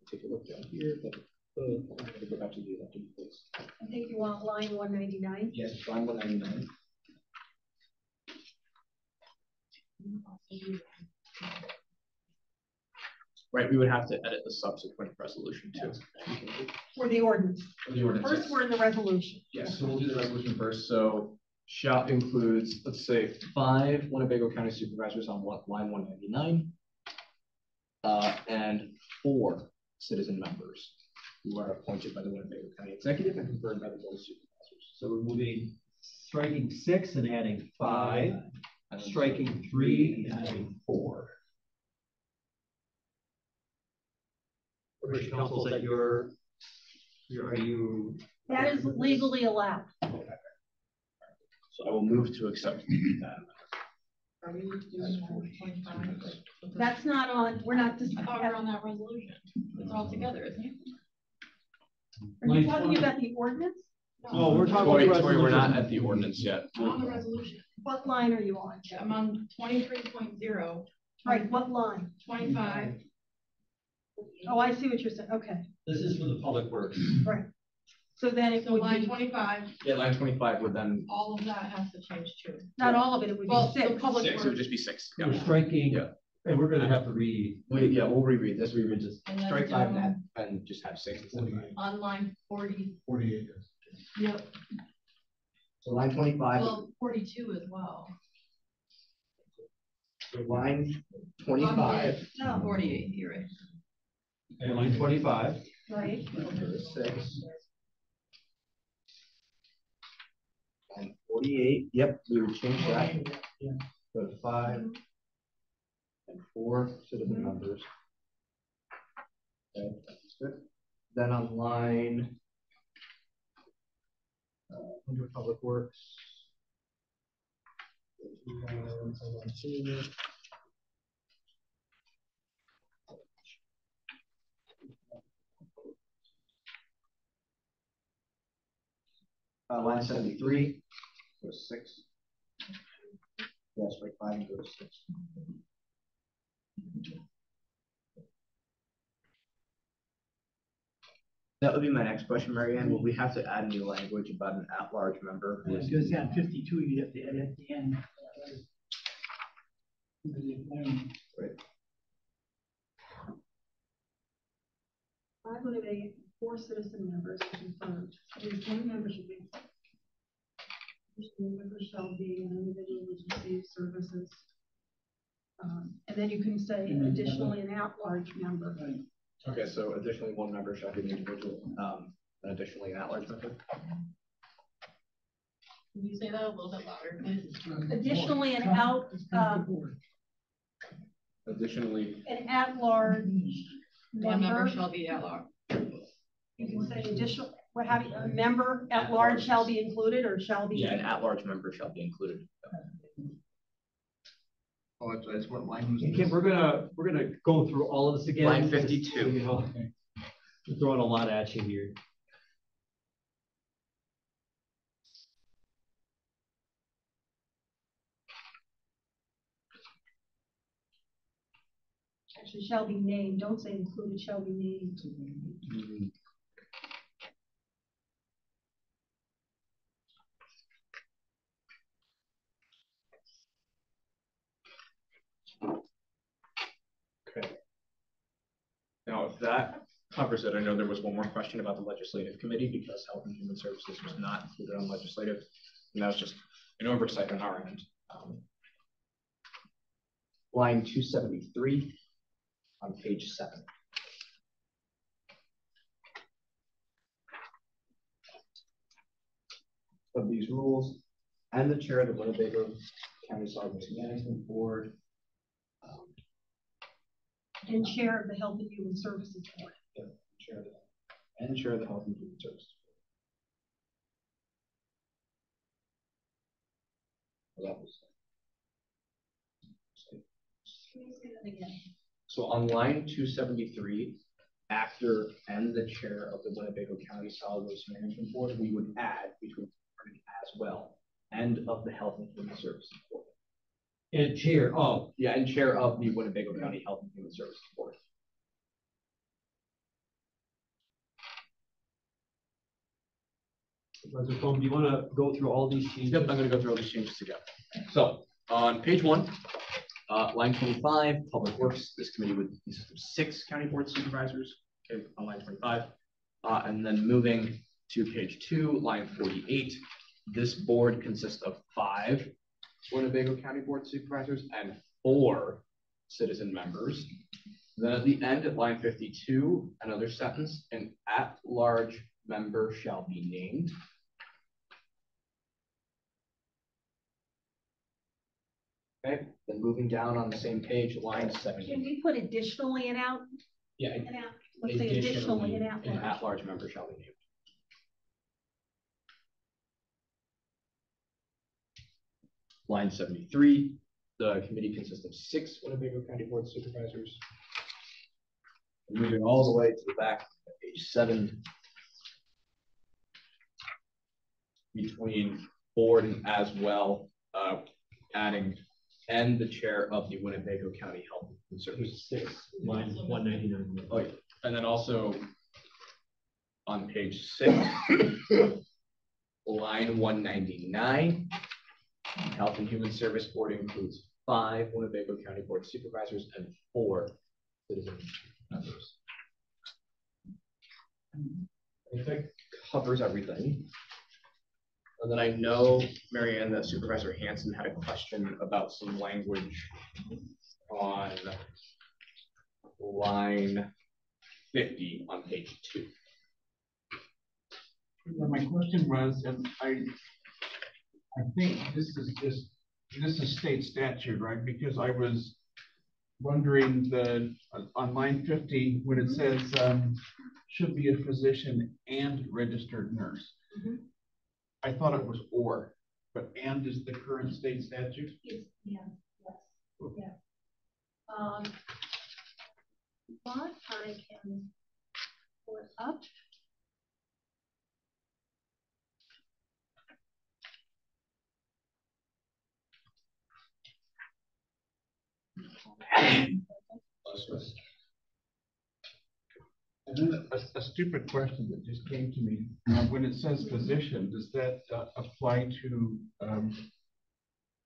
[SPEAKER 9] take a look down here, but I'm going to go back to the elected place.
[SPEAKER 1] I think you want line 199.
[SPEAKER 9] Yes, line 199. Right, we would have to edit the subsequent resolution too.
[SPEAKER 1] For the ordinance.
[SPEAKER 9] For the ordinance,
[SPEAKER 1] First,
[SPEAKER 9] yes.
[SPEAKER 1] we're in the resolution.
[SPEAKER 9] Yes, so we'll do the resolution first. So shall includes, let's say, 5 Winnebago County supervisors on line 199. And 4 citizen members who are appointed by the Winnebago County Executive and confirmed by the Board of Supervisors.
[SPEAKER 2] So we're moving, striking 6 and adding 5, and striking 3 and adding 4. Commercial council, is that are you?
[SPEAKER 1] That is legally allowed.
[SPEAKER 9] So I will move to accept that.
[SPEAKER 12] Are we doing 25?
[SPEAKER 1] That's not on, we're not just.
[SPEAKER 12] We're on that resolution. It's all together, isn't it?
[SPEAKER 1] Are you talking about the ordinance?
[SPEAKER 2] No, we're talking about the
[SPEAKER 9] Tori, we're
[SPEAKER 2] resolution.
[SPEAKER 9] not at the ordinance yet.
[SPEAKER 12] I'm on the resolution.
[SPEAKER 1] What line are you on?
[SPEAKER 12] I'm on 23.0.
[SPEAKER 1] Right, what line?
[SPEAKER 12] 25.
[SPEAKER 1] Oh, I see what you're saying. Okay,
[SPEAKER 2] This is for the public works.
[SPEAKER 1] right. So then it
[SPEAKER 12] So
[SPEAKER 1] would
[SPEAKER 12] line
[SPEAKER 1] be,
[SPEAKER 12] 25,
[SPEAKER 9] Yeah, line 25 would then,
[SPEAKER 12] all of that has to change too.
[SPEAKER 1] not all of it, it would
[SPEAKER 12] Well,
[SPEAKER 1] be
[SPEAKER 12] the
[SPEAKER 1] 6.
[SPEAKER 12] public
[SPEAKER 9] 6, it would
[SPEAKER 12] works.
[SPEAKER 9] just be 6.
[SPEAKER 2] We're
[SPEAKER 9] Yeah.
[SPEAKER 2] striking,
[SPEAKER 9] Yeah.
[SPEAKER 2] and we're gonna have to read.
[SPEAKER 9] Yeah, we'll reread this. We would just
[SPEAKER 12] And then
[SPEAKER 9] strike 5
[SPEAKER 12] down
[SPEAKER 9] and just have 6 instead of 9.
[SPEAKER 12] on line 40.
[SPEAKER 4] 48.
[SPEAKER 12] Yep.
[SPEAKER 9] So line 25,
[SPEAKER 12] Well, 42 as well.
[SPEAKER 9] so line 25.
[SPEAKER 12] No, 48, you're right.
[SPEAKER 2] Okay, line 25.
[SPEAKER 1] Right.
[SPEAKER 9] 6. And 48, yep, we would change that. Go to 5 and 4 citizen members. Okay, that's good. Then on line under public works. Line 73, go to 6. Yes, right, 5 and go to 6. That would be my next question, Marianne. Will we have to add new language about an at-large member? Who is
[SPEAKER 3] Because on 52, you have to add at the end.
[SPEAKER 9] Right.
[SPEAKER 1] I'm going to make 4 citizen members confirmed. These 1 member should be. Members shall be an individual who receives services. And then you can say additionally an at-large member.
[SPEAKER 9] Okay, so additionally 1 member shall be an individual, and additionally an at-large member.
[SPEAKER 12] Can you say that a little bit louder, please?
[SPEAKER 1] Additionally,
[SPEAKER 9] Additionally,
[SPEAKER 1] an at-large
[SPEAKER 12] One member
[SPEAKER 1] member.
[SPEAKER 12] shall be at large.
[SPEAKER 1] You can say additional, we're having a member at large shall be included or shall be.
[SPEAKER 9] yeah, an at-large member shall be included.
[SPEAKER 10] Oh, that's what line was.
[SPEAKER 2] Okay, we're gonna go through all of this again.
[SPEAKER 9] Line 52.
[SPEAKER 2] Just, you know, we're throwing a lot at you here.
[SPEAKER 1] Actually, shall be named. Don't say included, shall be named.
[SPEAKER 9] Okay. Now, if that covers it, I know there was one more question about the legislative committee because Health and Human Services was not included on legislative, and that was just an oversight on our end. Line 273 on page 7. Of these rules, and the chair of the Winnebago County Solid Waste Management Board.
[SPEAKER 1] And chair of the Health and Human Services Board.
[SPEAKER 9] Yeah, chair of the, and chair of the Health and Human Services Board. That was. So on line 273, after and the chair of the Winnebago County Solid Waste Management Board, we would add between as well, and of the Health and Human Services Board.
[SPEAKER 2] And chair of.
[SPEAKER 9] Yeah, and chair of the Winnebago County Health and Human Services Board.
[SPEAKER 2] Supervisor Foam, do you want to go through all these changes?
[SPEAKER 9] Yep, I'm going to go through all these changes together. So on page 1, Line 25, Public Works. This committee would consist of 6 county board supervisors. Okay, on line 25. And then moving to page 2, line 48. This board consists of 5 Winnebago County Board supervisors and 4 citizen members. Then at the end at line 52, another sentence, an at-large member shall be named. Okay, then moving down on the same page, line 70.
[SPEAKER 1] Can we put additionally and out?
[SPEAKER 9] Yeah,
[SPEAKER 1] And out. Let's say additionally and out.
[SPEAKER 9] An at-large member shall be named. Line 73, the committee consists of 6 Winnebago County Board supervisors. Moving all the way to the back of page 7, between board and as well, adding and the chair of the Winnebago County Health and Services.
[SPEAKER 2] 6, line 199.
[SPEAKER 9] Oh, yeah. And then also on page 6, line 199, Health and Human Service Board includes 5 Winnebago County Board supervisors and 4 citizen members. I think that covers everything. And then I know, Marianne, that Supervisor Hanson had a question about some language on line 50 on page 2.
[SPEAKER 10] My question was, and I think this is state statute, right? Because I was wondering on line 50 when it says should be a physician and registered nurse.
[SPEAKER 1] Mm-hmm.
[SPEAKER 10] I thought it was or, but and is the current state statute?
[SPEAKER 1] Yeah, yes, yeah. But I can pull it up.
[SPEAKER 10] And then a stupid question that just came to me. When it says physician, does that apply to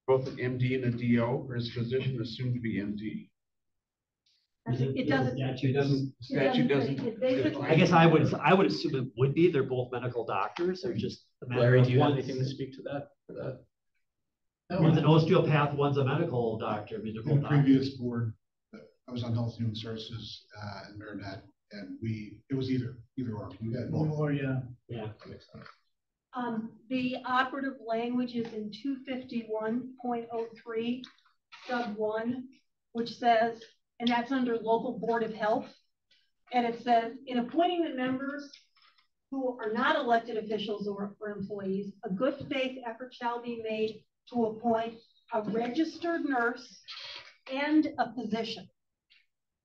[SPEAKER 10] both an MD and a DO, or is physician assumed to be MD?
[SPEAKER 1] It doesn't.
[SPEAKER 2] Statute doesn't. I guess I would assume it would be. They're both medical doctors. They're just.
[SPEAKER 9] Larry, do you have anything to speak to that?
[SPEAKER 2] One's an osteopath, one's a medical doctor.
[SPEAKER 16] In the previous board, I was on Health and Human Services in Marinette, and it was either or. We had both.
[SPEAKER 3] Or yeah.
[SPEAKER 2] Yeah, that makes sense.
[SPEAKER 1] The operative language is in 251.03 sub 1, which says, and that's under local board of health, and it says, in appointing the members who are not elected officials or employees, a good faith effort shall be made to appoint a registered nurse and a physician,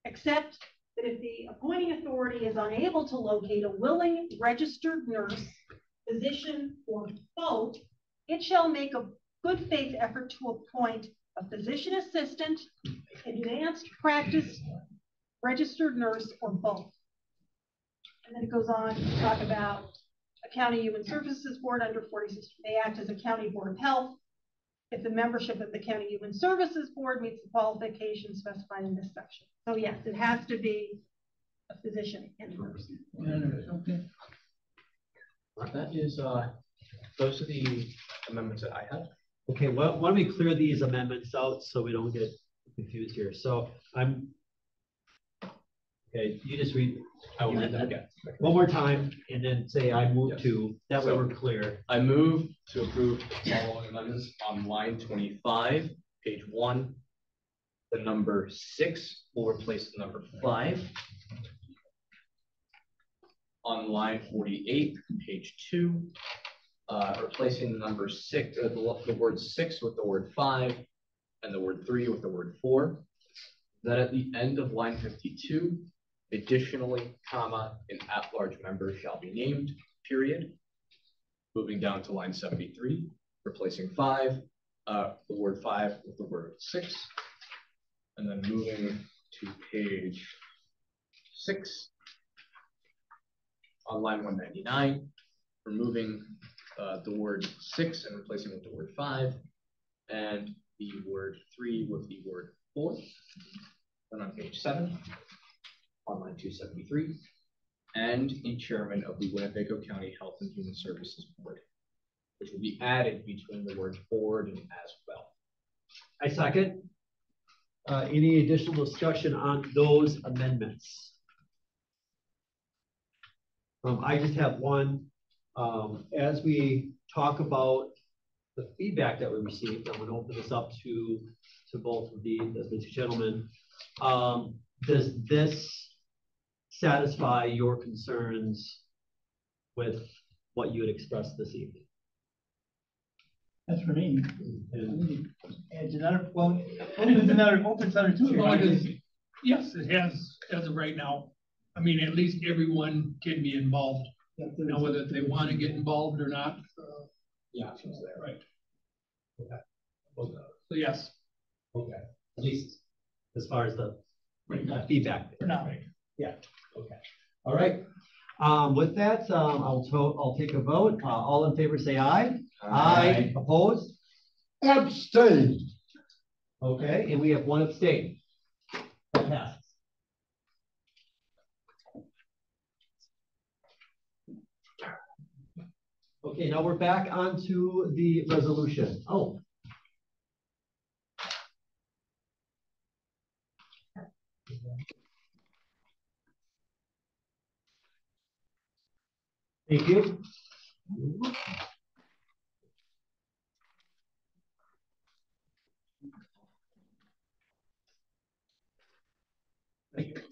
[SPEAKER 1] except that if the appointing authority is unable to locate a willing registered nurse, physician, or both, it shall make a good faith effort to appoint a physician assistant, advanced practice, registered nurse, or both. And then it goes on to talk about a county human services board under 46 may act as a county board of health if the membership of the county human services board meets the qualifications specified in this section. So yes, it has to be a physician and nurse.
[SPEAKER 3] Okay.
[SPEAKER 9] That is, those are the amendments that I have.
[SPEAKER 2] Okay, well, why don't we clear these amendments out so we don't get confused here. So okay, you just read.
[SPEAKER 9] I will read that again.
[SPEAKER 2] One more time and then say I move to, that way we're clear.
[SPEAKER 9] I move to approve the following amendments on line 25, page 1. The number 6 will replace the number 5. On line 48, page 2, replacing the number 6, the word 6 with the word 5, and the word 3 with the word 4. Then at the end of line 52, additionally, comma, an at-large member shall be named, period. Moving down to line 73, replacing 5, the word 5 with the word 6. And then moving to page 6, on line 199, removing the word 6 and replacing it with the word 5, and the word 3 with the word 4, then on page 7, on line 273, and the chairman of the Winnebago County Health and Human Services Board, which will be added between the words board and as well.
[SPEAKER 2] I second. Any additional discussion on those amendments? I just have one. As we talk about the feedback that we received, I'm going to open this up to both of the two gentlemen. Does this satisfy your concerns with what you had expressed this evening?
[SPEAKER 3] That's for me. It's another, well, it's another two.
[SPEAKER 5] Well, yes, it has, as of right now. I mean, at least everyone can be involved. Now, whether they want to get involved or not.
[SPEAKER 9] The options there.
[SPEAKER 5] Right.
[SPEAKER 2] Okay.
[SPEAKER 5] So yes.
[SPEAKER 2] Okay. At least as far as the feedback.
[SPEAKER 5] For now. Right.
[SPEAKER 2] Yeah. Okay. All right. With that, I'll take a vote. All in favor, say aye. Aye. Opposed?
[SPEAKER 4] Abstain.
[SPEAKER 2] Okay, and we have one abstain. That passes. Okay, now we're back onto the resolution. Oh. Thank you. Thank you.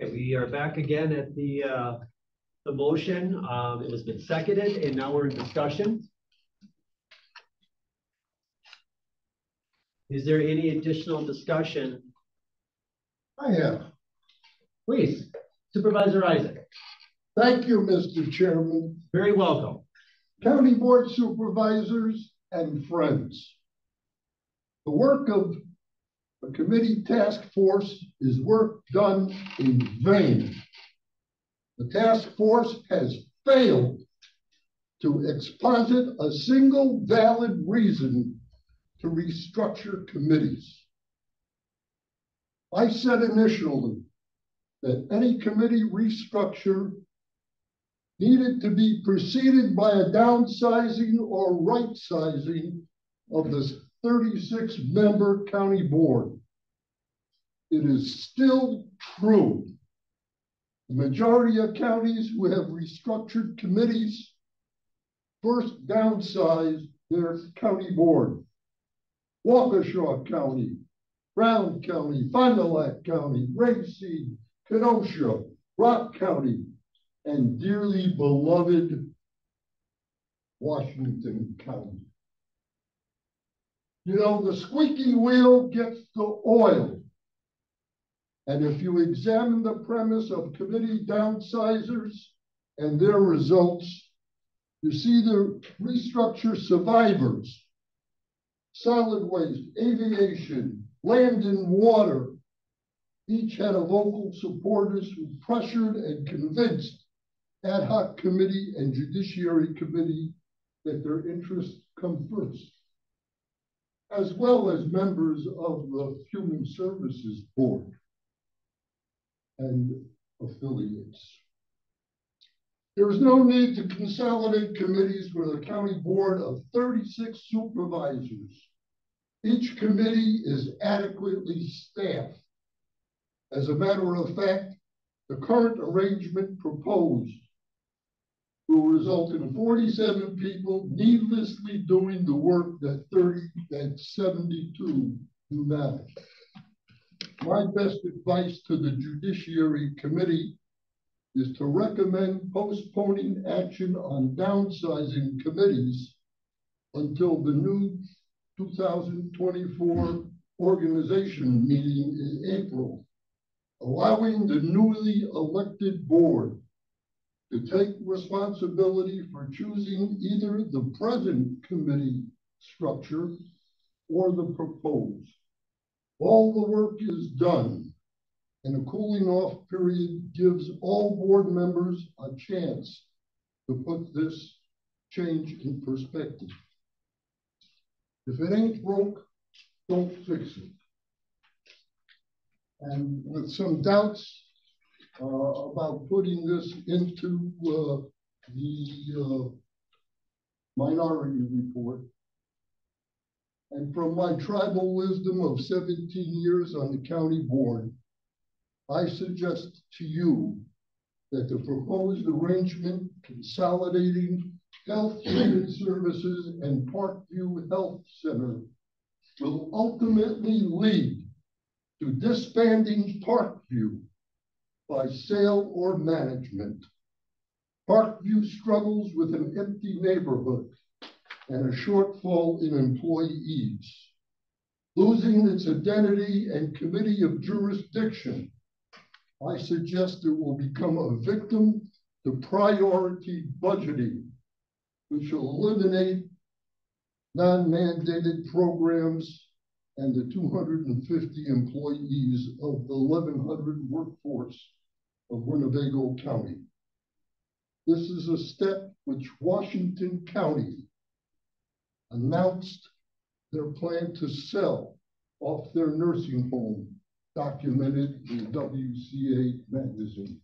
[SPEAKER 2] Okay, we are back again at the motion. It has been seconded, and now we're in discussion. Is there any additional discussion?
[SPEAKER 4] I have.
[SPEAKER 2] Please, Supervisor Isaac.
[SPEAKER 4] Thank you, Mr. Chairman.
[SPEAKER 2] Very welcome.
[SPEAKER 4] County Board Supervisors and friends. The work of a committee task force is work done in vain. The task force has failed to exposit a single valid reason to restructure committees. I said initially that any committee restructure needed to be preceded by a downsizing or right-sizing of the 36-member county board. It is still true. The majority of counties who have restructured committees first downsize their county board. Waukesha County, Brown County, Fond du Lac County, Grapeseed, Kenosha, Rock County, and dearly beloved Washington County. You know, the squeaky wheel gets the oil. And if you examine the premise of committee downsizers and their results, you see the restructure survivors, solid waste, aviation, land and water, each had a vocal supporters who pressured and convinced ad hoc committee and judiciary committee that their interests come first, as well as members of the Human Services Board and affiliates. There is no need to consolidate committees with a county board of 36 supervisors. Each committee is adequately staffed. As a matter of fact, the current arrangement proposed will result in 47 people needlessly doing the work that 72 do now. My best advice to the Judiciary Committee is to recommend postponing action on downsizing committees until the new 2024 organization meeting in April allowing the newly elected board to take responsibility for choosing either the present committee structure or the proposed. All the work is done, and a cooling off period gives all board members a chance to put this change in perspective. If it ain't broke, don't fix it. And with some doubts about putting this into the minority report, and from my tribal wisdom of 17 years on the county board, I suggest to you that the proposed arrangement consolidating Health Human Services and Parkview Health Center will ultimately lead to disbanding Parkview by sale or management. Parkview struggles with an empty neighborhood and a shortfall in employees. Losing its identity and committee of jurisdiction, I suggest it will become a victim to priority budgeting, which will eliminate non-mandated programs and the 250 employees of the 1,100 workforce of Winnebago County. This is a step which Washington County announced their plan to sell off their nursing home, documented in WCA magazine.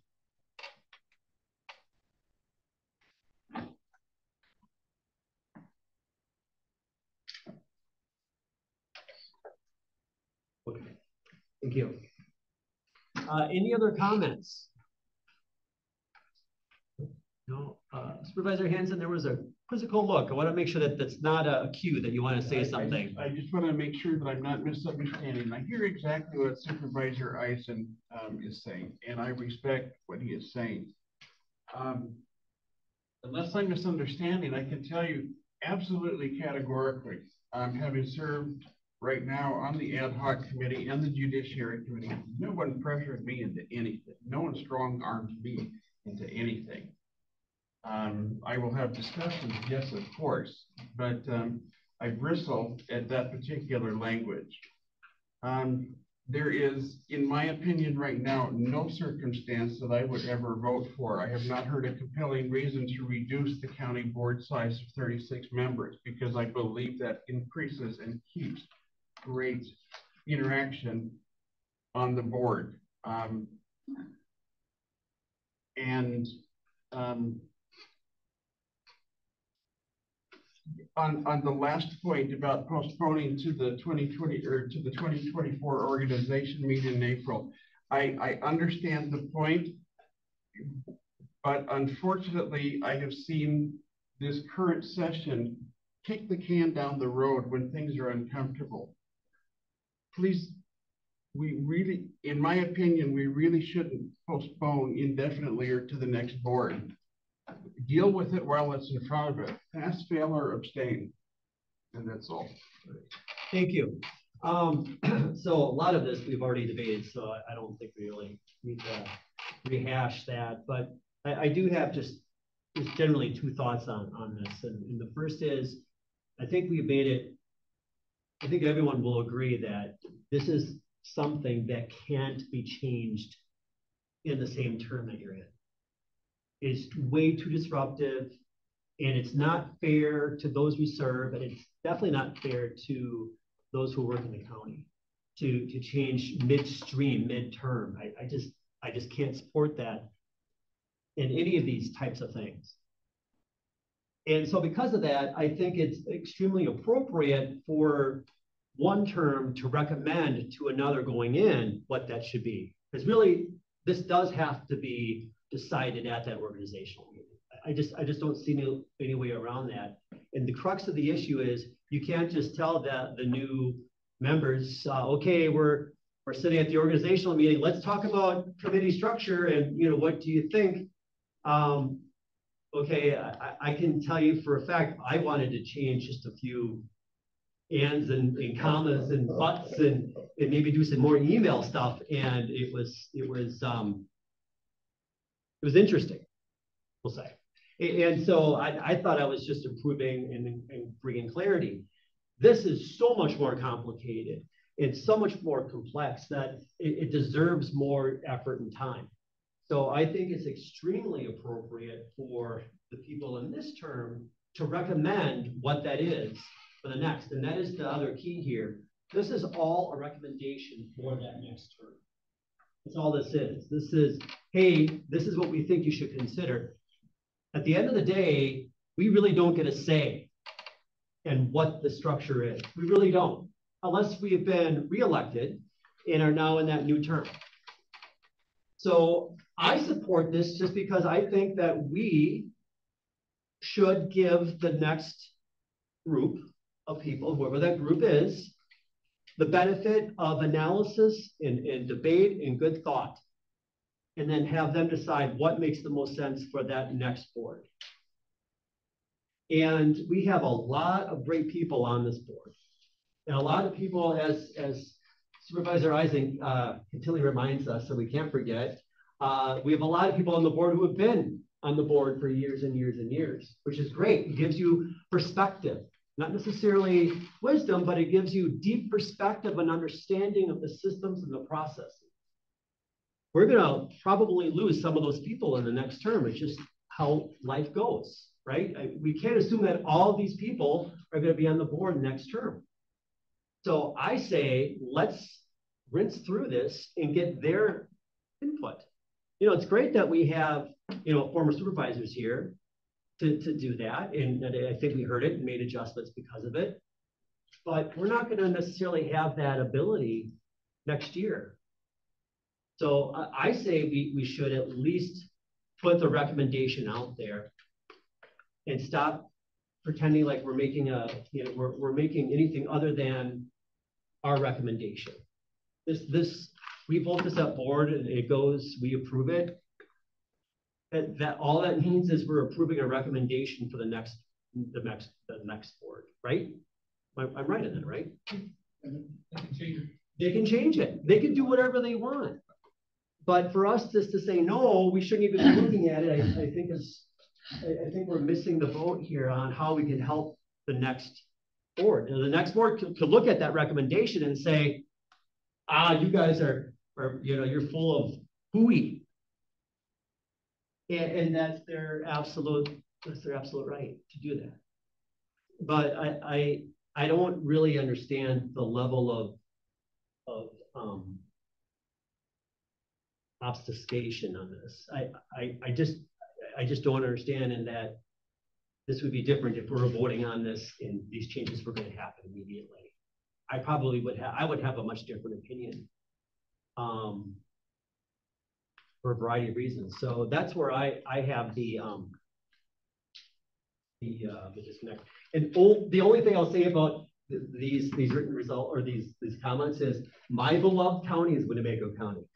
[SPEAKER 2] Okay, thank you. Any other comments? No, Supervisor Hanson, there was a quizzical look. I want to make sure that that's not a cue that you want to say something.
[SPEAKER 10] I just want to make sure that I'm not misunderstanding. I hear exactly what Supervisor Eisen is saying, and I respect what he is saying. Unless I'm misunderstanding, I can tell you absolutely categorically, having served right now on the ad hoc committee and the Judiciary committee, no one pressured me into anything. No one strong armed me into anything. I will have discussions, yes, of course, but I bristle at that particular language. There is, in my opinion right now, no circumstance that I would ever vote for. I have not heard a compelling reason to reduce the county board size of 36 members because I believe that increases and keeps great interaction on the board. On the last point about postponing to the 2020 or to the 2024 organization meeting in April, I understand the point, but unfortunately, I have seen this current session kick the can down the road when things are uncomfortable. Please, we really, in my opinion, we really shouldn't postpone indefinitely or to the next board. Deal with it while it's in front of it. Pass, fail, or abstain. And that's all.
[SPEAKER 2] Thank you. So a lot of this we've already debated, so I don't think we really need to rehash that. But I do have just generally two thoughts on this. And the first is, I think we've made it, I think everyone will agree that this is something that can't be changed in the same term that you're in. It's way too disruptive, and it's not fair to those we serve, and it's definitely not fair to those who work in the county to change midstream, midterm. I just can't support that in any of these types of things. And so because of that, I think it's extremely appropriate for one term to recommend to another going in what that should be. Because really, this does have to be decided at that organizational meeting. I just don't see any way around that. And the crux of the issue is you can't just tell the new members, okay, we're sitting at the organizational meeting, let's talk about committee structure and what do you think? Okay, I can tell you for a fact, I wanted to change just a few ands and commas and buts and maybe do some more email stuff. And it was interesting, we'll say. And so I thought I was just improving and bringing clarity. This is so much more complicated. It's so much more complex that it deserves more effort and time. So I think it's extremely appropriate for the people in this term to recommend what that is for the next. And that is the other key here. This is all a recommendation for that next term. That's all this is. This is, hey, this is what we think you should consider. At the end of the day, we really don't get a say in what the structure is. We really don't, unless we have been reelected and are now in that new term. So I support this just because I think that we should give the next group of people, whoever that group is, the benefit of analysis and debate and good thought, and then have them decide what makes the most sense for that next board. And we have a lot of great people on this board. And a lot of people, as Supervisor Ising continually reminds us, so we can't forget, we have a lot of people on the board who have been on the board for years and years and years, which is great. It gives you perspective, not necessarily wisdom, but it gives you deep perspective and understanding of the systems and the processes. We're gonna probably lose some of those people in the next term. It's just how life goes, right? We can't assume that all of these people are gonna be on the board next term. So I say, let's rinse through this and get their input. You know, it's great that we have, you know, former supervisors here to do that. And I think we heard it and made adjustments because of it. But we're not gonna necessarily have that ability next year. So I say we should at least put the recommendation out there and stop pretending like we're making we're making anything other than our recommendation. We vote this up board and it goes, we approve it. That all that means is we're approving a recommendation for the next board, right? I'm right in that, right?
[SPEAKER 5] They can change it.
[SPEAKER 2] They can change it. They can do whatever they want. But for us just to say, no, we shouldn't even be looking at it, I think we're missing the boat here on how we can help the next board. And the next board could look at that recommendation and say, you guys are you're full of hooey. And that's their absolute right to do that. But I don't really understand the level of obfuscation on this. I just don't understand in that this would be different if we were voting on this and these changes were going to happen immediately. I probably would have a much different opinion for a variety of reasons. So that's where I have the disconnect. And the only thing I'll say about these written results or these comments is my beloved county is Winnebago County.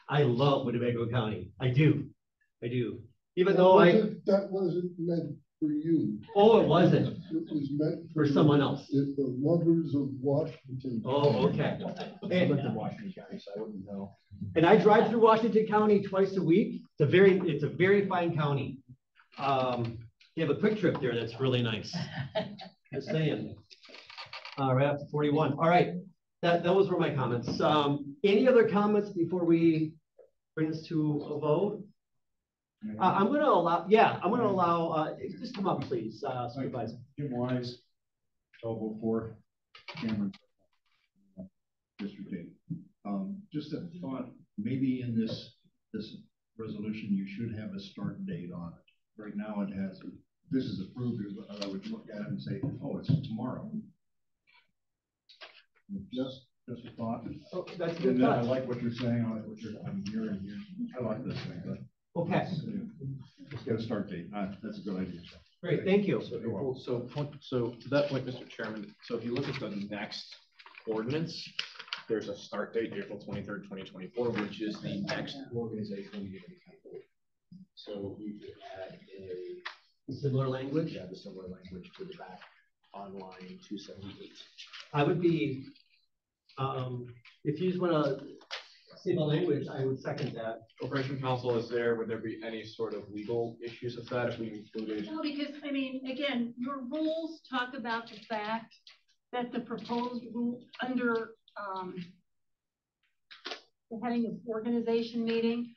[SPEAKER 2] I love Winnebago County. I do. Even though
[SPEAKER 4] that wasn't meant for you.
[SPEAKER 2] Oh, it wasn't.
[SPEAKER 4] It was meant
[SPEAKER 2] for someone else.
[SPEAKER 4] It's the lovers of Washington.
[SPEAKER 2] Oh, okay.
[SPEAKER 9] I lived in Washington County, so I wouldn't know.
[SPEAKER 2] And I drive through Washington County twice a week. It's a very fine county. You have a quick trip there that's really nice. Just saying. Right after 41. All right. Those were my comments. Any other comments before we bring this to a vote? I'm going to allow, just come up, please, Supervisor.
[SPEAKER 13] Jim Wise, 1204 Cameron, District 8. Just a thought, maybe in this resolution, you should have a start date on it. Right now it has, this is approved, I would look at it and say, oh, it's tomorrow. Just a thought.
[SPEAKER 2] Oh, that's a good thought.
[SPEAKER 13] I like what you're saying, I like what I'm hearing here. I like this thing, but
[SPEAKER 2] okay.
[SPEAKER 13] Let's get a start date. That's a good idea.
[SPEAKER 2] Great, thank you.
[SPEAKER 9] So to that point, Mr. Chairman, so if you look at the next ordinance, there's a start date, April 23rd, 2024, which is the next organizational meeting. So we could add a
[SPEAKER 2] similar language.
[SPEAKER 9] Yeah, the similar language to the back. on line 278.
[SPEAKER 2] I would be, if you just want to see the language, I would second that.
[SPEAKER 9] Corporation Counsel, would there be any sort of legal issues with that if we included?
[SPEAKER 1] No, because, I mean, again, your rules talk about the fact that the proposed rule under the heading of organization meeting,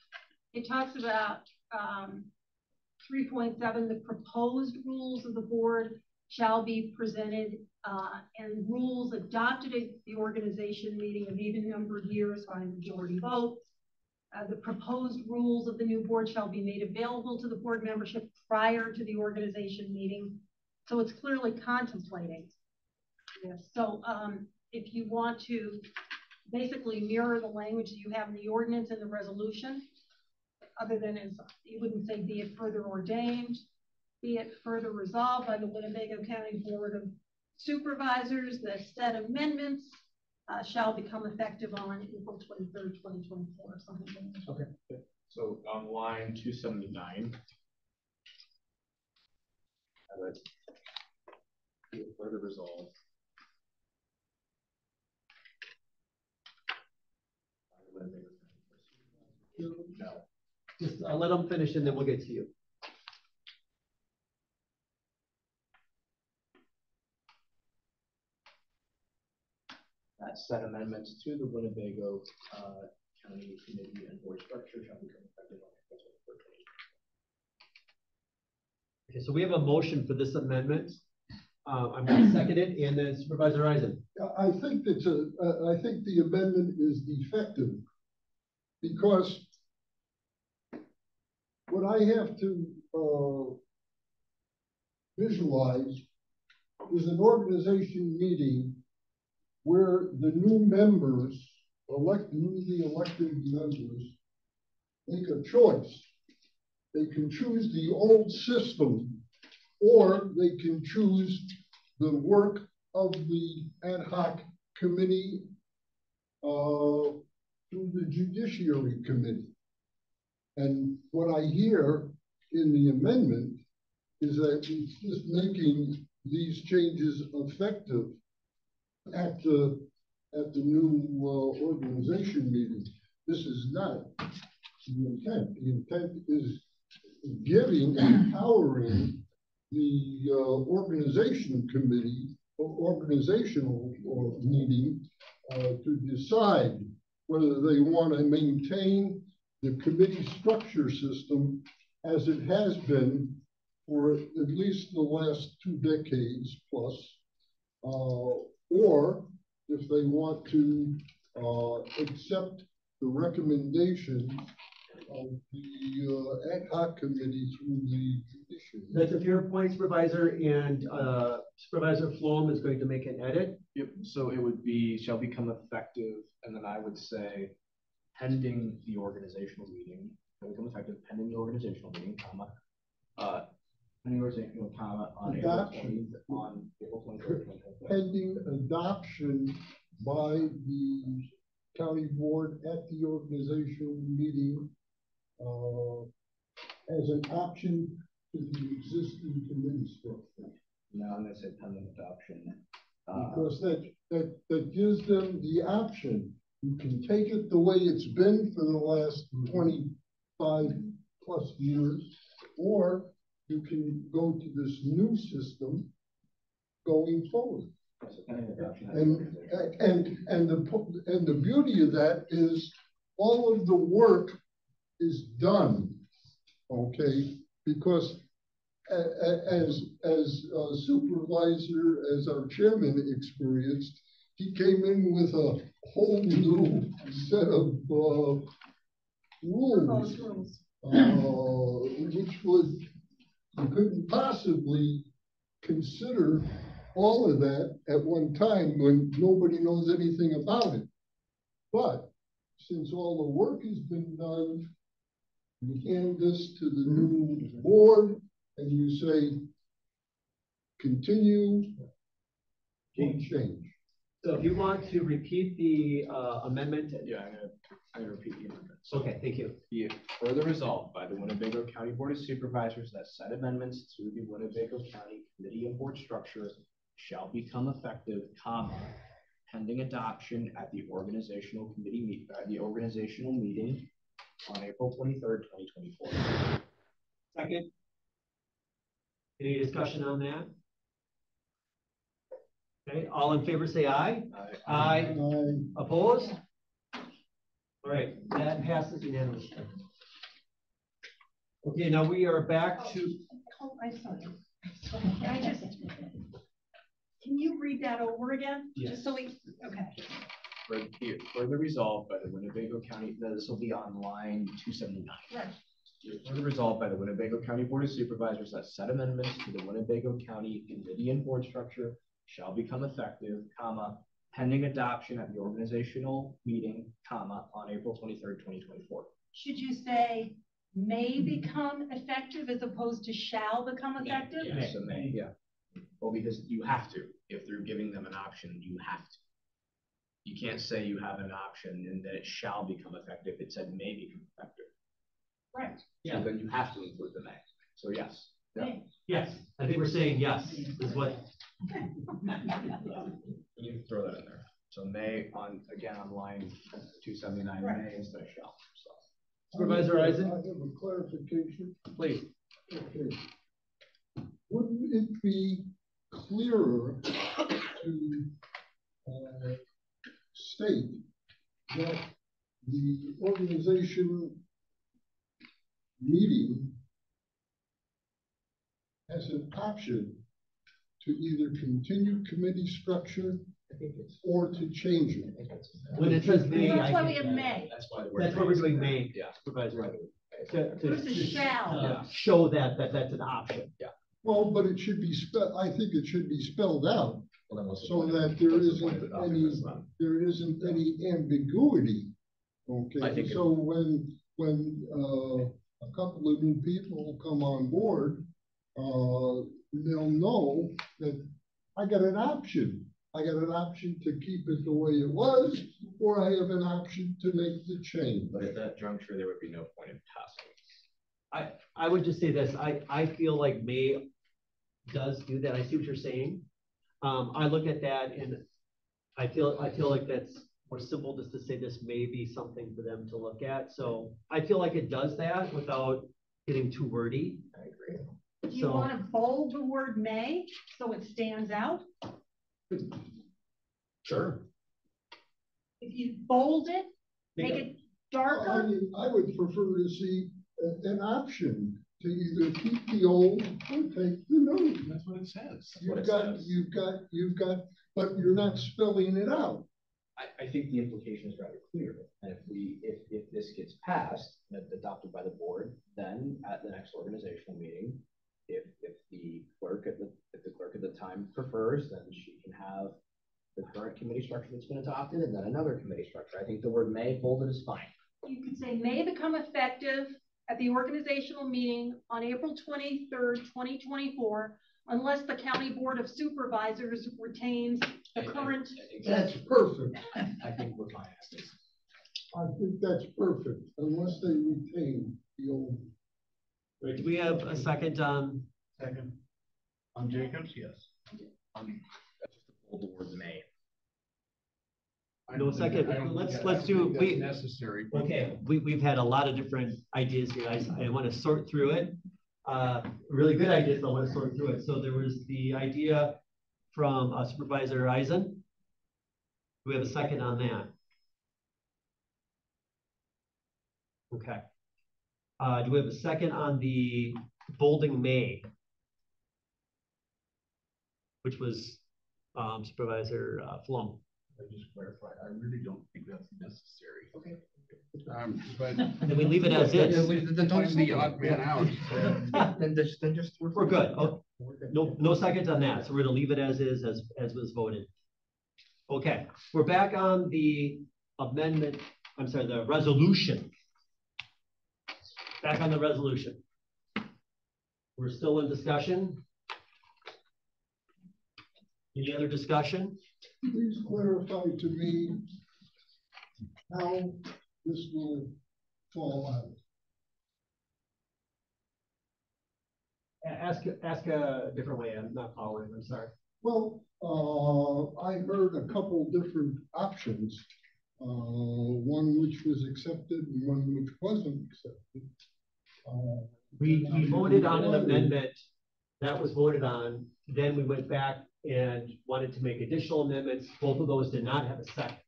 [SPEAKER 1] it talks about 3.7, the proposed rules of the board shall be presented and rules adopted at the organization meeting of even numbered years by majority vote. The proposed rules of the new board shall be made available to the board membership prior to the organization meeting. So it's clearly contemplating this. So if you want to basically mirror the language that you have in the ordinance and the resolution, other than as you wouldn't say be it further ordained, be it further resolved by the Winnebago County Board of Supervisors, the said amendments shall become effective on April 23rd, 2024, or something like that.
[SPEAKER 9] Okay. So on line 279, be it further resolved.
[SPEAKER 2] No. Just let them finish and then we'll get to you.
[SPEAKER 9] That said amendments to the Winnebago County Committee and Board structure shall become effective on April 23rd.
[SPEAKER 2] Okay, so we have a motion for this amendment. I'm going to second it, and then Supervisor Eisen.
[SPEAKER 4] I think that's I think the amendment is defective because what I have to visualize is an organization meeting where the new members, newly elected members, make a choice. They can choose the old system, or they can choose the work of the ad hoc committee through the Judiciary Committee. And what I hear in the amendment is that it's just making these changes effective at the new organization meeting. This is not the intent. The intent is giving, empowering the organization committee or organizational meeting to decide whether they want to maintain the committee structure system as it has been for at least the last 2 decades plus, or if they want to accept the recommendation of the ad hoc committee through the judiciary.
[SPEAKER 2] That's a fair point, Supervisor, and Supervisor Flom is going to make an edit.
[SPEAKER 9] Yep, so it would be, shall become effective, and then I would say, pending the organizational meeting, shall become effective pending the organizational meeting, comma, pending organizational, comma, on April 23rd.
[SPEAKER 4] Pending adoption by the county board at the organizational meeting as an option to the existing committee structure.
[SPEAKER 9] No, I'm going to say pending adoption.
[SPEAKER 4] Because that gives them the option. You can take it the way it's been for the last 25 plus years, or you can go to this new system going forward. And the beauty of that is all of the work is done, okay? Because as supervisor, as our chairman experienced, he came in with a whole new set of rules, which was, you couldn't possibly consider all of that at one time when nobody knows anything about it. But since all the work has been done, you hand this to the new board and you say, continue, don't change.
[SPEAKER 2] So if you want to repeat the amendment.
[SPEAKER 9] Yeah, I'm gonna repeat the amendment. So,
[SPEAKER 2] okay, thank you.
[SPEAKER 9] Be it further resolved by the Winnebago County Board of Supervisors that said amendments to the Winnebago County Committee and Board structure shall become effective, comma, pending adoption at the organizational meeting on April 23rd, 2024.
[SPEAKER 2] Second. Any discussion on that? Okay, all in favor say aye. Aye. Opposed? All right, that passes unanimously. Okay, now we are back to.
[SPEAKER 1] Oh, I'm sorry. Can you read that over again?
[SPEAKER 9] Yes.
[SPEAKER 1] Just so we, okay.
[SPEAKER 9] Further resolved by the Winnebago County, this will be on line 279.
[SPEAKER 1] Right.
[SPEAKER 9] Further resolved by the Winnebago County Board of Supervisors that said amendments to the Winnebago County committee and board structure shall become effective, comma, pending adoption at the organizational meeting, comma, on April 23rd, 2024.
[SPEAKER 1] Should you say may become effective as opposed to shall become effective?
[SPEAKER 9] Yeah, so may, yeah. Well, because you have to. If they're giving them an option, you have to. You can't say you have an option and that it shall become effective. It said may become effective.
[SPEAKER 1] Right.
[SPEAKER 9] Yeah. So then you have to include the may. So yes.
[SPEAKER 2] Yeah. Yes. I think we're saying yes is what.
[SPEAKER 9] You can throw that in there. So may on line 279, right. May instead of shall. So.
[SPEAKER 2] Supervisor Eisen?
[SPEAKER 4] I have a clarification.
[SPEAKER 2] Please.
[SPEAKER 4] Okay. Wouldn't it be clearer to state that the organization meeting has an option to either continue committee structure or to change it?
[SPEAKER 2] When it says may,
[SPEAKER 1] that's why we have may.
[SPEAKER 9] That's why
[SPEAKER 2] we're doing may.
[SPEAKER 9] Yeah,
[SPEAKER 2] Supervisor.
[SPEAKER 1] Versus shall.
[SPEAKER 2] Show that that's an option.
[SPEAKER 9] Yeah.
[SPEAKER 4] Well, but it should be I think it should be spelled out so that there isn't any ambiguity. Okay.
[SPEAKER 9] I think
[SPEAKER 4] so when a couple of new people come on board, they'll know that I got an option. I got an option to keep it the way it was, or I have an option to make the change.
[SPEAKER 9] But at that juncture, there would be no point in passing.
[SPEAKER 2] I would just say this. I feel like may does do that. I see what you're saying. I look at that and I feel like that's more simple just to say this may be something for them to look at. So I feel like it does that without getting too wordy.
[SPEAKER 9] I agree.
[SPEAKER 1] Do you want to bold the word may so it stands out?
[SPEAKER 9] Sure.
[SPEAKER 1] If you bold it, make it darker.
[SPEAKER 4] I would prefer to see an option to either keep the old or take the new.
[SPEAKER 10] That's what it says.
[SPEAKER 4] You've got, but you're not spelling it out.
[SPEAKER 9] I think the implication is rather clear. And if this gets passed and adopted by the board, then at the next organizational meeting, if the clerk at the time prefers, then she can have the current committee structure that's been adopted and then another committee structure. I think the word may bolded is fine.
[SPEAKER 1] You could say may become effective at the organizational meeting on April 23rd, 2024, unless the County Board of Supervisors retains the current.
[SPEAKER 4] That's perfect.
[SPEAKER 9] I think we're fine.
[SPEAKER 4] I think that's perfect, unless they retain the old.
[SPEAKER 2] Right, do we have a second on?
[SPEAKER 10] Second. On Jacobs, yes.
[SPEAKER 9] That's just the bold word may.
[SPEAKER 2] No second. Let's do we
[SPEAKER 10] necessary.
[SPEAKER 2] Okay, we've had a lot of different ideas here. I want to sort through it. Really good ideas. I want to sort through it. So there was the idea from Supervisor Eisen. Do we have a second on that? Okay. Do we have a second on the bolding may, which was Supervisor Flum?
[SPEAKER 10] I just clarify, I really don't think that's necessary.
[SPEAKER 9] Okay.
[SPEAKER 10] But
[SPEAKER 2] then we leave it as is.
[SPEAKER 10] Then don't be odd man out.
[SPEAKER 9] then just
[SPEAKER 2] we're good. Oh, no seconds on that. So we're gonna leave it as is, as was voted. Okay, we're back on the amendment. I'm sorry, the resolution. Back on the resolution. We're still in discussion. Any other discussion?
[SPEAKER 4] Please clarify to me how this will fall out.
[SPEAKER 2] Ask a different way. I'm not following. I'm sorry.
[SPEAKER 4] Well, I heard a couple different options. One which was accepted and one which wasn't accepted.
[SPEAKER 2] We voted on an amendment that was voted on. Then we went back and wanted to make additional amendments. Both of those did not have a second.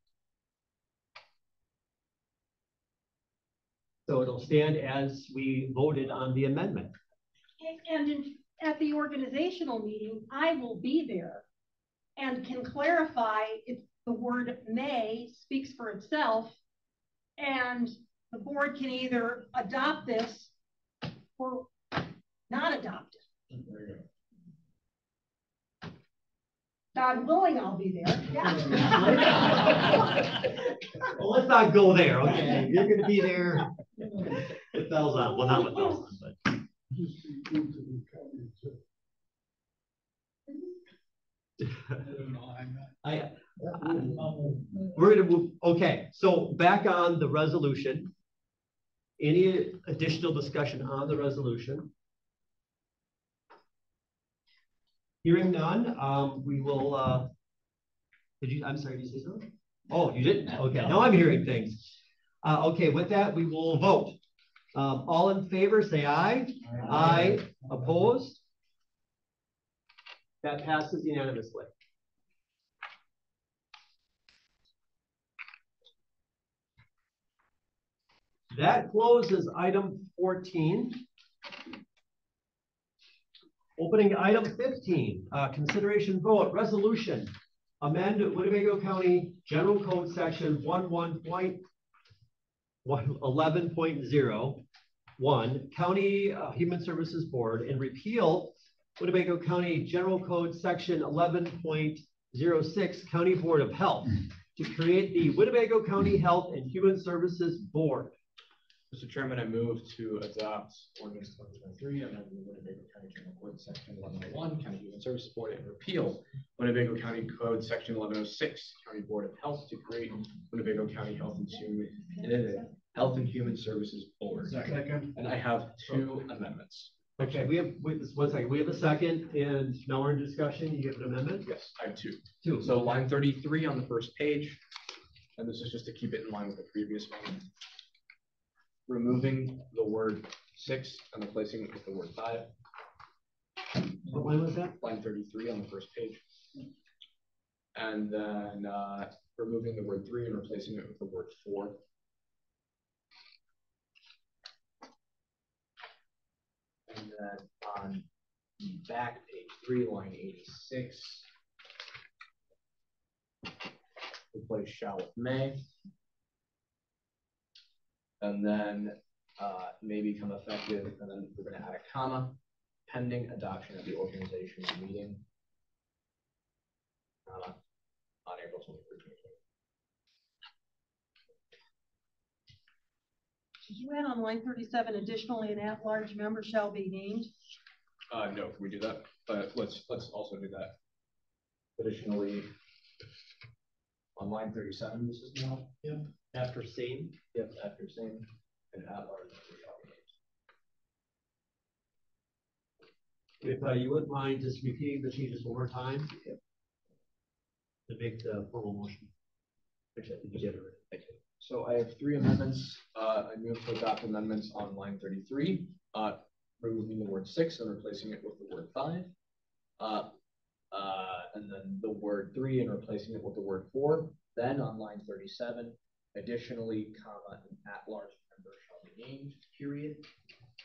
[SPEAKER 2] So it'll stand as we voted on the amendment.
[SPEAKER 1] And at the organizational meeting, I will be there and can clarify if the word may speaks for itself, and the board can either adopt this or not adopt it. God willing, I'll be there. Yeah.
[SPEAKER 2] Well, let's not go there, okay? You're going to be there with bells on. Well, not with bells on, but. We're going to move. Okay, so back on the resolution. Any additional discussion on the resolution? Hearing none, we will. I'm sorry, did you say something? Oh, you didn't? Okay, now I'm hearing things. Okay, with that, we will vote. All in favor, say aye. Aye. Opposed? That passes unanimously. That closes item 14. Opening item 15, consideration vote, resolution, amend Winnebago County General Code Section 11.01, County Human Services Board, and repeal Winnebago County General Code Section 11.06, County Board of Health, to create the Winnebago County Health and Human Services Board.
[SPEAKER 9] Mr. Chairman, I move to adopt ordinance 2023, amending the Winnebago County General Code Section 1101, County Human Services Board, and repeal Winnebago County Code Section 1106, County Board of Health, to create Winnebago County Health and Human Services Board.
[SPEAKER 10] Second.
[SPEAKER 9] And I have two amendments.
[SPEAKER 2] Okay, we have, wait, just 1 second. We have a second, and now we're in discussion. You have an amendment?
[SPEAKER 9] Yes, I have two.
[SPEAKER 2] Two.
[SPEAKER 9] So line 33 on the first page, and this is just to keep it in line with the previous one. Removing the word 6 and replacing it with the word 5.
[SPEAKER 2] What line was that?
[SPEAKER 9] Line 33 on the first page. And then removing the word 3 and replacing it with the word 4. And then on the back page 3, line 86, replace shall with may. And then may become effective, and then we're going to add a comma, pending adoption of the organizational meeting on April 23rd.
[SPEAKER 1] Did you add on line 37, additionally, an at-large member shall be named?
[SPEAKER 9] No, can we do that? But let's also do that. Additionally, on line 37, this is now.
[SPEAKER 2] Yep. After same.
[SPEAKER 9] Yep, after same. And at-large member shall be named.
[SPEAKER 2] If you wouldn't mind just repeating the changes one more time to make the formal motion. Actually, I think you did it.
[SPEAKER 9] Thank you. So I have three amendments. I move to adopt amendments on line 33, removing the word 6 and replacing it with the word 5. And then the word 3 and replacing it with the word 4. Then on line 37, additionally, comma, an at-large member shall be named, period.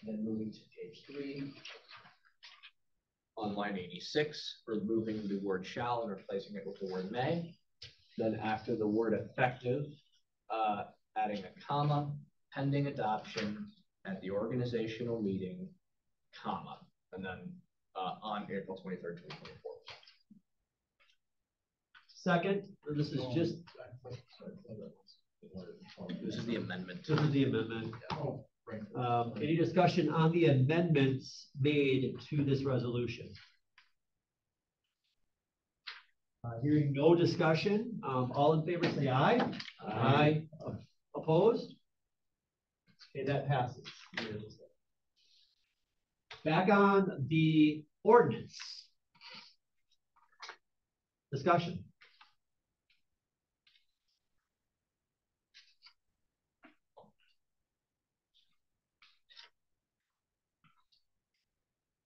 [SPEAKER 9] And then moving to page 3. On line 86, removing the word shall and replacing it with the word may. Then after the word effective, adding a comma, pending adoption at the organizational meeting, comma, and then on April 23rd, 2024.
[SPEAKER 2] Second, this is just.
[SPEAKER 9] This is the amendment.
[SPEAKER 2] This is the amendment. Any discussion on the amendments made to this resolution? Hearing no discussion, all in favor say aye. Aye. Opposed? Okay, that passes. Back on the ordinance. Discussion.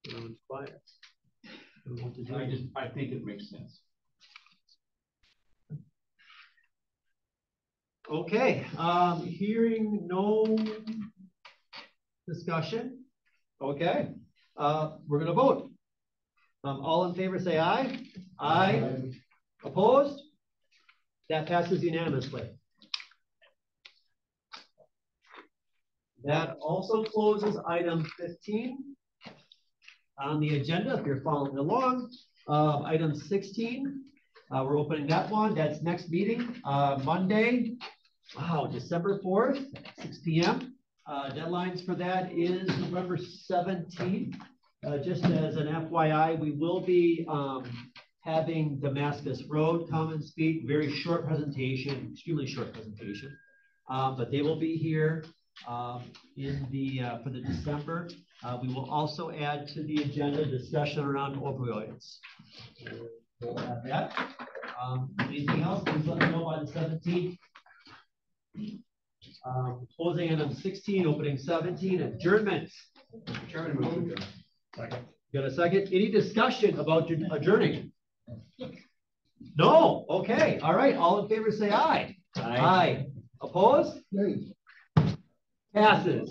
[SPEAKER 2] Everyone's quiet.
[SPEAKER 10] I think it makes sense.
[SPEAKER 2] Okay, hearing no discussion. Okay, we're gonna vote. All in favor, say aye. Aye. Opposed? That passes unanimously. That also closes item 15 on the agenda, if you're following along. Item 16, we're opening that one. That's next meeting, Monday. Wow, December 4th, 6 p.m. Deadlines for that is November 17th. Just as an FYI, we will be having Damascus Road come and speak. Very short presentation, extremely short presentation. But they will be here in the for the December. We will also add to the agenda discussion around opioids. We'll have that. Anything else? Please let me know by the 17th. Closing item 16, opening 17, adjournment.
[SPEAKER 10] Chairman, move to adjourn. Second.
[SPEAKER 2] Got a second? Any discussion about adjourning? No? Okay. All right. All in favor say aye. Aye. Opposed?
[SPEAKER 4] Nay.
[SPEAKER 2] Passes.